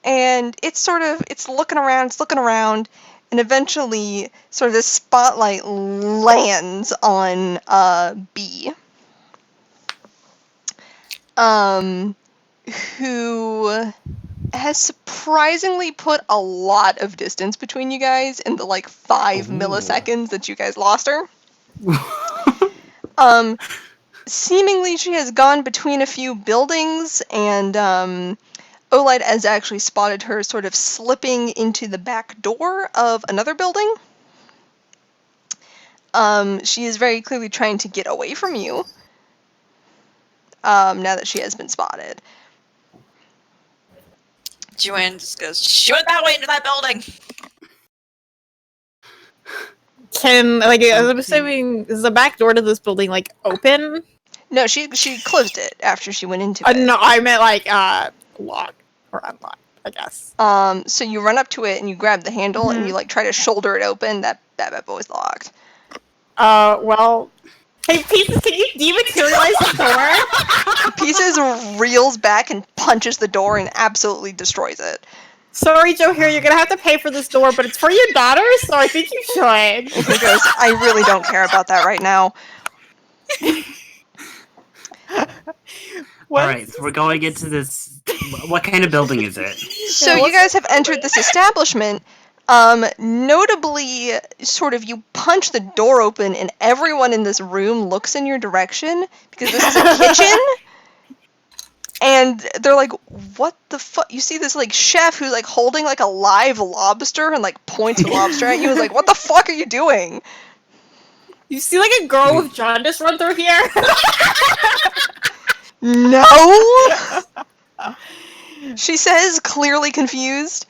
And it's looking around, and eventually sort of this spotlight lands on B. who has surprisingly put a lot of distance between you guys in the like 5 milliseconds that you guys lost her. Seemingly she has gone between a few buildings, and Olite has actually spotted her sort of slipping into the back door of another building. She is very clearly trying to get away from you, now that she has been spotted. Joanne just goes, she went that way into that building. I'm assuming, is the back door to this building, like, open? No, she closed it after she went into it. No, I meant, like, lock or unlock, I guess. So you run up to it and you grab the handle and you like try to shoulder it open. That bad boy's locked. Well, hey, Pieces, can you dematerialize the door? Pieces reels back and punches the door and absolutely destroys it. Sorry, Joe, here, you're gonna have to pay for this door, but it's for your daughter, so I think you should. And he goes, I really don't care about that right now. Alright, so we're going into this... What kind of building is it? So you guys have entered this establishment. Notably, sort of, you punch the door open and everyone in this room looks in your direction because this is a kitchen. And they're like, what the fuck? You see this, like, chef who's, like, holding, like, a live lobster and, like, points a lobster at you and is like, what the fuck are you doing? You see, like, a girl with jaundice run through here? No! She says, clearly confused.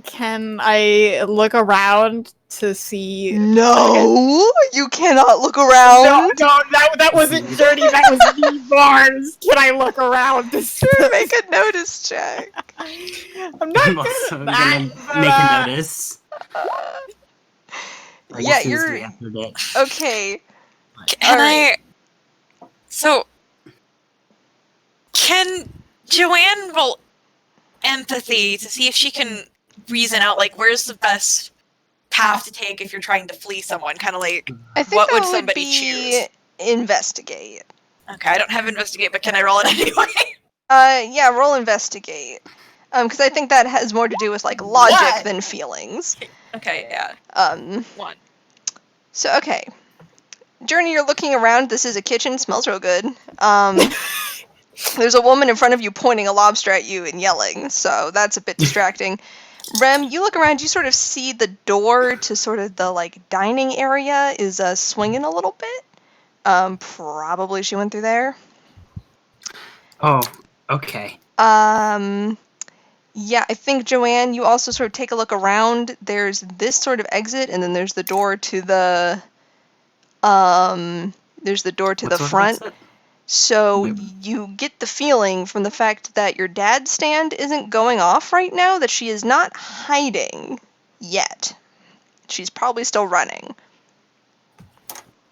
Can I look around to see? No! You cannot look around! No, that wasn't Journey, that was the Barnes. Can I look around to see? Make a notice check. I'm not I'm good also at that. gonna make a notice. Yeah, you're... Okay. Can Alright. So, can Joanne roll empathy to see if she can reason out, like, where's the best path to take if you're trying to flee someone? Kind of like, I think what that would somebody be choose? Investigate. Okay, I don't have investigate, but can I roll it anyway? Yeah, roll investigate. Because I think that has more to do with, like, logic What? than feelings. Okay, yeah. 1. So, okay. Journey, you're looking around. This is a kitchen. Smells real good. There's a woman in front of you pointing a lobster at you and yelling, so that's a bit distracting. Rem, you look around, you sort of see the door to sort of the, like, dining area is swinging a little bit. Probably she went through there. Oh, okay. Yeah, I think, Joanne, you also sort of take a look around. There's this sort of exit, and then there's the door to the, front. So you get the feeling from the fact that your dad's stand isn't going off right now that she is not hiding yet. She's probably still running.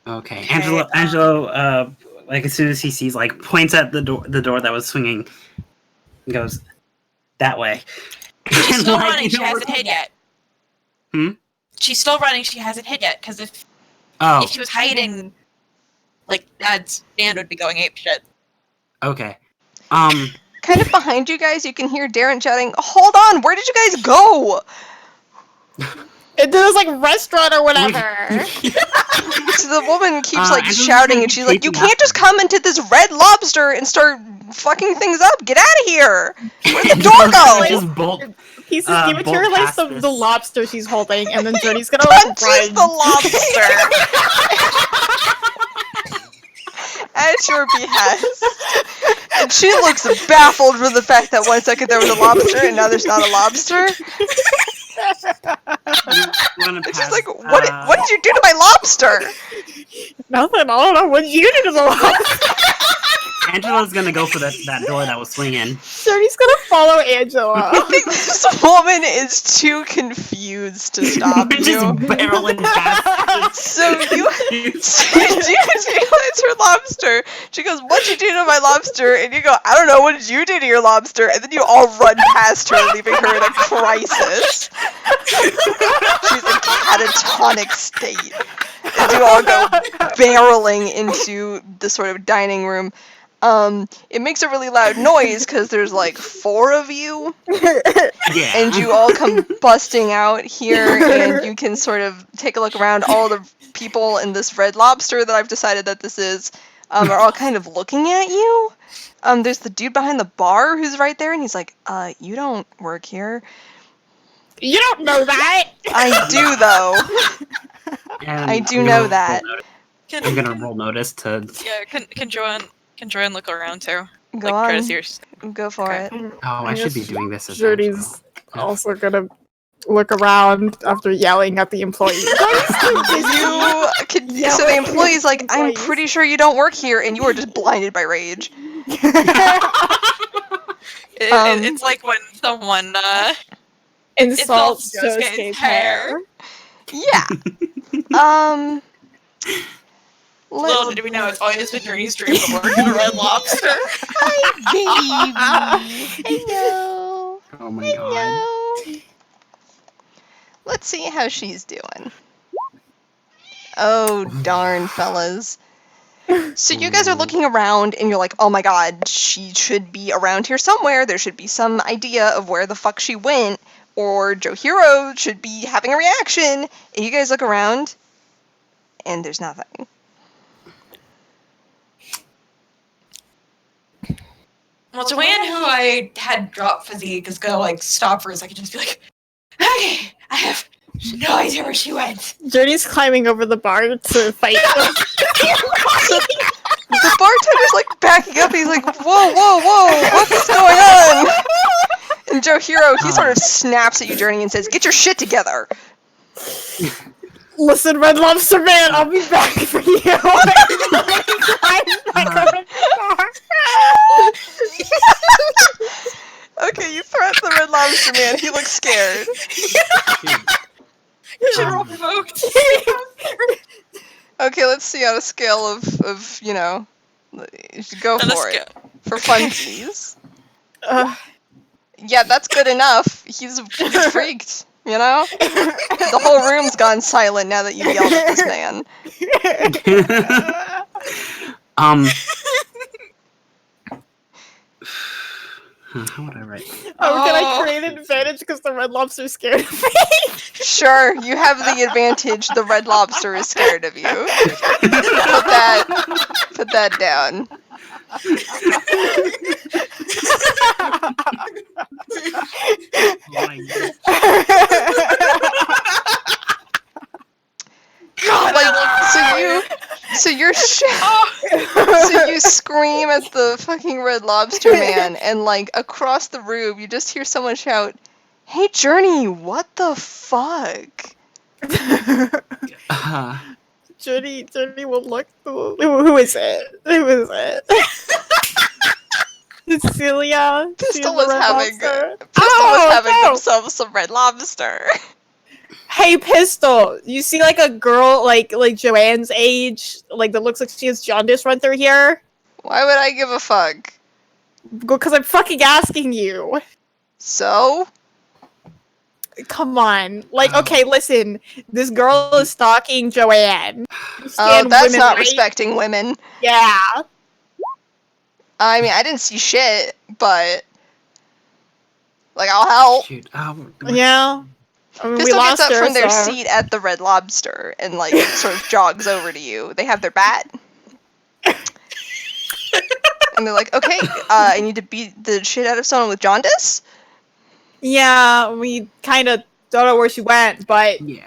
Okay. Angelo, like, as soon as he sees, like, points at the door that was swinging, and goes, that way. She's still Like, running, you she know, hasn't hit yet. She's still running, she hasn't hit yet, because if she was hiding, like, Dad's stand would be going apeshit. Okay. Kind of behind you guys, you can hear Darren shouting, hold on, where did you guys go? Into this, like, restaurant or whatever. So the woman keeps, like, I don't shouting, think and she's like, you creeping can't just after. come into this Red Lobster and start fucking things up. Get out of here. Where'd the door go? Just bolt. Pieces bolt dematerialize past the this. lobster she's holding, and then Journey's gonna, like, Punches run. the lobster at your behest. And she looks baffled with the fact that 1 second there was a lobster and now there's not a lobster. And she's like, what did you do to my lobster? Nothing, I don't know, what did you do to the lobster? Angela's gonna go for that door that was swinging. Journey's gonna follow Angela. I think this woman is too confused to stop We're you. just barreling past. So you realize her lobster. She goes, what'd you do to my lobster? And you go, I don't know, what did you do to your lobster? And then you all run past her, leaving her in a crisis. She's in catatonic state. As you all go barreling into the sort of dining room. It makes a really loud noise because there's like 4 of you, Yeah. and you all come busting out here, and you can sort of take a look around. All the people in this Red Lobster that I've decided that this is are all kind of looking at you. There's the dude behind the bar who's right there, and he's like, you don't work here. You don't know that. I do, though. And I do I'm know gonna roll that. notice- Can, I'm gonna roll notice to. yeah, can Joanne look around too? Go Like, try to on. see her. Go for Okay. it. Oh, I should be doing this as Journey's well. also gonna look around after yelling at the employee. So the employee's like, I'm pretty sure you don't work here, and you are just blinded by rage. It's like when someone Insults Josuke's Josuke's hair. Yeah. Little Let's did we know it's always been Journey's dream to work at a Red Lobster. I know. Oh my god. No. Let's see how she's doing. Oh, darn, fellas. So you guys are looking around, and you're like, oh my god, she should be around here somewhere. There should be some idea of where the fuck she went, or Johiro should be having a reaction. And you guys look around, and there's nothing. Well, Joanne, who I had dropped physique, is gonna like stop for a second and just be like, okay, I have no idea where she went. Journey's climbing over the bar to fight. The bartender's like backing up. He's like, whoa, whoa, whoa, what's going on? And Johiro, he sort of snaps at you, Journey, and says, get your shit together. Listen, Red Lobster man, I'll be back for you. Okay, you threaten the Red Lobster man. He looks scared. You should roll provoked. Okay, let's see on a scale of you know, you should go On a for it. scale. For funsies. Yeah, that's good enough. He's freaked, you know? The whole room's gone silent now that you yelled at this man. How would I write? Oh, can I create an advantage because the Red Lobster's scared of me? Sure, you have the advantage. The Red Lobster is scared of you. Put that down. Oh my god. God, So you scream at the fucking Red Lobster man, and like across the room, you just hear someone shout, "Hey, Journey, what the fuck?" Journey will look. Who is it? Who is it? It's Celia. Pistol She's was the Red having Lobster. having no. themselves some Red Lobster. Hey, Pistol, you see like a girl like Joanne's age, like that looks like she has jaundice run through here? Why would I give a fuck? Because I'm fucking asking you. So? Come on. Like, okay, listen. This girl is stalking Joanne. Oh, Stand that's women, not right? respecting women. Yeah. I mean, I didn't see shit, but like, I'll help. Shoot. Yeah. I mean, we Pistol lost gets up her, from their so- seat at the Red Lobster and like sort of jogs over to you. They have their bat. And they're like, okay, I need to beat the shit out of someone with jaundice? Yeah, we kind of don't know where she went, but Yeah.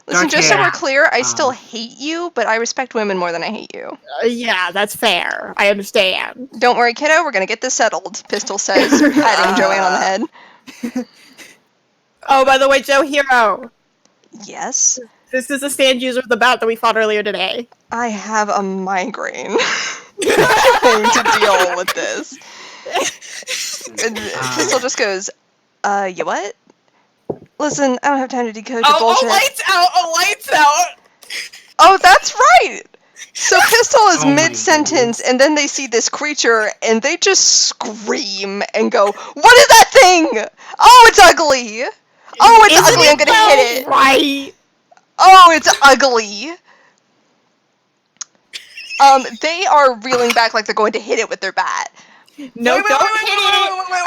Listen, Dark just so hair. we're clear, I still hate you, but I respect women more than I hate you. yeah, that's fair. I understand. Don't worry, kiddo, we're gonna get this settled, Pistol says, patting Joanne on the head. Oh, by the way, Joe Hero, Yes? this is the stand user of the bat that we fought earlier today. I have a migraine trying to deal with this. And Pistol just goes, you what? Listen, I don't have time to decode your bullshit. lights out! Oh, lights out! Oh, that's right! So Pistol is Oh my mid-sentence, and then they see this creature, and they just scream and go, what is that thing? Oh, it's ugly! Oh, it's Isn't ugly. I'm gonna hit it. Right. Oh, it's ugly. They are reeling back like they're going to hit it with their bat. No, Wait, don't wait, hit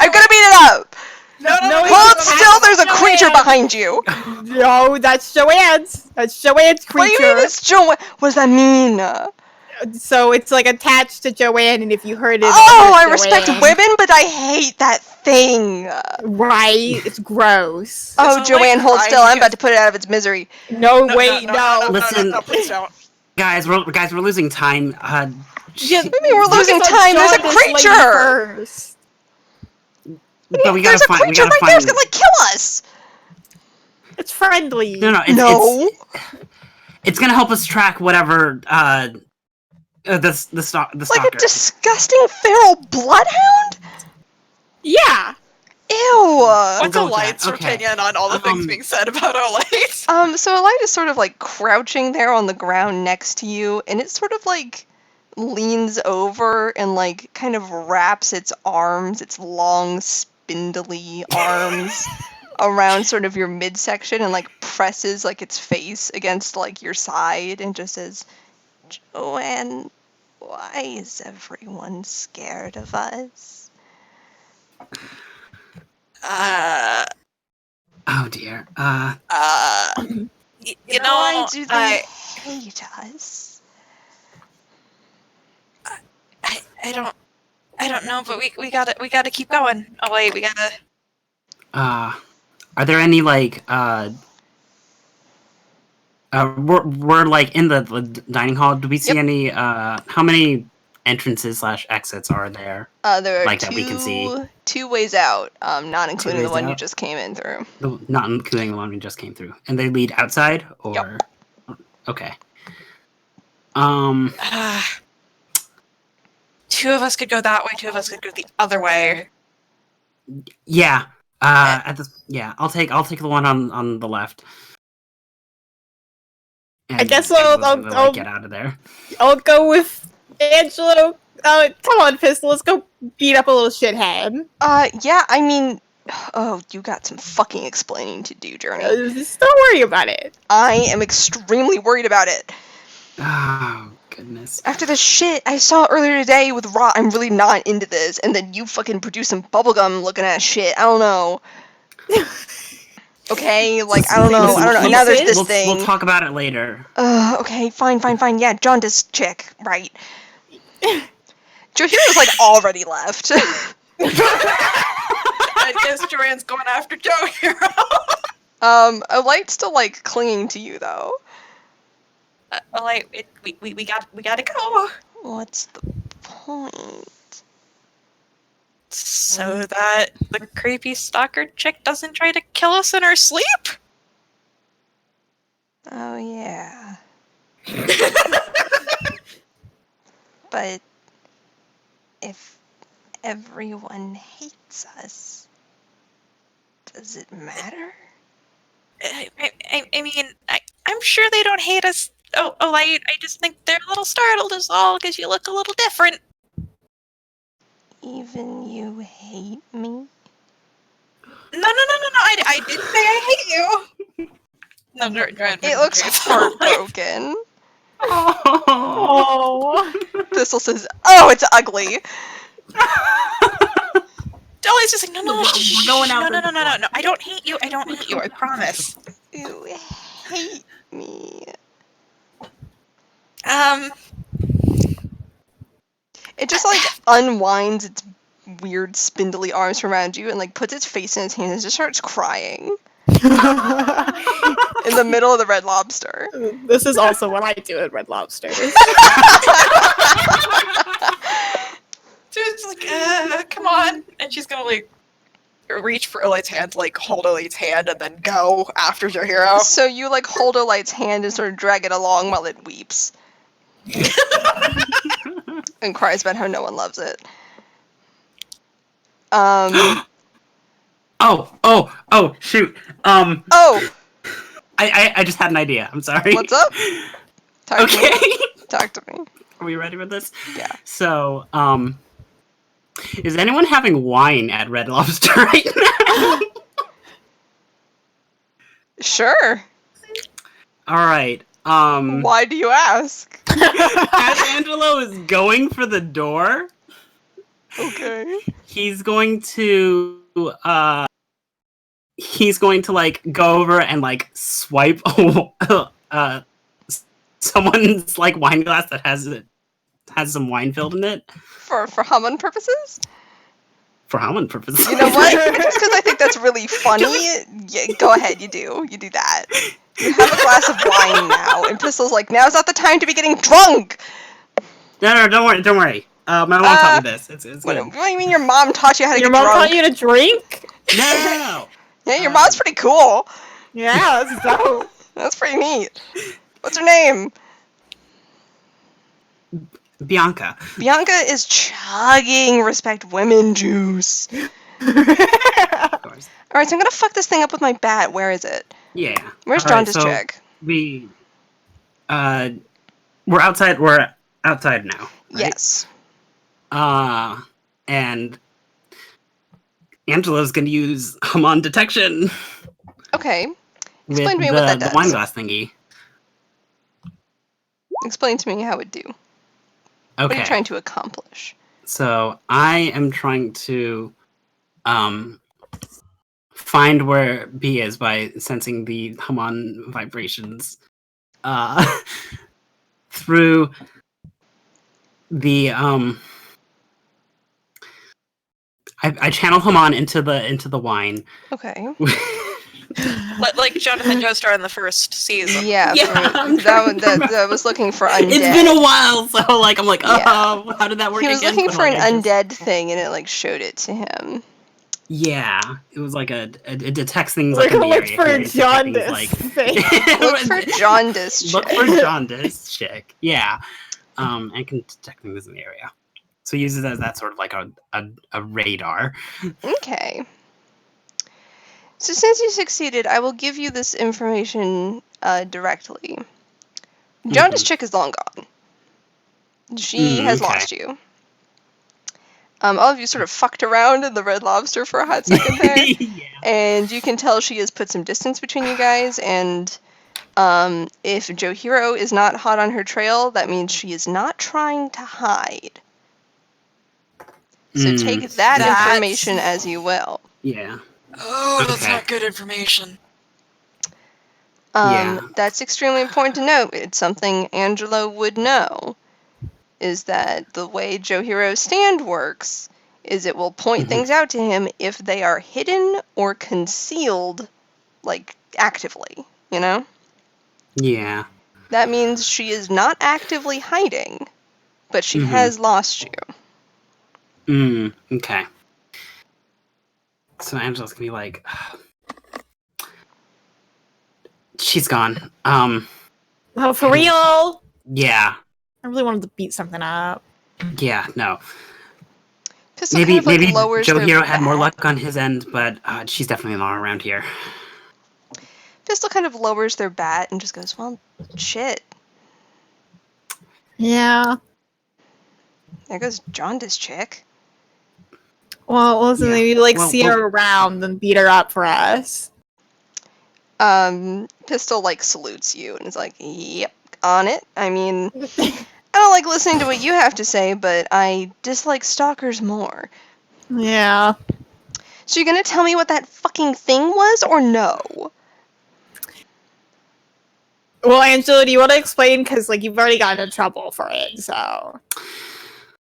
I'm gonna beat it up. No, Hold still. There's a creature Joanne. behind you. it. No, that's Joanne's. That's Joanne's What do you creature. mean it's Joanne? What does that mean? So it's like attached to Joanne, and if you hurt it, it'll Oh, hurt I respect Joanne. women, but I hate that thing. Right? It's gross. Oh, Isn't it Joanne, like hold crying still. I'm because- about to put it out of its misery. No, wait, no. Listen. No, please don't. Guys, we're losing time. Yeah, What do you mean we're losing focus on time? There's a jaundice lady creature. first. but we There's gotta a find. We creature gotta right there. It's find. gonna like kill us. It's friendly. No, No. it's gonna help us track whatever. The stalker. Like a disgusting feral bloodhound. Yeah. Ew. What's go a with that. light's Okay. opinion on all the things being said about Olite? So Elite is sort of like crouching there on the ground next to you, and it sort of like leans over and like kind of wraps its arms, its long, spindly arms around sort of your midsection and like presses like its face against like your side and just says, Joanne, why is everyone scared of us? Oh dear. You know, Why do they I hate us? don't know, but we gotta keep going. Oh wait, we gotta. Are there any like we're like in the dining hall. Do we see Yep. any how many entrances / exits are there? There are Like that we can see. two ways out, not including the ways one you out? just came in through. Not including the one we just came through. And they lead outside or Yep. Okay. Two of us could go that way. Two of us could go the other way. Yeah. I'll take the one on the left. I guess I'll get out of there. I'll go with Angelo. Come on, Pistol. Let's go beat up a little shithead. Yeah, I mean, oh, you got some fucking explaining to do, Journey. Just don't worry about it. I am extremely worried about it. Oh goodness. After the shit I saw earlier today with Raw, I'm really not into this, and then you fucking produce some bubblegum looking at shit. I don't know. Okay, like, I don't know. And now there's this thing. We'll talk about it later. Okay, fine. Yeah, jaundice chick, right. Johiro's like already left. I guess Joanne's going after Joe Hero. Elite's still like clinging to you though. Olite, we gotta go. What's the point? So that the creepy stalker chick doesn't try to kill us in our sleep? Oh yeah. But if everyone hates us, does it matter? I mean, I'm sure they don't hate us. Oh, I just think they're a little startled is all, because you look a little different. Even you hate me? No, I didn't say I hate you. No, It looks heartbroken. Oh. Thistle says, "Oh, it's ugly." Dolly's just like, no, We're going out. no. I don't hate you. I promise. You hate me. It just like unwinds its weird spindly arms from around you and like puts its face in its hands and just starts crying in the middle of the Red Lobster. This is also what I do at Red Lobster. She's like, come on. And she's gonna like reach for Elite's hand, like hold Elite's hand and then go after your hero. So you like hold Elite's hand and sort of drag it along while it weeps. And cries about how no one loves it. Oh, shoot. Oh, I just had an idea. I'm sorry. what's up? Talk to Okay. me. Talk to me. Are we ready for this? Yeah. So, is anyone having wine at Red Lobster right now? Sure. All right. Why do you ask? As Angelo is going for the door, Okay. he's going to like go over and like swipe someone's like wine glass that has some wine filled in it For Haman purposes? for Haman purposes. You know what? Just because I think that's really funny, yeah, go ahead, you do that. You have a glass of wine now, and Pistol's like, now's not the time to be getting drunk! No, don't worry. My mom taught me this. It's What, good. what do you mean your mom taught you how to Your get mom drunk? taught you to drink? No. Yeah, your mom's pretty cool. Yeah, that's dope. That's pretty neat. What's her name? Bianca. Bianca is chugging respect women juice. Of course. Alright, so I'm gonna fuck this thing up with my bat. Where is it? Yeah. Where's All right, Jaundice so Chick? we're outside. We're outside now. Right? Yes. And Angela's gonna use Haman detection Okay. with Explain to me what that the does. wine glass thingy. Explain to me how it do. What are Okay. you trying to accomplish? So I am trying to find where B is by sensing the Haman vibrations through the I channel Haman into the wine. Okay. Like Jonathan Joestar in the first season. Yeah, Yeah, I'm trying to that was looking for undead. It's been a while, so like I'm like, oh, Yeah. how did that work He was again? looking But, for an like, I just- undead thing, and it like showed it to him. Yeah, it was like it detects things We're like in gonna the look area. for It detects things jaundice. like- thing. Look for jaundice. Look chick. for jaundice chick. Yeah. And can detect things in the area. So he uses it as that sort of like a radar. Okay. So since you succeeded, I will give you this information directly. Jaundice chick is long gone. She has okay. lost you. All of you sort of fucked around in the Red Lobster for a hot second there. Yeah. And you can tell she has put some distance between you guys, and if Joe Hero is not hot on her trail, that means she is not trying to hide. So take that That's- information as you will. Yeah. Oh, that's Okay. not good information. Yeah. That's extremely important to note. It's something Angelo would know, is that the way Joe Hero's stand works is it will point Mhm. things out to him if they are hidden or concealed, like, actively, you know? Yeah. That means she is not actively hiding, but she Mhm. has lost you. Okay. So Angela's gonna be like, she's gone. Oh, for real? Yeah. I really wanted to beat something up. Yeah, no. Pistol Maybe kind of, like, maybe lowers Joe their Hero had more bat. luck on his end, but she's definitely not around here. Pistol kind of lowers their bat and just goes, well, shit. Yeah. There goes Jaundice Chick. Well, listen, Yeah. maybe like Well, see her around and beat her up for us. Pistol, like, salutes you and is like, yep, on it. I mean, I don't like listening to what you have to say, but I dislike stalkers more. Yeah. So you're gonna tell me what that fucking thing was, or no? Well, Angela, do you want to explain? Because like you've already gotten in trouble for it, so.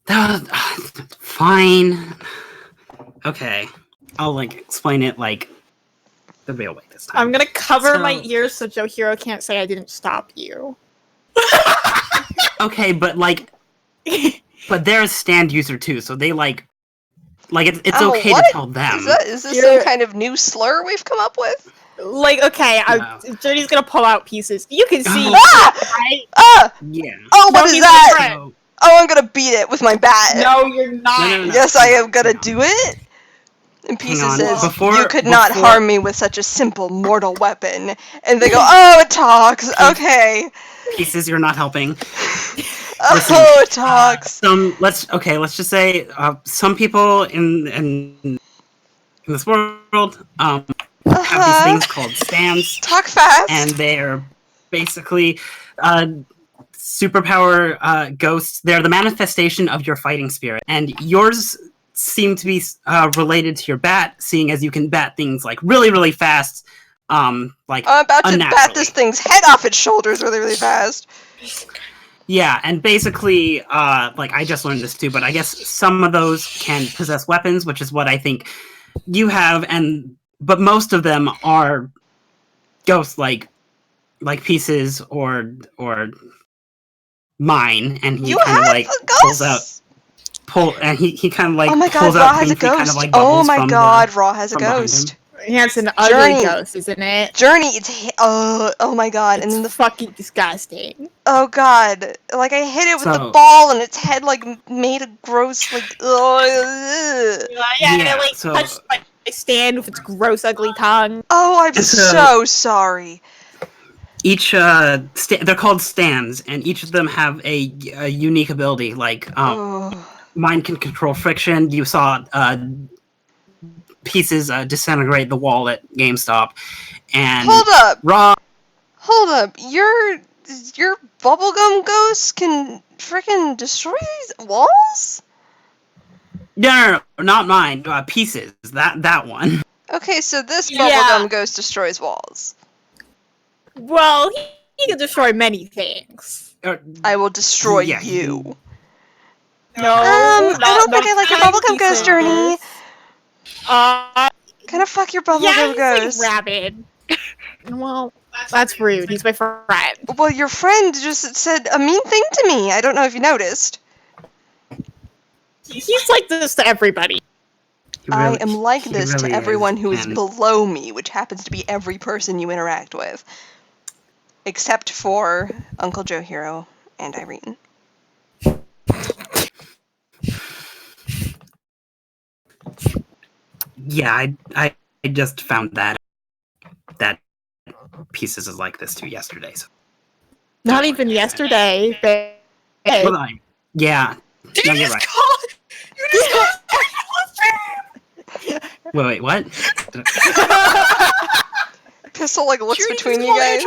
That was fine. Okay. I'll like explain it like the real way this time. I'm gonna cover So- my ears so Joe Hero can't say I didn't stop you. Okay, but like but they're a stand user too, so they like it's Oh, okay what? to tell them. Is this You're- some kind of new slur we've come up with? Like, okay, No. Jody's gonna pull out pieces. You can see, Ah! right? Ah! Yeah. Oh, what No, is he's that? different. So, Oh, I'm gonna beat it with my bat. No, you're not. No. Yes, I am gonna No. do it. And Pieces on. says, Before- you could not before- harm me with such a simple mortal weapon. And they go, oh, it talks. Okay. Pieces, you're not helping. Oh, it talks. Let's just say some people in this world have have these things called stands, Talk fast. and they're basically superpower ghosts. They're the manifestation of your fighting spirit, and yours seem to be related to your bat, seeing as you can bat things like really, really fast. Like I'm about to bat unnaturally. this thing's head off its shoulders really, really fast. Yeah, and basically, like I just learned this too, but I guess some of those can possess weapons, which is what I think you have, but most of them are ghosts like pieces or mine, and he You kind of have like a pulls out ghost? and he kind of like Oh my god, pulls Raw out has a things that kind ghost. of like Oh bubbles my from god, Raw has a from behind ghost. him. Yeah, it's an ugly Journey. ghost, isn't it? Journey, oh my god, and then It's fucking disgusting. oh god, like I hit it with the So- ball and its head like made a gross like ugh. Yeah, it like so- touched my stand with its gross, ugly tongue. Oh, I'm So- so sorry. Each they're called stands, and each of them have a unique ability. Like Oh. mine can control friction. You saw pieces disintegrate the wall at GameStop, and Hold up, your bubblegum ghost can freaking destroy these walls? no, not mine. Pieces. That one. Okay, so this Yeah. bubblegum ghost destroys walls. Well, he can destroy many things. I will destroy Yeah, you. No, I don't think I like your bubblegum ghost, Journey. Uh, Kind of fuck your yeah, bubblegum he's ghost. like rabid. Well, that's rude. He's my friend. Well, your friend just said a mean thing to me. I don't know if you noticed. He's like this to everybody. I am like he this to really everyone who is and- below me, which happens to be every person you interact with. Except for Uncle Joe Hero and Irene. Yeah, I just found that pieces is like this too yesterday. So. Not even yesterday. Well, yeah. Did No, you you're just right. call? You just called Wait, what? Pistol like looks Judy between just you called guys.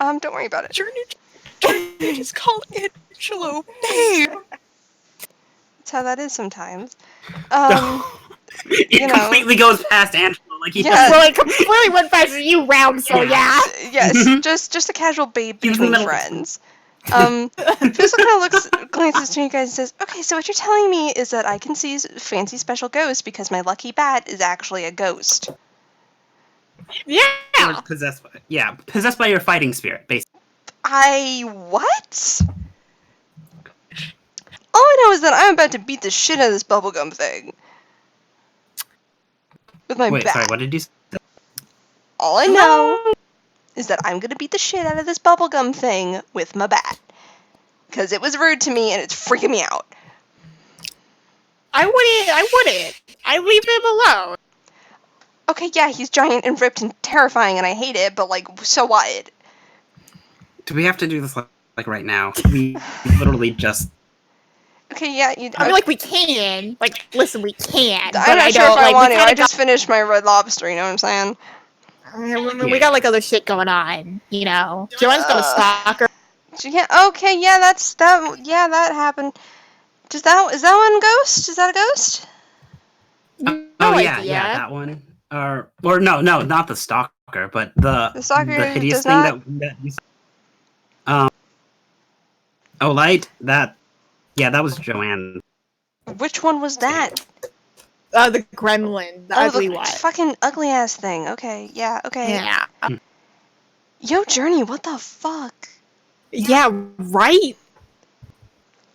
Angelo. Don't worry about it. Journey just called Angelo name. That's how that is sometimes. It you know. completely goes past Angelo. Like he Yeah. Well, it completely went past you round, so yeah. Yes, Mhm. just a casual babe He was in the between middle of friends. Pistol kind of glances to you guys and says, "Okay, so what you're telling me is that I can see fancy special ghosts because my lucky bat is actually a ghost." Yeah. Or possessed by your fighting spirit, basically. What? All I know is that I'm about to beat the shit out of this bubblegum thing. With my Wait, bat. sorry, what did you say? All I know is that I'm gonna beat the shit out of this bubblegum thing with my bat. Because it was rude to me and it's freaking me out. I wouldn't. I leave him alone. Okay, yeah, he's giant and ripped and terrifying and I hate it, but like, so what? Do we have to do this like right now? We literally just. Okay, yeah, I mean, like, we can. Like, listen, we can. I'm not sure don't, if I like, want we to. I kinda just finished my Red Lobster, you know what I'm saying? we got, like, other shit going on, you know? Joanne's got a stalker. Yeah, okay, yeah, that happened. Is that one ghost? Is that a ghost? No yeah, idea. that one. Or no, not the stalker, but the stalker hideous does thing not- that you. Oh, light that. Yeah, that was Joanne. Which one was that? The gremlin, the ugly the one. fucking ugly ass thing. Okay, yeah, okay. Yeah. Yo, Journey, what the fuck? Yeah, right?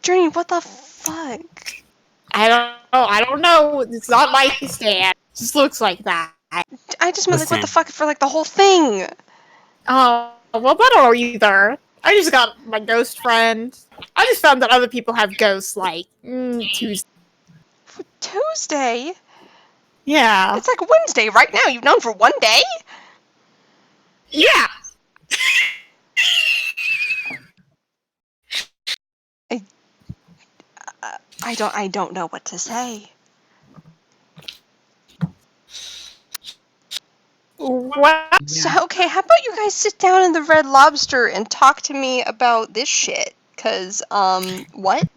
Journey, what the fuck? I don't know. It's not my stand. It just looks like that. I just meant like what the Listen. fuck for like the whole thing. Oh, well, I don't know either. I just got my ghost friend. I just found that other people have ghosts, like, Tuesday. Tuesday? Yeah. It's like Wednesday right now. You've known for one day? Yeah. I don't know what to say. what? So, okay, how about you guys sit down in the Red Lobster and talk to me about this shit? Cause, what?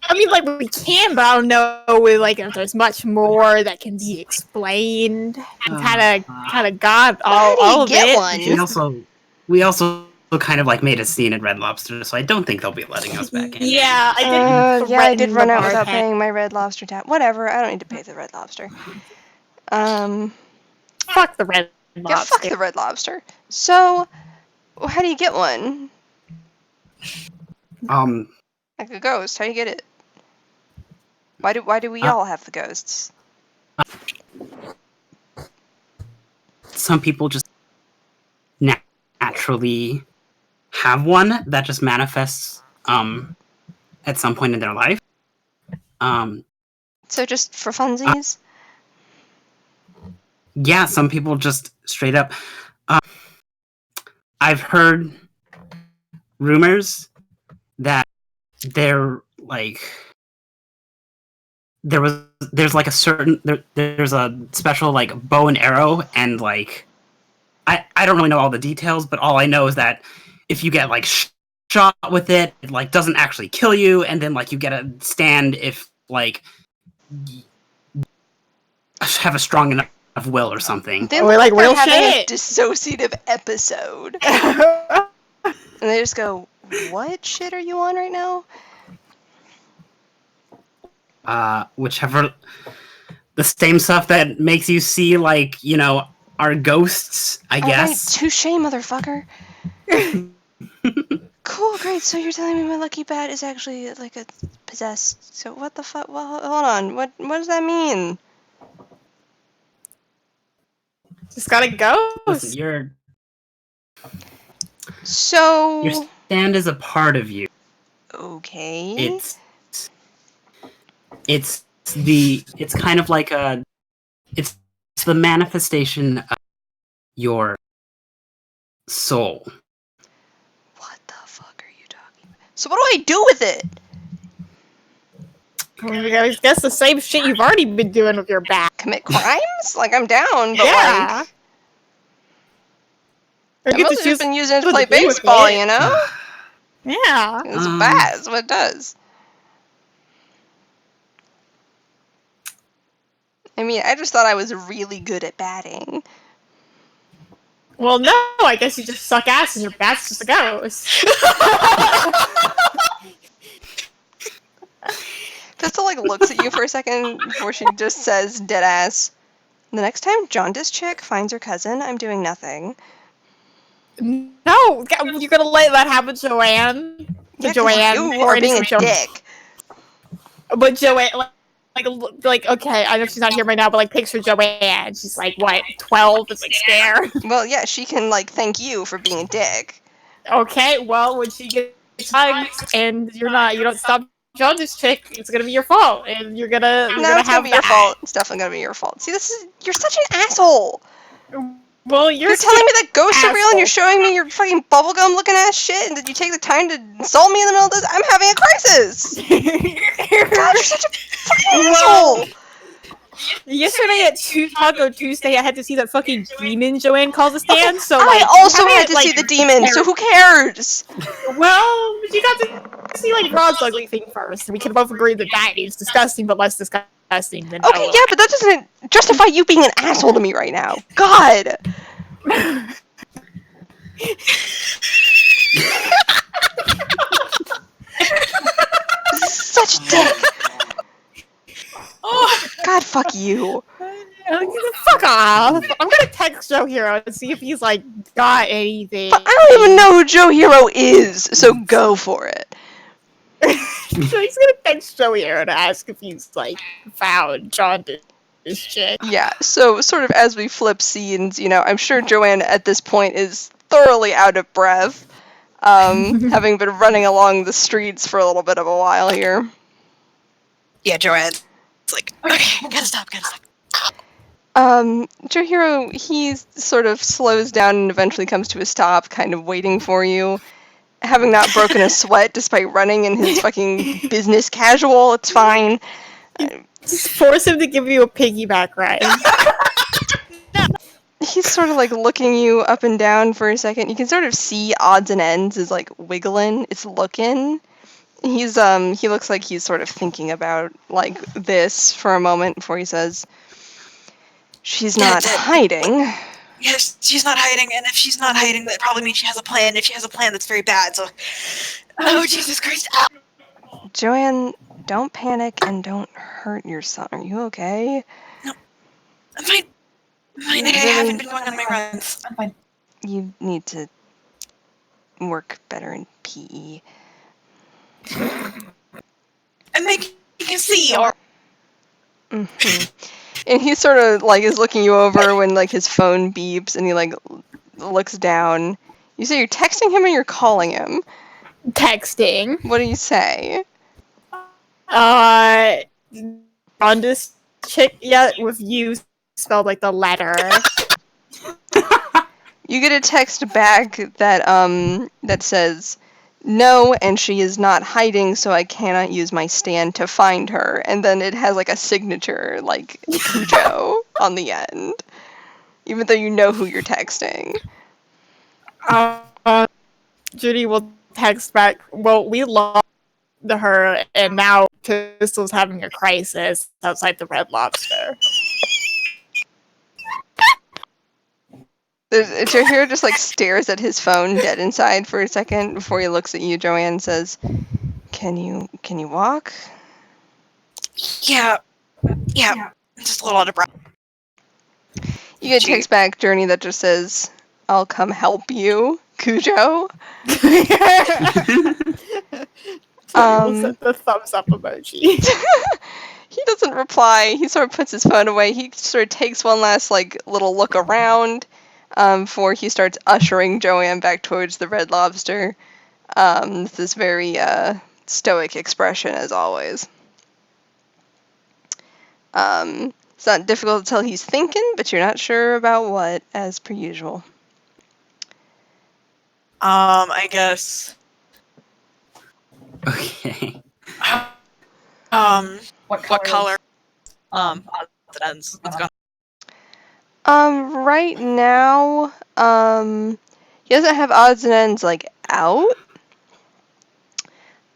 I mean, like, we can, but I don't know, like, if there's much more that can be explained. Kind of got How all do you of get it. one? We also kind of like made a scene at Red Lobster, so I don't think they'll be letting us back in. Yeah, I did. Yeah, I did run out without bartender. paying my Red Lobster tab. Whatever, I don't need to pay the Red Lobster. Fuck the Red Yeah, Lobster. fuck the Red Lobster. So, how do you get one? Like a ghost, how do you get it? Why do we all have the ghosts? Some people just naturally have one that just manifests at some point in their life. So just for funsies? Yeah, some people just straight up. I've heard rumors that they're like there's like a certain there's a special like bow and arrow, and like I don't really know all the details, but all I know is that if you get like shot with it, it like doesn't actually kill you, and then like you get a stand if like have a strong enough will or something. They We're look like, they're real having shit. a dissociative episode. And they just go, what shit are you on right now? Whichever, the same stuff that makes you see like, you know, our ghosts, I guess. Alright, touche, motherfucker. Cool, great, so you're telling me my lucky bat is actually like a possessed. So what the fuck? Well, hold on, what does that mean? Just gotta go. Listen, your So stand is a part of you. okay. It's kind of like it's the manifestation of your soul. What the fuck are you talking about? So what do I do with it? I guess the same shit you've already been doing with your bat. Commit crimes? Like I'm down, but Yeah. Or I get must to have choose just been using it to what play to do with baseball, it. you know? Yeah. It's a bat, that's what it does. I mean, I just thought I was really good at batting. Well, no, I guess you just suck ass and your bat's just a ghost. Crystal like looks at you for a second before she just says dead ass. The next time Jaundice chick finds her cousin, I'm doing nothing. No, you're gonna let that happen, Joanne. To Yeah, 'cause Joanne, you or are being a innocent dick. But Joanne, like, okay, I know she's not here right now, but like, picture Joanne. She's like, what, 12? Is like scared. Well, yeah, she can like thank you for being a dick. Okay, well, when she gets hugged and you don't stop Jaundice chick, it's gonna be your fault, and you're gonna No, have it's gonna be your fault. It's definitely gonna be your fault. See, you're such an asshole. Well, You're telling me that ghosts are real and you're showing me your fucking bubblegum looking ass shit, and did you take the time to insult me in the middle of this? I'm having a crisis! God, you're such a fucking asshole! Yesterday at Taco Tuesday, I had to see that fucking demon Joanne calls a stand, so like... I also had to see the demon, so who cares? Well, you got to see like Rod's ugly thing first, and we can both agree that that is disgusting, but less disgusting than... Okay, yeah, but that doesn't justify you being an asshole to me right now. God! Such a dick! God, fuck you. Fuck off! I'm gonna text Joe Hero and see if he's like got anything. But I don't even know who Joe Hero is, so go for it. So he's gonna text Joe Hero to ask if he's like found Jaundice chick. Yeah, so sort of as we flip scenes, you know, I'm sure Joanne at this point is thoroughly out of breath, having been running along the streets for a little bit of a while here. Yeah, Joanne. It's like, okay, gotta stop. Joe Hero, he sort of slows down and eventually comes to a stop, kind of waiting for you. Having not broken a sweat despite running in his fucking business casual, it's fine. Just force him to give you a piggyback ride. he's sort of like looking you up and down for a second. You can sort of see odds and ends is like wiggling. It's looking. He looks like he's sort of thinking about like this for a moment before he says, "She's not hiding." Yes, she's not hiding, and if she's not hiding, that probably means she has a plan. If she has a plan, that's very bad. So, oh Jesus Christ! Ah! Joanne, don't panic and don't hurt your son. Are you okay? I'm fine. I'm fine. I haven't been going on my runs. I'm fine. You need to work better in PE. I'm making a see, or And he sort of like is looking you over when like his phone beeps and he like looks down. You say you're texting him or you're calling him? Texting. What do you say? On this chick yet with you spelled like the letter. You get a text back that says, "No, and she is not hiding, so I cannot use my stand to find her." And then it has like a signature, like Cujo, on the end, even though you know who you're texting. Judy will text back, "Well, we lost her, and now Crystal's having a crisis outside the Red Lobster." Jahir just like stares at his phone dead inside for a second before he looks at you. Joanne says, Can you walk?" yeah, just a little out of breath. You get a text back, Journey, that just says, "I'll come help you, Cujo." We'll send the thumbs up emoji. He doesn't reply. He sort of puts his phone away. He sort of takes one last like little look around before he starts ushering Joanne back towards the Red Lobster. With this very stoic expression, as always. It's not difficult to tell he's thinking, but you're not sure about what, as per usual. I guess. Okay. What color? Odds and ends. What's going Right now, he doesn't have odds and ends like out.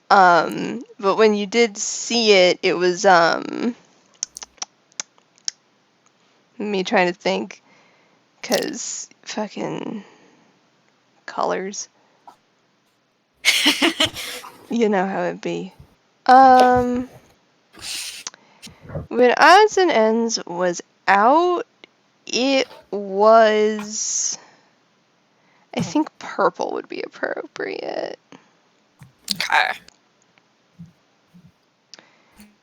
But when you did see it, it was me trying to think, 'cause fucking colors. You know how it be. When odds and ends was out, it was, I think purple would be appropriate. Okay.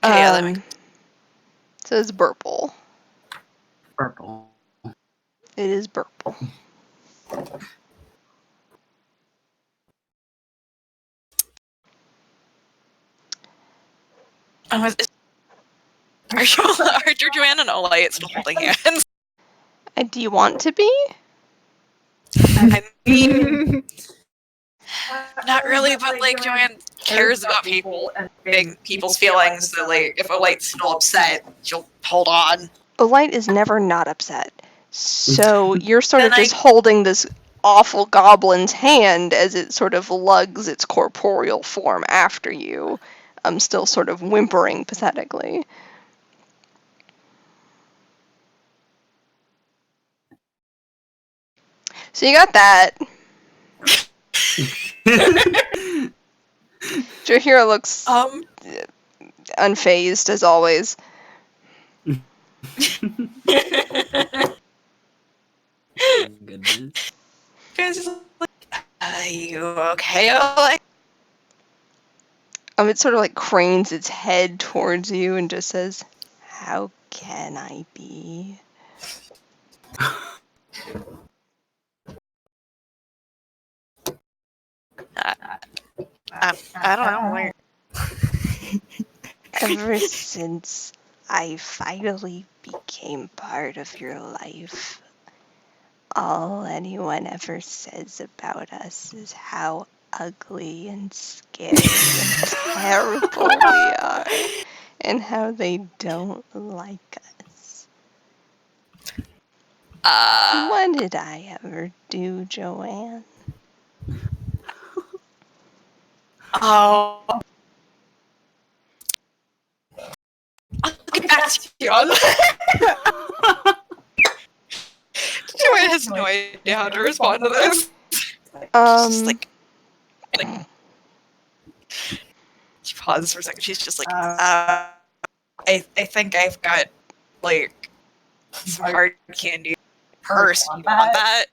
Yeah, So it's purple. Purple. It is purple. are Joanne and Olay still holding hands? Do you want to be? I mean, not really, but like Joanne cares about people and people's feelings. So like, if Olay's still upset, she'll hold on. Light is never not upset. So you're sort of just holding this awful goblin's hand as it sort of lugs its corporeal form after you. Still sort of whimpering pathetically. So you got that. Jahira looks unfazed as always. Goodness. Just like, are you okay, Olay? It sort of like cranes its head towards you and just says, "How can I be?" I don't know. Ever since I finally became part of your life, all anyone ever says about us is how ugly and scary and terrible we are, and how they don't like us. When did I ever do, Joanne? Oh. I'll get back to you on that. Joanne has no idea how to respond to this. She's like, she pauses for a second. She's just like, I think I've got like some hard candy purse. You want that?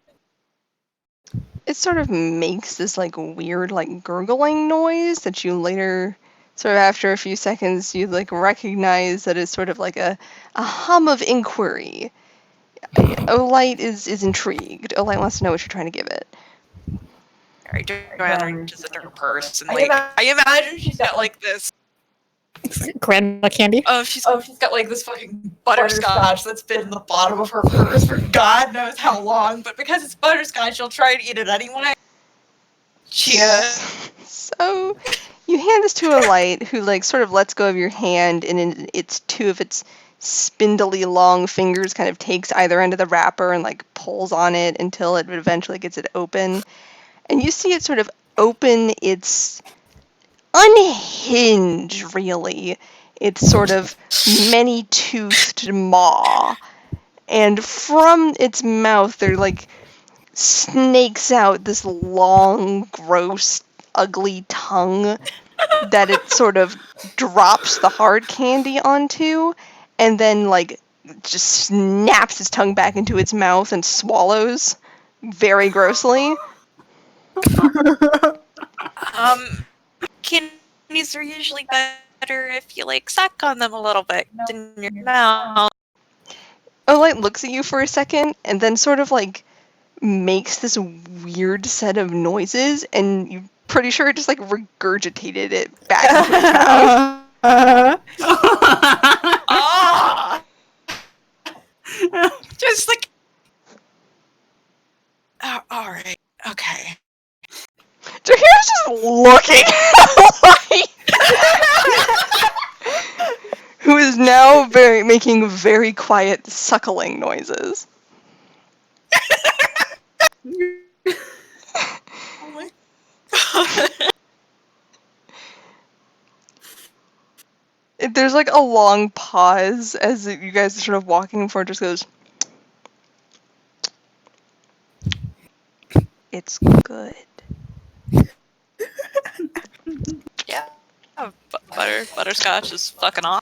It sort of makes this like weird like gurgling noise that you later sort of after a few seconds you like recognize that it's sort of like a hum of inquiry. Olite is intrigued. Olite wants to know what you're trying to give it. Alright, Joanne reaches into her purse and like I imagine she's got like this grandma candy. she's got like this fucking butterscotch that's been in the bottom of her purse for God knows how long, but because it's butterscotch, she'll try to eat it anyway. Cheers. So you hand this to Olite, who like sort of lets go of your hand, and in its two of its spindly long fingers kind of takes either end of the wrapper and like pulls on it until it eventually gets it open. And you see it sort of open its unhinge, really. It's sort of many-toothed maw. And from its mouth, there like snakes out this long, gross, ugly tongue that it sort of drops the hard candy onto, and then like just snaps its tongue back into its mouth and swallows very grossly. Candies are usually better if you like suck on them a little bit in your mouth. Olite looks at you for a second and then sort of like makes this weird set of noises, and you're pretty sure it just like regurgitated it back into its mouth. Just like alright, okay. Jaheira's just looking at Olite, who is now making very quiet suckling noises. Oh my God. There's like a long pause as you guys are sort of walking forward. Just goes, it's good. Yeah. Butterscotch is fucking awesome.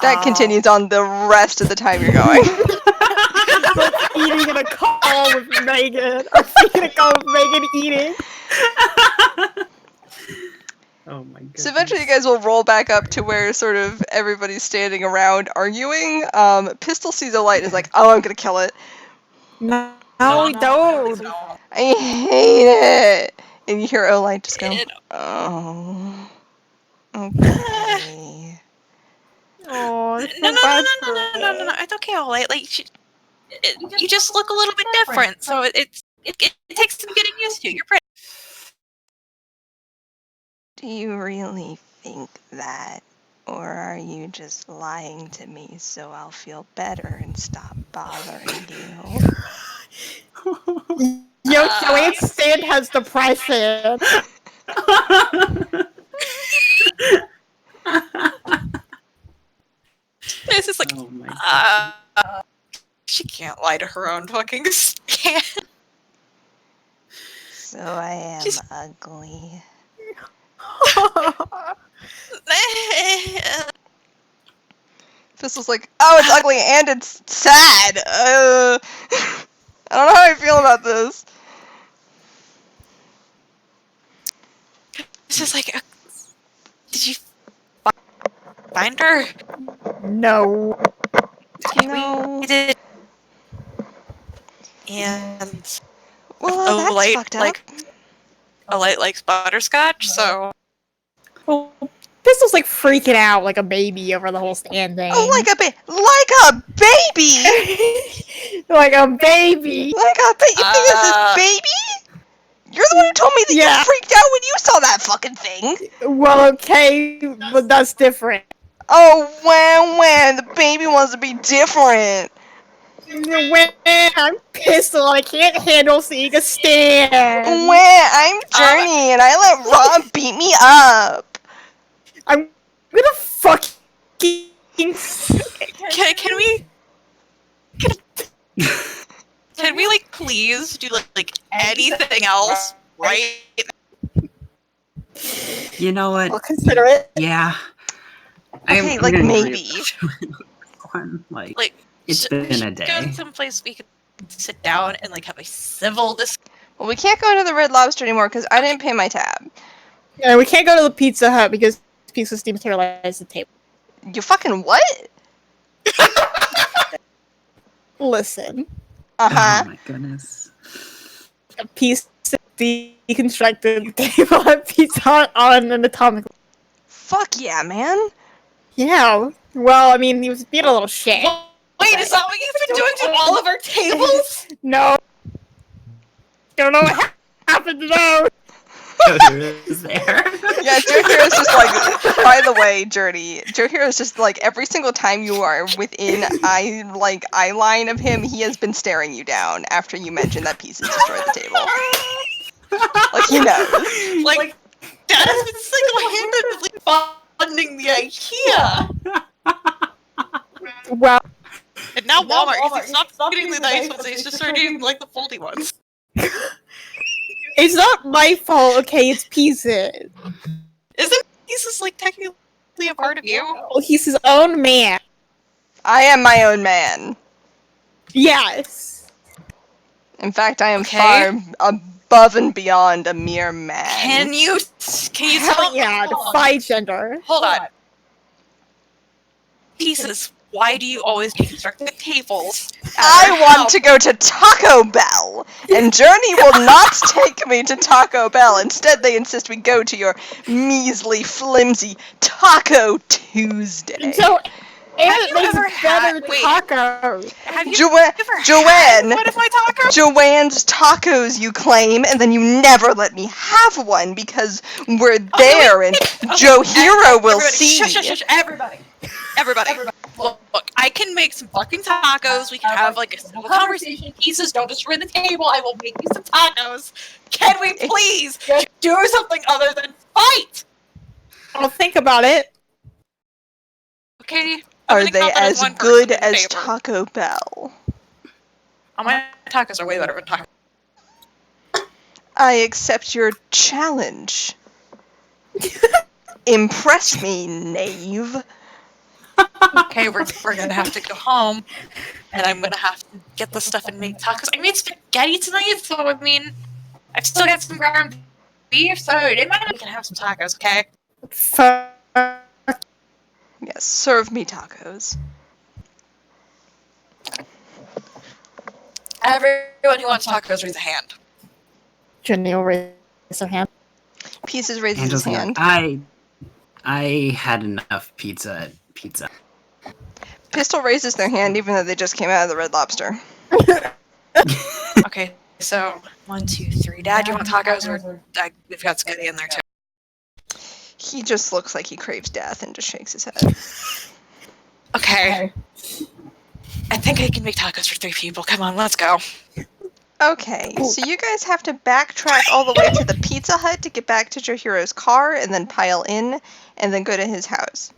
That continues on the rest of the time you're going. Eating in a call with Megan. I'm eating a call with Megan eating. Oh my god. So eventually you guys will roll back up to where sort of everybody's standing around arguing. Pistol sees a light and is like, oh, I'm gonna kill it. No, we No, don't. no. I hate it. And you hear Olite just go, oh, okay. Oh, No. It's okay, Olite. Like, you just look a little bit different, so it takes some getting used to. You're pretty. Do you really think that? Or are you just lying to me so I'll feel better and stop bothering you? Yo, Joanne's stand has depression. This is like, Oh my god. she can't lie to her own fucking skin. So I am Just- ugly. Pistol's like, oh, it's ugly and it's sad. I don't know how I feel about this. It's just like, did you find her? No. No. We did. And Well, that's Olite, fucked up. like, Olite likes butterscotch, so. Well, Pistol's like freaking out like a baby over the whole stand thing. Oh, like a baby! Like a baby. Like a baby! You think this is baby? You're the one who told me that Yeah. you freaked out when you saw that fucking thing! Well, okay, but that's different. Oh, when the baby wants to be different. When I'm pissed and I can't handle seeing a stand. When I'm Journey and I let Rob beat me up. I'm gonna fucking. Can we like please do like anything else, right? You know what? I'll consider it. Yeah. Okay, I'm like gonna maybe. one. Like Like it's we been a should day. Go someplace we could sit down and like have a civil discussion. Well, we can't go to the Red Lobster anymore because I didn't pay my tab. Yeah, we can't go to the Pizza Hut because pizza's dematerialized the table. You fucking what? Listen, Uh-huh. Oh my goodness. a piece deconstructed the table at Pizza Hut on an atomic. Fuck yeah, man. Yeah. Well, I mean, he was being a little shit. Wait, is that what you've been doing to all of our tables? No. Don't know what happened to those. Is there? Yeah, Joe Hero's just like, by the way, Journey, Joe Hero's just like, every single time you are within eye line of him, he has been staring you down after you mention that pieces destroyed the table. Like, he knows. Like that has been single-handedly funding the IKEA. Well, And now Walmart, he's not getting the nice ones, he's just starting getting like the foldy ones. it's not my fault, okay? It's Pieces. Isn't Pieces like technically a part of you? Well, he's his own man. I am my own man. Yes. In fact, I am Okay. far above and beyond a mere man. Can you Hell tell yeah, defy gender. Hold on. Pieces, why do you always deconstruct the tables? I want to go to Taco Bell, and Journey will not take me to Taco Bell. Instead, they insist we go to your measly, flimsy Taco Tuesday. So, Have it you makes ever better had- wait. tacos. Have you Joanne, ever Joanne, had one of my tacos? Joanne's tacos, you claim, and then you never let me have one because we're there, and Joe Hero will everybody, see. Shush, everybody. Look, I can make some fucking tacos. We can have like a civil conversation. Pieces, don't destroy the table. I will make you some tacos. Can we please do something other than fight? I'll think about it. Okay. Are they as good as Taco Bell? Oh, my tacos are way better than tacos. I accept your challenge. Impress me, knave. Okay, we're gonna have to go home, and I'm gonna have to get the stuff and make tacos. I made spaghetti tonight, so I mean, I've still got some ground beef, so it might we can have some tacos, okay? Fuck. Yes, serve me tacos. Everyone who wants tacos, raise a hand. Jenny will raise her hand. Pieces raises Angela's his like, hand. I had enough pizza at Pizza. Pistol raises their hand even though they just came out of the Red Lobster. Okay, so 1, 2, 3. Dad, you want tacos? Or we've got spaghetti in there too. He just looks like he craves death and just shakes his head. Okay. I think I can make tacos for 3 people. Come on, let's go. Okay, so you guys have to backtrack all the way to the Pizza Hut to get back to Joe Hero's car and then pile in and then go to his house.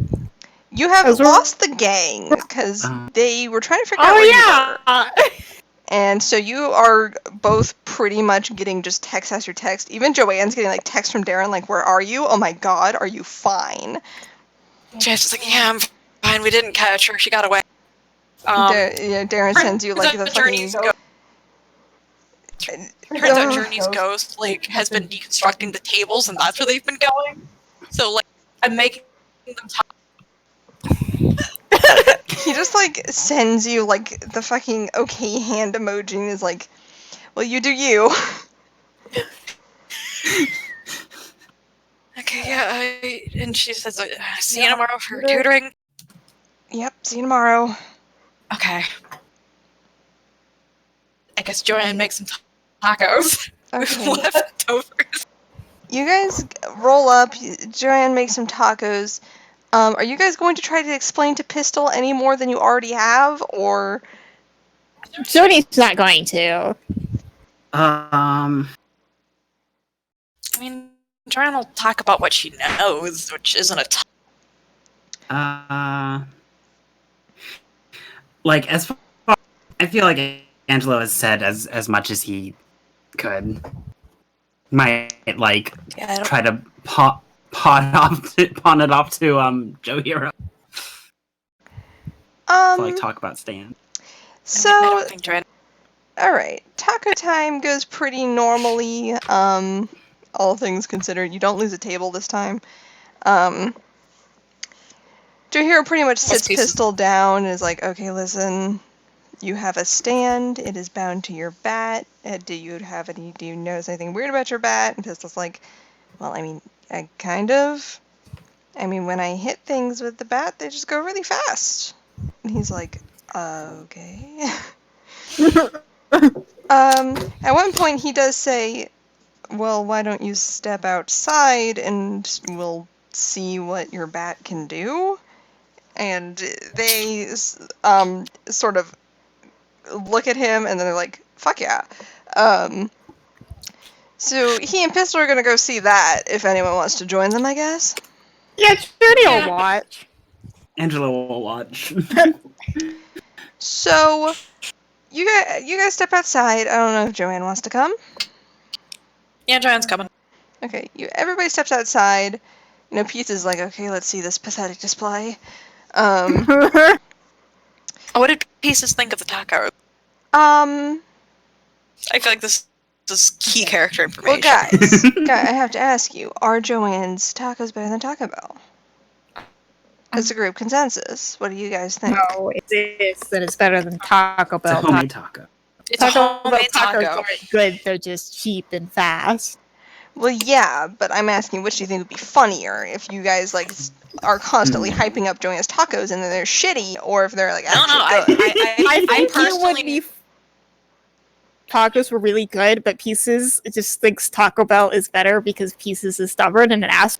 You have Those were- lost the gang because they were trying to figure out Oh where you yeah. were. And so you are both pretty much getting just text after text. Even Joanne's getting like text from Darren like, "Where are you? Oh my god, are you fine?" Jeff's just like, yeah, I'm fine. We didn't catch her. She got away. Darren sends you like the Journey's fucking. Turns out Journey's ghost like has been deconstructing the tables, and that's where they've been going. So like, I'm making them talk. He just like sends you like the fucking okay hand emoji and is like, "Well, you do you." Okay, yeah, and she says, see you tomorrow for tutoring. Yep. See you tomorrow. Okay. I guess Joanne makes some tacos with Okay. leftovers. You guys roll up. Joanne makes some tacos. Are you guys going to try to explain to Pistol any more than you already have, or? Journey's not going to. I mean, Joanne will talk about what she knows, which isn't a ton. Like, as far, I feel like Angelo has said as much as he could. Might like try to pawn it off to Joe Hero. To, like, talk about Stan. So, I don't think Joanne. all right, taco time goes pretty normally. All things considered, you don't lose a table this time. Joe Hero pretty much sits Pistol down and is like, okay, listen, you have a stand. It is bound to your bat. Do you notice anything weird about your bat? And Pistol's like, well, I mean, when I hit things with the bat, they just go really fast. And he's like, okay. At one point he does say, well, why don't you step outside and we'll see what your bat can do? And they sort of look at him and then they're like, fuck yeah. So he and Pistol are gonna go see that if anyone wants to join them, I guess. Yeah, Journey will watch. Angelo will watch. So you guys step outside. I don't know if Joanne wants to come. Yeah, Joanne's coming. Okay, everybody steps outside. You know, Peace is like, okay, let's see this pathetic display. What did Pieces think of the taco? I feel like this is key character information. Well, guys, I have to ask you, are Joanne's tacos better than Taco Bell? It's a group consensus. What do you guys think? No, it is that it's better than Taco Bell. It's a homemade taco. It's a homemade taco. Tacos aren't good, they're just cheap and fast. Well, yeah, but I'm asking which do you think would be funnier if you guys like are constantly hyping up Joanne's tacos and then they're shitty, or if they're like actually good. I think personally it would be tacos were really good, but Pieces just thinks Taco Bell is better because Pieces is stubborn and an ass.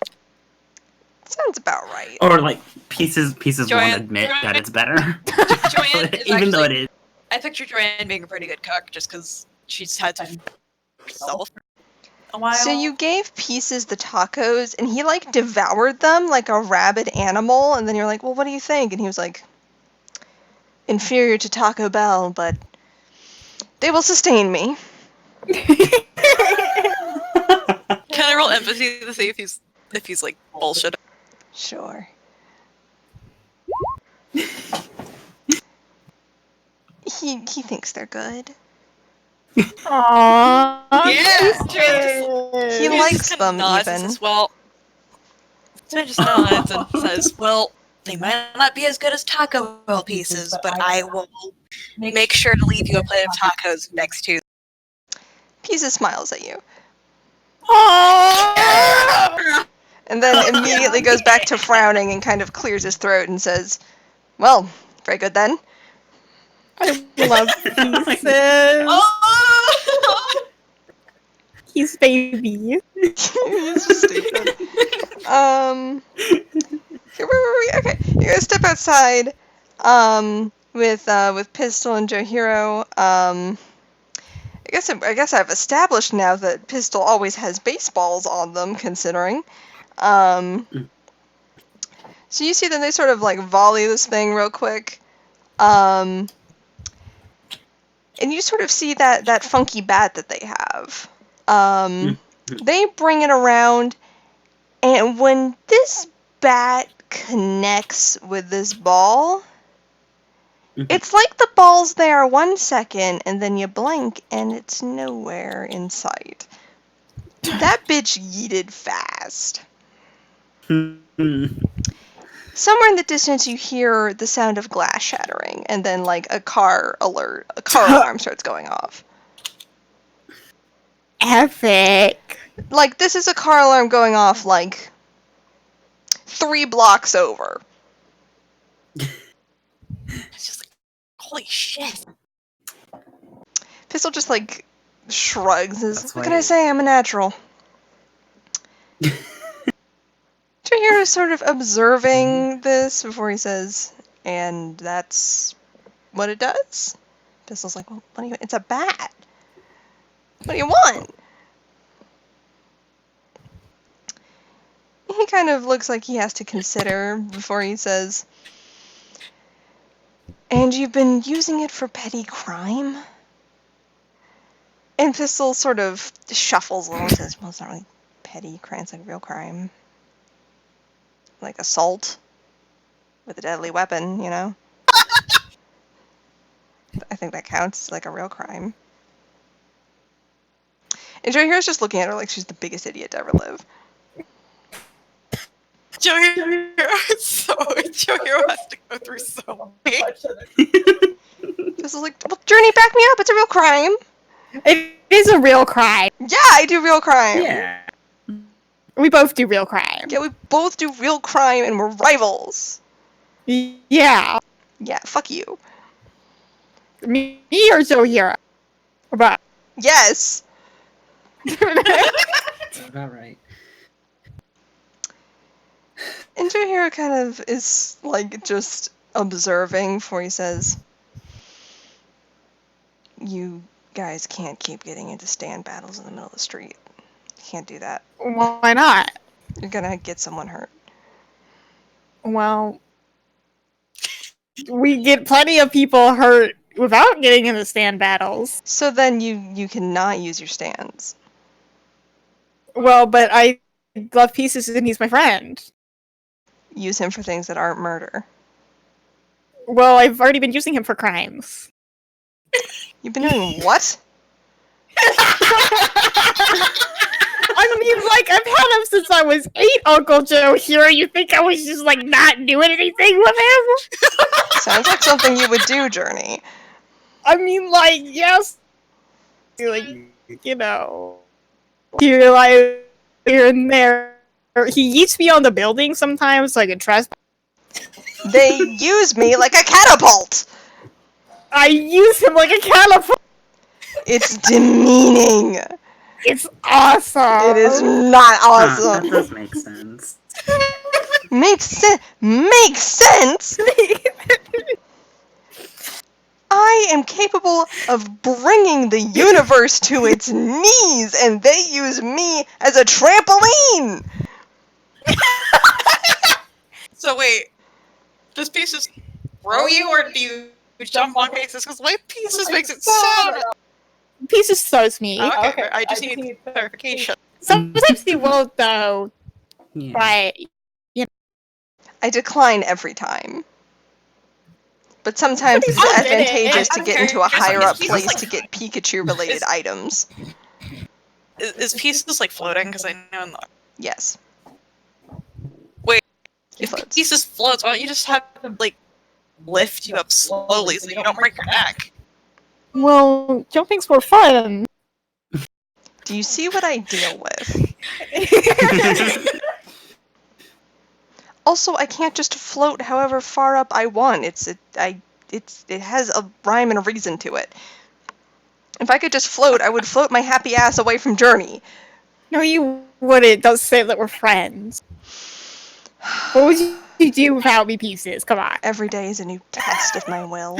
Sounds about right. Or like Pieces Joanne, won't admit that it's better. Joanne is even though it is. I picture Joanne being a pretty good cook just because she's had to herself for a while. So you gave Pieces the tacos, and he like devoured them like a rabid animal, and then you're like, well, what do you think? And he was like, inferior to Taco Bell, but they will sustain me. Can I roll empathy to see if he's like bullshit? Sure. He thinks they're good. Aww. Yeah. He likes them even. Says, well, so just nods and says, well, they might not be as good as Taco Bell Pieces, but I will make sure to leave you a plate of tacos next Tuesday. Pieces smiles at you. Aww. And then immediately goes back to frowning and kind of clears his throat and says, well, very good then. I love Pieces. Oh! He's baby. He's just stupid. Where were we? Okay, you guys step outside with Pistol and Joe Hero. I guess I've established now that Pistol always has baseballs on them, considering. So you see them, they sort of like volley this thing real quick. And you sort of see that funky bat that they have. They bring it around, and when this bat connects with this ball, it's like the ball's there 1 second, and then you blink, and it's nowhere in sight. That bitch yeeted fast. Somewhere in the distance, you hear the sound of glass shattering, and then like a car alarm starts going off. Epic. Like, this is a car alarm going off like 3 blocks over. It's just like, holy shit. Pistol just like shrugs. What That's can I say? I'm a natural. Joe Hero sort of observing this before he says, and that's what it does? Pistol's like, well, what do you, it's a bat. What do you want? He kind of looks like he has to consider before he says, and you've been using it for petty crime? And Pistol sort of shuffles a little and says, well, it's not really petty crime, it's like real crime. Like assault with a deadly weapon, you know? I think that counts like a real crime. And Joe Hero's just looking at her like she's the biggest idiot to ever live. Joe Hero has to go through so much. This is like, well, Journey, back me up. It's a real crime. It is a real crime. Yeah, I do real crime. Yeah. We both do real crime. Yeah, we both do real crime and we're rivals. Yeah. Yeah, fuck you. Me or Joe Hero? But Yes. That's about right. And Joe Hero kind of is like just observing before he says, you guys can't keep getting into stand battles in the middle of the street. You can't do that. why not? You're gonna get someone hurt. Well, we get plenty of people hurt without getting into stand battles. So then you cannot use your stands. Well, but I love Pieces and he's my friend. Use him for things that aren't murder. Well, I've already been using him for crimes. You've been doing what? I mean, like, I've had him since I was 8, Uncle Joe Hero. You think I was just, like, not doing anything with him? Sounds like something you would do, Journey. I mean, like, yes. Like, you know. Here, like, here and there. He yeets me on the building sometimes, like a trespass. They use me like a catapult! I use him like a catapult. It's demeaning. It's awesome. It is not awesome. That does make sense. Makes sense. Makes sense. I am capable of bringing the universe to its knees, and they use me as a trampoline. So wait, does Pieces throw you, or do you jump on Pieces? Because my Pieces makes it so. Pieces throws me. Okay, I just need clarification. Sometimes he won't, though. Yeah. But I decline every time. But sometimes it's I get it. advantageous to I'm get into a curious, higher up is place like- to get Pikachu-related items. Is Pieces like floating? Because I know in the Yes. Wait, He if floats. Pieces floats, why don't you just have them like lift you up slowly so you don't break your neck? well, jumping's more fun. Do you see what I deal with? Also, I can't just float however far up I want. It has a rhyme and a reason to it. If I could just float, I would float my happy ass away from Journey. No, you wouldn't. Don't say that we're friends. What would you do without me, Pieces? Come on. Every day is a new test of my will.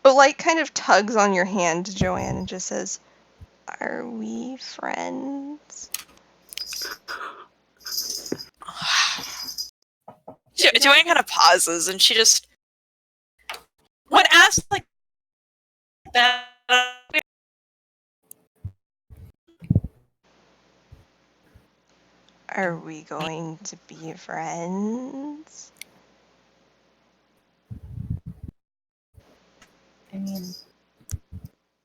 But like kind of tugs on your hand, Joanne, and just says, "Are we friends?" Joanne kind of pauses, and she just, when asked like that, Are we going to be friends? I mean,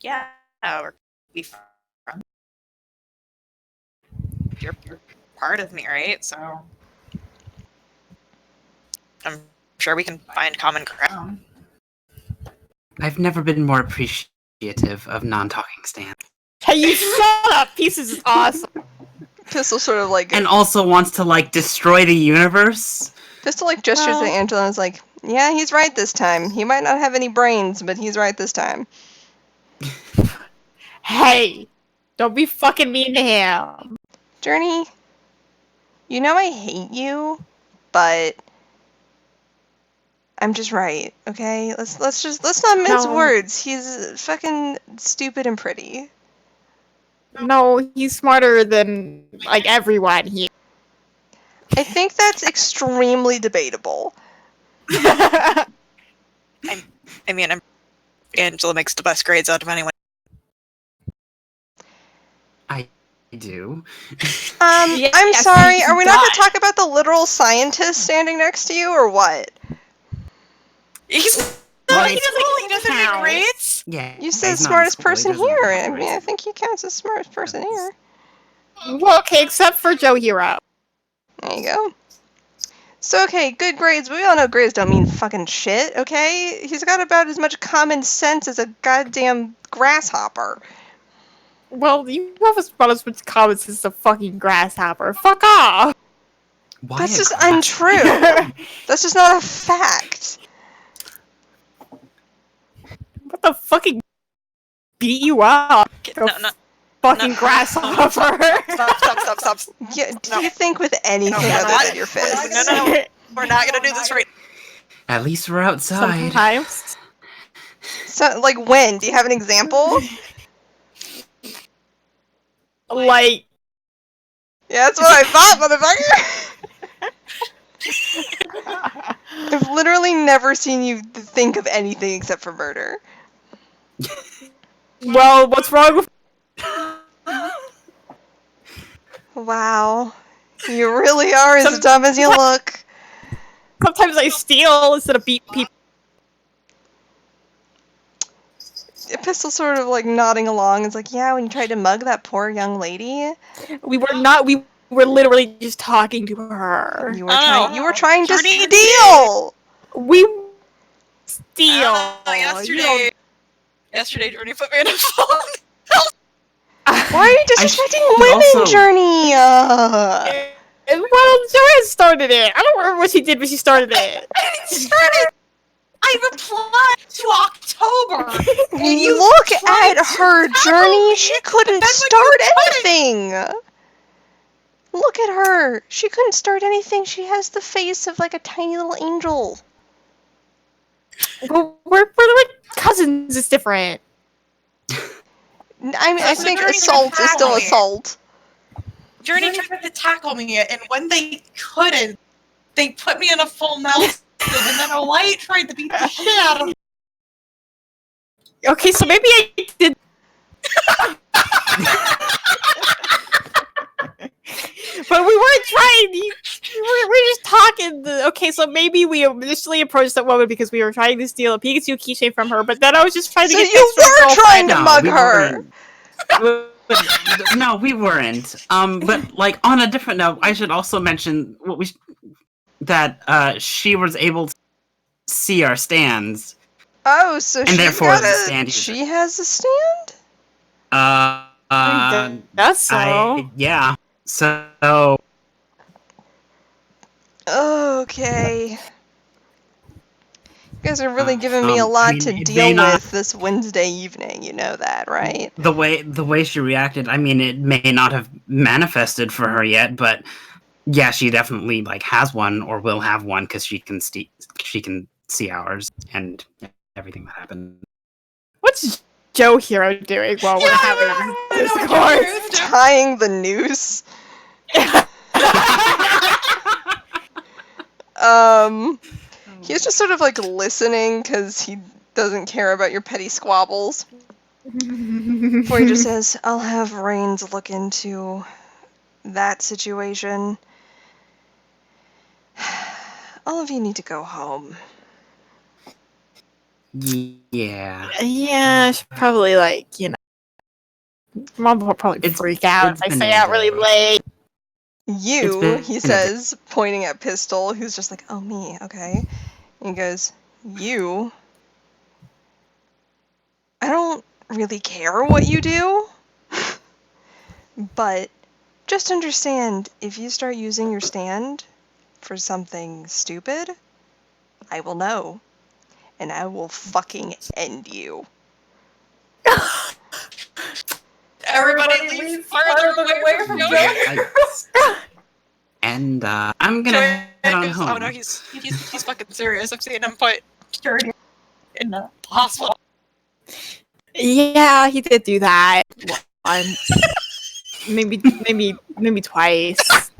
yeah, we're friends. You're part of me, right? So I'm sure we can find common ground. I've never been more appreciative of non-talking stands. Hey, you shut up! Pieces is awesome. Pistol sort of like And also wants to, like, destroy the universe? Pistol like gestures Well- to Angela and is like, "Yeah, he's right this time. He might not have any brains, but he's right this time." Hey, don't be fucking mean to him. Journey, you know I hate you, but I'm just right, okay? Let's not mince No. words. He's fucking stupid and pretty. No, he's smarter than like everyone here. I think that's extremely debatable. I mean, Angela makes the best grades out of anyone. I do. Yes, I'm sorry, he are we not going to does. talk about the literal scientist standing next to you, or what? He's Well, he doesn't make count. grades. Yeah. You said he's not in smartest school, he person doesn't here. make I mean, I grades. think he counts as smartest person here. Well, okay, except for Joe Hero. There you go. So, okay, good grades, but we all know grades don't mean fucking shit, okay? He's got about as much common sense as a goddamn grasshopper. Well, you have about as much common sense as a fucking grasshopper. Fuck off! Why That's a just grass- untrue. That's just not a fact. What the fucking beat you up? No, The no, fucking no. grasshopper. stop. Yeah, do No. you think with anything No, other not- than your fists? No. We're not gonna do this right. At least we're outside. Sometimes. So, like, when? Do you have an example? Like, Yeah, that's what I thought, motherfucker! I've literally never seen you think of anything except for murder. well, what's wrong with Wow. You really are as Some- dumb as you look. sometimes I steal instead of beat people. Pistol sort of like nodding along is like, yeah, when you tried to mug that poor young lady, We were literally just talking to her. you were trying to Journey steal. We steal. Yesterday, Journey put me in a phone. Why are you disrespecting should women, also- Journey? Well, Joanne started it. I don't remember what she did, but she started it. I replied to October. And you Look tried at to her, tackle Journey. me, She couldn't and then when start you couldn't- anything. Look at her. She couldn't start anything. She has the face of like a tiny little angel. Well, we're like cousins. It's different. I mean, I So think Journey assault is still tackle me. assault. Journey tried to tackle me, and when they couldn't, they put me in a full mouth, and then a light tried to beat the shit out of me. Okay, so maybe I did. But we weren't trying. We're just talking. Okay, so maybe we initially approached that woman because we were trying to steal a Pikachu keychain from her, but then I was just trying to So get you extra were girlfriend. trying to No, mug we her. weren't. No, we weren't. But like on a different note, I should also mention that she was able to see our stands. Oh, so she's therefore got the a. stand user. She has a stand. That's so. Yeah. So Okay. You guys are really giving me a I lot mean, to it may deal not- with this Wednesday evening. You know that, right? the way she reacted, I mean, it may not have manifested for her yet, but yeah, she definitely like has one or will have one because she can see ours and everything that happened. What's Joe Hero doing while we're having discourse? Tying the noose. He's just sort of like listening because he doesn't care about your petty squabbles. Before he just says, I'll have Rains look into that situation. All of you need to go home. Yeah. Yeah, I should probably Mom will probably freak out if I been stay a out really day. late. You, been he a says, pointing at Pistol, who's just like, oh, me, okay. And he goes, you, I don't really care what you do, but just understand, if you start using your stand for something stupid, I will know, and I will fucking end you. Everybody leaves farther away from Joanne. And I'm gonna head on home. Oh no, he's fucking serious. I've seen him put Journey in the hospital. Yeah, he did do that once. maybe twice.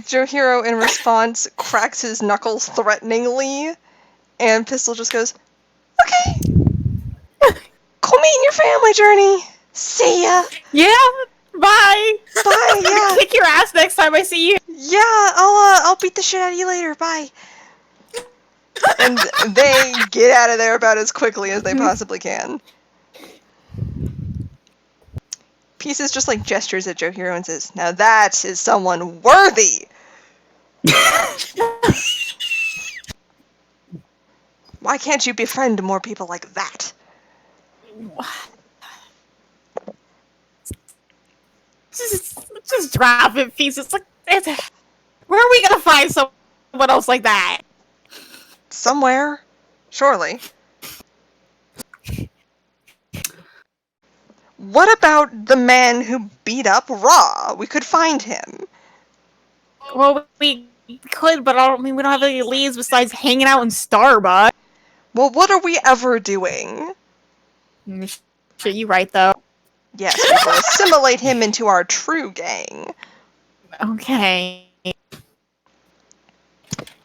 Joe Hero, in response, cracks his knuckles threateningly, and Pistol just goes, "Okay, go meet your family, Journey. See ya. Yeah, bye. Bye. Yeah, Kick your ass next time I see you. yeah. I'll beat the shit out of you later. Bye." And they get out of there about as quickly as they possibly can. Pieces just like gestures at Joe Hero and says, "Now that is someone worthy." Why can't you befriend more people like that? Just drop it, Pieces. Like, where are we gonna find someone else like that? Somewhere. Surely. What about the man who beat up Raw? We could find him. Well, we could, but we don't have any leads besides hanging out in Starbucks. Well, what are we ever doing? Shit, you right though. Yes, we will assimilate him into our true gang. Okay.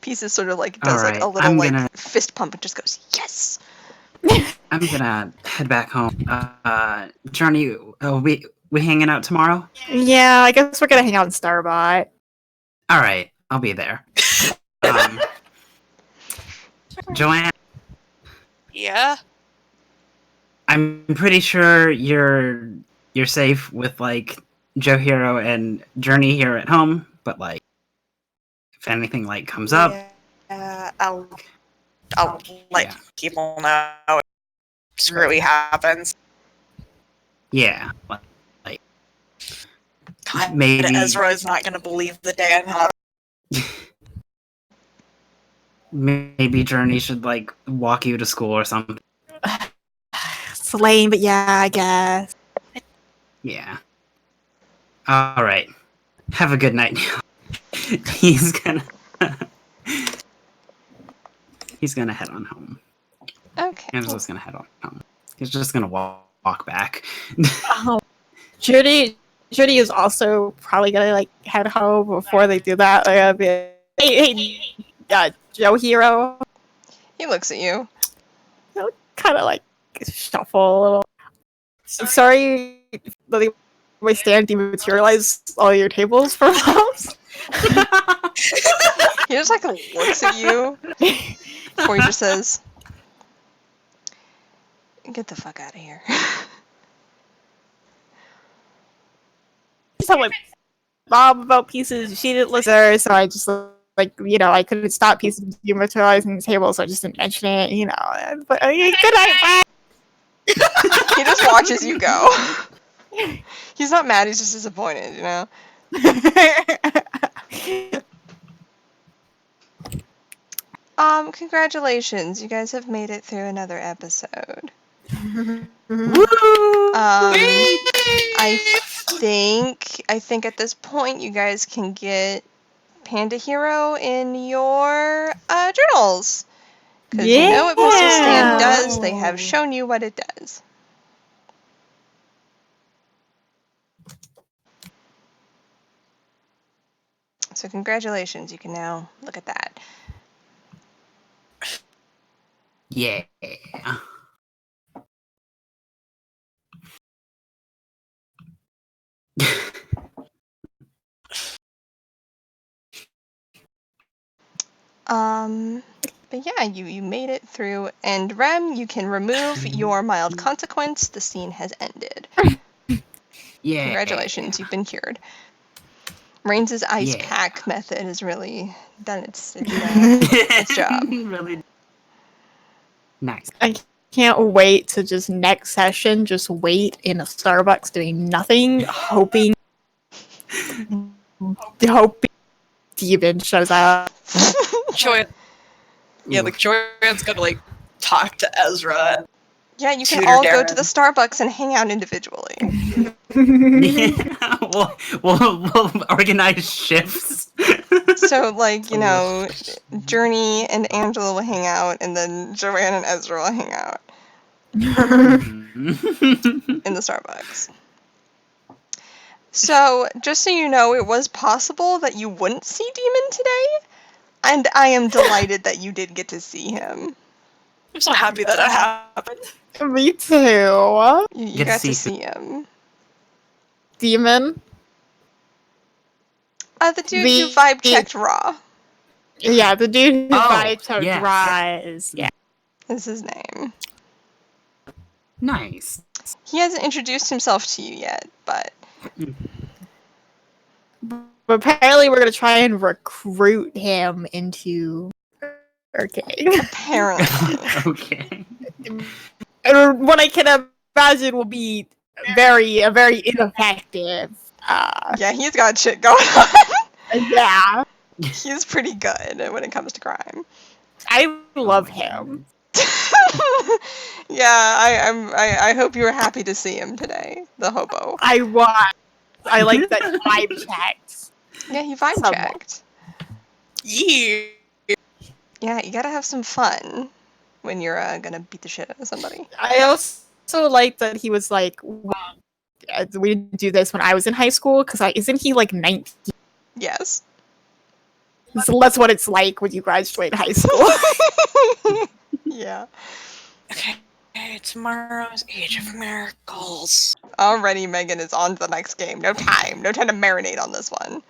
Pieces sort of like does Alright, like a little I'm like gonna- fist pump and just goes, "Yes." I'm gonna head back home. Journey, we hanging out tomorrow? Yeah, I guess we're gonna hang out in Starbucks. All right, I'll be there. Joanne, Yeah. I'm pretty sure you're safe with like Joe Hero and Journey here at home, but like if anything like comes up, Yeah, I'll let Yeah. people know if screwy happens. yeah, God, maybe Ezra is not gonna believe the day I'm having. maybe Journey should like walk you to school or something. It's lame, but yeah, I guess. Yeah. All right. Have a good night now. He's gonna head on home. Okay. Angela's gonna head on home. He's just gonna walk back. Judy is also probably gonna like head home before they do that. Like, be like, hey, Joe Hero. He looks at you. Kind of like shuffle a little. I'm sorry that my stand dematerialized all your tables for months. He just like looks at you before he just says, "Get the fuck out of here." So like Bob about Pieces, she didn't listen, so I just like I couldn't stop Pieces dematerializing the table, so I just didn't mention it. But good night, bye. He just watches you go. He's not mad, he's just disappointed, Congratulations, you guys have made it through another episode. I think at this point you guys can get Panda Hero in your journals. Because you know what Pistol Stand does, they have shown you what it does. So congratulations, you can now look at that. Yeah. But yeah, you made it through, and Rem, you can remove your mild consequence. The scene has ended. Yeah. Congratulations, you've been cured. Reigns' ice Yeah. pack method has really done its job. Really nice. I can't wait to just next session just wait in a Starbucks doing nothing, hoping Demon shows up. Joanne. Yeah, like Joanne's gonna like talk to Ezra. Yeah, you can Tutor all go to Darren. the Starbucks and hang out individually. Yeah, we'll organize shifts. So, like, you know, Journey and Angela will hang out, and then Joanne and Ezra will hang out Mhm. in the Starbucks. So, just so you know, it was possible that you wouldn't see Demon today, and I am delighted that you did get to see him. I'm so happy that happened. Me too. You Get to got to see see him. Demon. The dude who vibe checked Raw Yeah, the dude who Oh, vibe checked yes, Rise. Yeah. is his name. Nice. He hasn't introduced himself to you yet, but But apparently we're gonna try and recruit him into Arcade. apparently. Okay. And what I can imagine will be a very ineffective. Yeah, he's got shit going on. Yeah. He's pretty good when it comes to crime. I love him. Yeah, I hope you were happy to see him today, the hobo. I like that vibe checked. Yeah, he vibe Somewhat. checked. Yeah. Yeah, you gotta have some fun when you're gonna beat the shit out of somebody. I also like that he was like, we didn't do this when I was in high school, because isn't he like 19? Yes. So that's what it's like when you graduate high school. Yeah. Okay. Tomorrow's Age of Miracles. Already Megan is on to the next game. No time to marinate on this one.